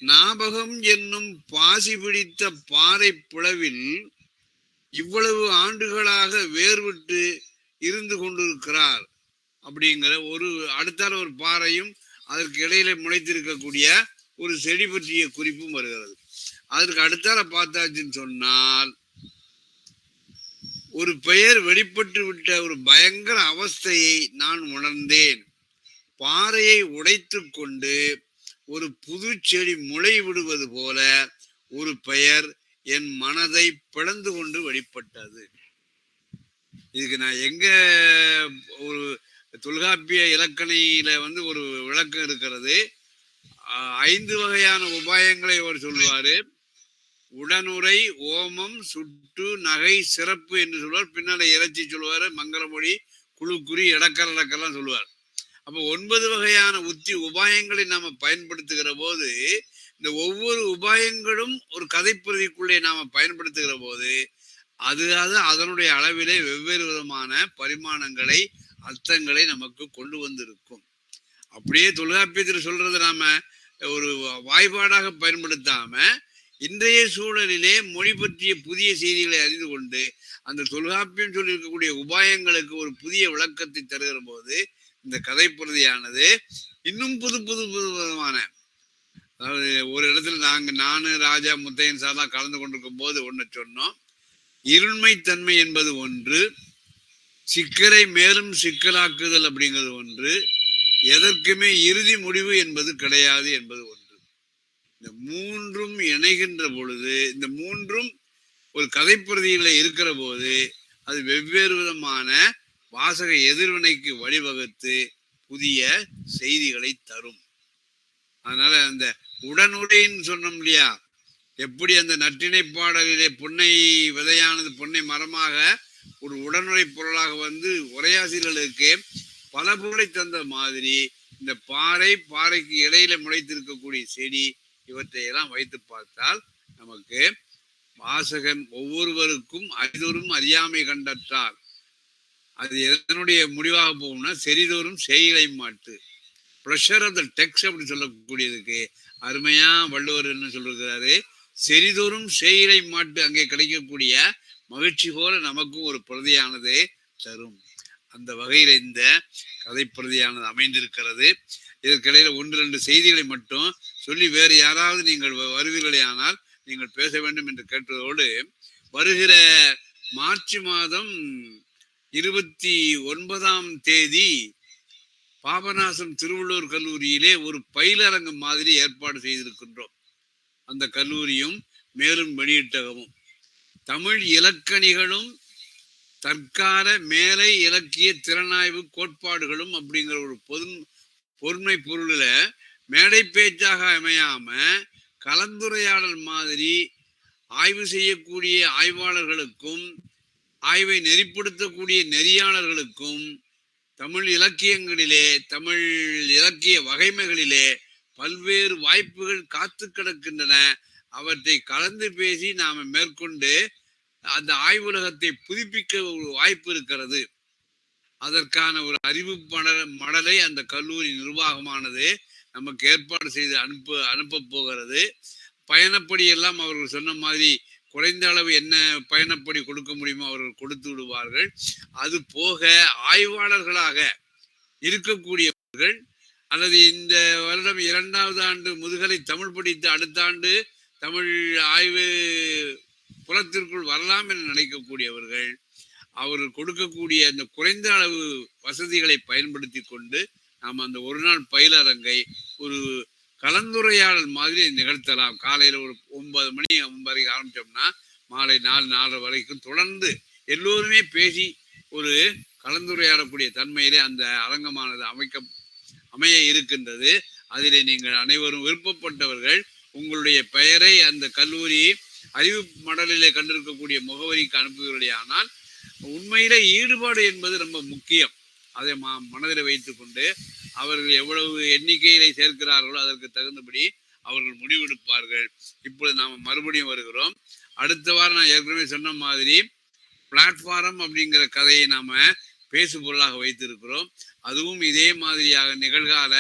ஞாபகம் என்னும் பாசி பிடித்த பாறை பிளவில் இவ்வளவு ஆண்டுகளாக வேர்விட்டு இருந்து கொண்டிருக்கிறார் அப்படிங்கிற ஒரு அடுத்தால ஒரு பாறையும் அதற்கு இடையில முளைத்திருக்கக்கூடிய ஒரு செடி பற்றிய குறிப்பும் வருகிறது. அதற்கு அடுத்தால பார்த்தாச்சுன்னு சொன்னால் ஒரு பெயர் வெளிப்பட்டு விட்ட ஒரு பயங்கர அவஸ்தையை நான் உணர்ந்தேன். பாறையை உடைத்து கொண்டு ஒரு புது செடி முளை விடுவது போல ஒரு பெயர் என் மனதை பிளந்து கொண்டு வெளிப்பட்டது. இதுக்கு நான் எங்க ஒரு தொல்காப்பிய இலக்கணையில வந்து ஒரு விளக்கம் இருக்கிறது. 5 வகையான உபாயங்களை அவர் சொல்வாரு. உடனுரை, ஓமம், சுட்டு, நகை, சிறப்பு என்று சொல்வார். பின்னால இறைச்சி சொல்லுவாரு, மங்களமொழி, குழுக்குறி, இடக்கரெல்லாம் சொல்லுவார். அப்ப 9 வகையான உபாயங்களை நாம பயன்படுத்துகிற போது இந்த ஒவ்வொரு உபாயங்களும் ஒரு கதைப்பிரதிக்குள்ளே நாம பயன்படுத்துகிற போது அது அதனுடைய அளவிலே வெவ்வேறு விதமான பரிமாணங்களை, அர்த்தங்களை நமக்கு கொண்டு வந்திருக்கும். அப்படியே தொல்காப்பியத்தில் சொல்றது நாம ஒரு வாய்ப்பாடாக பயன்படுத்தாம இன்றைய சூழலிலே மொழி பற்றிய புதிய செய்திகளை அறிந்து கொண்டு அந்த தொல்காப்பியம் சொல்லி இருக்கக்கூடிய உபாயங்களுக்கு ஒரு புதிய விளக்கத்தை தருகிற போது இந்த கதைப்பிரதியானது இன்னும் புது விதமான, அதாவது ஒரு இடத்துல நானு ராஜா முத்தையன் சார்லாம் கலந்து கொண்டிருக்கும் போது ஒன்று சொன்னோம். இருண்மை தன்மை என்பது ஒன்று, சிக்கலை மேலும் சிக்கலாக்குதல் அப்படிங்கிறது ஒன்று, எதற்குமே இறுதி முடிவு என்பது கிடையாது என்பது ஒன்று. இந்த மூன்றும் இணைகின்ற பொழுது, இந்த மூன்றும் ஒரு கதைப்பிரதியில இருக்கிற போது அது வெவ்வேறு விதமான வாசக எதிர்வினைக்கு வழிவகுத்து புதிய செய்திகளை தரும். அதனால அந்த உடனுடைன்னு சொன்னோம் இல்லையா, எப்படி அந்த நற்றிணை பாடலிலே பொன்னை விதையானது பொன்னை மரமாக ஒரு உடனுறை பொருளாக வந்து உரையாசிரியர்களுக்கு பல பொருளை தந்த மாதிரி இந்த பாறைக்கு இடையில முளைத்திருக்கக்கூடிய செடி இவற்றை எல்லாம் வைத்து பார்த்தால் நமக்கு வாசகன் ஒவ்வொருவருக்கும் அறிதோறும் அறியாமை கண்டற்றார். அது எதனுடைய முடிவாக போகும்னா செறிதோறும் செய்களை மாட்டு, ப்ரெஷர் ஆஃப் த டெக்ஸ்ட் அப்படி சொல்லக்கூடியதுக்கு அருமையா வள்ளுவர் என்ன சொல்றாரு, செறிதோறும் செய்களை மாட்டு. அங்கே கிடைக்கக்கூடிய மகிழ்ச்சி போல நமக்கும் ஒரு பிரதியானது தரும். அந்த வகையில இந்த கதை பிரதியானது அமைந்திருக்கிறது. இதற்கிடையில 1-2 செய்திகளை மட்டும் சொல்லி வேறு யாராவது நீங்கள் வருவீர்களே ஆனால் நீங்கள் பேச வேண்டும் என்று கேட்டதோடு, வருகிற மார்ச் மாதம் 29ஆம் தேதி பாபநாசம் திருவள்ளுவர் கல்லூரியிலே ஒரு பயிலரங்கம் மாதிரி ஏற்பாடு செய்திருக்கின்றோம். அந்த கல்லூரியும் மேலும் வெளியிட்டகமும் தமிழ் இலக்கணிகளும் தற்கால மேலை இலக்கிய திறனாய்வு கோட்பாடுகளும் அப்படிங்கிற ஒரு பொதுமை பொருளில மேடை பேச்சாக அமையாம கலந்துரையாடல் மாதிரி ஆய்வு செய்யக்கூடிய ஆய்வாளர்களுக்கும் ஆய்வை நெறிப்படுத்தக்கூடிய நெறியாளர்களுக்கும் தமிழ் இலக்கியங்களிலே தமிழ் இலக்கிய வகைமைகளிலே பல்வேறு வாய்ப்புகள் காத்து கிடக்கின்றன. அவற்றை கலந்து பேசி நாம மேற்கொண்டு அந்த ஆய்வுலகத்தை புதுப்பிக்க ஒரு வாய்ப்பு இருக்கிறது. அதற்கான ஒரு அறிவு மடலை அந்த கல்லூரி நிர்வாகமானது நமக்கு ஏற்பாடு செய்து அனுப்ப போகிறது. பயணப்படி எல்லாம் அவர்கள் சொன்ன மாதிரி குறைந்த அளவு என்ன பயணப்படி கொடுக்க முடியுமோ அவர்கள் கொடுத்து விடுவார்கள். அது போக ஆய்வாளர்களாக இருக்கக்கூடியவர்கள் அல்லது இந்த வருடம் 2வது ஆண்டு முதுகலை தமிழ் படித்து அடுத்த ஆண்டு தமிழ் ஆய்வு புலத்திற்குள் வரலாம் என நினைக்கக்கூடியவர்கள் அவர்கள் கொடுக்கக்கூடிய அந்த குறைந்த அளவு வசதிகளை பயன்படுத்தி கொண்டு நாம் அந்த ஒரு நாள் பயிலரங்கை ஒரு கலந்துரையாடல் மாதிரி நிகழ்த்தலாம். காலையில் ஒரு 9 மணி 9:30 ஆரம்பிச்சோம்னா மாலை 4-4:30 வரைக்கும் தொடர்ந்து எல்லோருமே பேசி ஒரு கலந்துரையாடக்கூடிய தன்மையிலே அந்த அரங்கமானது அமைய இருக்கின்றது. அதிலே நீங்கள் அனைவரும் விருப்பப்பட்டவர்கள் உங்களுடைய பெயரை அந்த கல்லூரி அறிவு மடலிலே கண்டிருக்கக்கூடிய முகவரிக்கு அனுப்புவீர்களே ஆனால் உண்மையிலே ஈடுபாடு என்பது ரொம்ப முக்கியம். அதை மனதில் வைத்துக் கொண்டு அவர்கள் எவ்வளவு எண்ணிக்கையிலே சேர்க்கிறார்களோ அதற்கு தகுந்தபடி அவர்கள் முடிவெடுப்பார்கள். இப்பொழுது நாம் மறுபடியும் வருகிறோம். அடுத்த வாரம் நான் ஏற்கனவே சொன்ன மாதிரி பிளாட்ஃபாரம் அப்படிங்கிற கதையை நாம பேசு பொருளாக வைத்திருக்கிறோம். அதுவும் இதே மாதிரியாக நிகழ்கால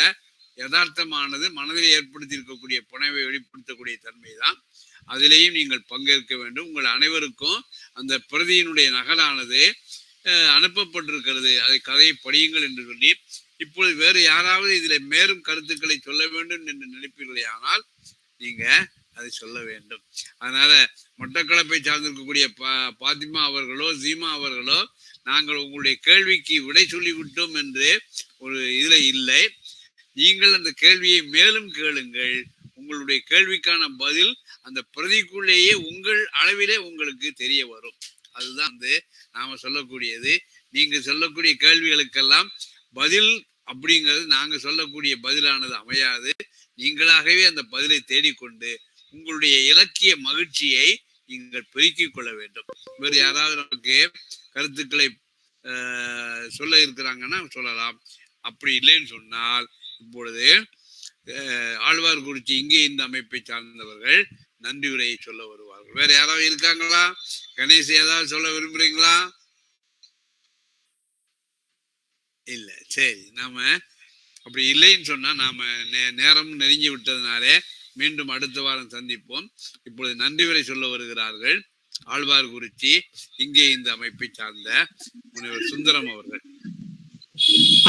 யதார்த்தமானது மனதில் ஏற்படுத்தி இருக்கக்கூடிய புனைவை வெளிப்படுத்தக்கூடிய தன்மை தான். அதிலேயும் நீங்கள் பங்கேற்க வேண்டும். உங்கள் அனைவருக்கும் அந்த பிரதியினுடைய நகலானது அனுப்பப்பட்டிருக்கிறது. அதை கதையை படியுங்கள் என்று சொல்லி இப்பொழுது வேறு யாராவது இதில் மேலும் கருத்துக்களை சொல்ல வேண்டும் என்று நினைப்பீர்களே ஆனால் நீங்க அதை சொல்ல வேண்டும். அதனால மட்டக்களப்பை சார்ந்திருக்கக்கூடிய பாத்திமா அவர்களோ சீமா அவர்களோ நாங்கள் உங்களுடைய கேள்விக்கு விடை சொல்லிவிட்டோம் என்று ஒரு இதுல இல்லை. நீங்கள் அந்த கேள்வியை மேலும் கேளுங்கள். உங்களுடைய கேள்விக்கான பதில் அந்த பிரதிக்குள்ளேயே உங்கள் அளவிலே உங்களுக்கு தெரிய வரும். அதுதான் வந்து நாம சொல்லக்கூடியது. நீங்க சொல்லக்கூடிய கேள்விகளுக்கெல்லாம் பதில் அப்படிங்கிறது நாங்க சொல்லக்கூடிய பதிலானது அமையாது. நீங்களாகவே அந்த பதிலை தேடிக்கொண்டு உங்களுடைய இலக்கிய மகிழ்ச்சியை நீங்கள் பெருக்கிக் கொள்ள வேண்டும். வேறு யாராவது நமக்கு கருத்துக்களை சொல்ல இருக்கிறாங்கன்னா சொல்லலாம். அப்படி இல்லைன்னு சொன்னால் இப்பொழுது ஆழ்வார்குறிச்சி இங்கே இந்த அமைப்பை சார்ந்தவர்கள் நன்றி உரையை சொல்ல வருவார்கள். வேற யாராவது இருக்காங்களா? கணேஷ் ஏதாவது சொல்ல விரும்புறீங்களா? இல்ல, சரி. நாம அப்படி இல்லைன்னு சொன்னா நாம நேரம் நெருங்கி விட்டதுனாலே மீண்டும் அடுத்த வாரம் சந்திப்போம். இப்பொழுது நன்றி உரை சொல்ல வருகிறார்கள் ஆழ்வார்குறிச்சி இங்கே இந்த அமைப்பை சார்ந்த முனைவர் சுந்தரம் அவர்கள்.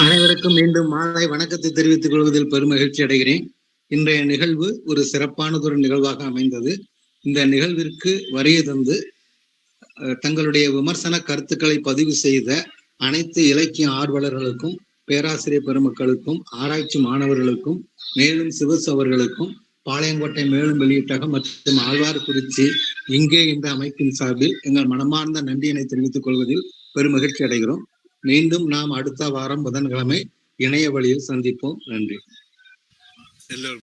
அனைவருக்கும் மீண்டும் மாலை வணக்கத்தை தெரிவித்துக் கொள்வதில் பெரும் மகிழ்ச்சி அடைகிறேன். இன்றைய நிகழ்வு ஒரு சிறப்பானதொரு நிகழ்வாக அமைந்தது. இந்த நிகழ்விற்கு வருகை தந்து தங்களுடைய விமர்சன கருத்துக்களை பதிவு செய்த அனைத்து இலக்கிய ஆர்வலர்களுக்கும், பேராசிரியர் பெருமக்களுக்கும், ஆராய்ச்சி மாணவர்களுக்கும், மேலும் சிவசு அவர்களுக்கும், பாளையங்கோட்டை மேலும் வெளியீட்டகம் மற்றும் ஆழ்வார்குறிச்சி இங்கே இந்த அமைப்பின் சார்பில் எங்கள் மனமார்ந்த நன்றியினை தெரிவித்துக் கொள்வதில் பெரும் மகிழ்ச்சி அடைகிறோம். மீண்டும் நாம் அடுத்த வாரம் புதன்கிழமை இணைய வழியில் சந்திப்போம். நன்றி. எல்லோரும்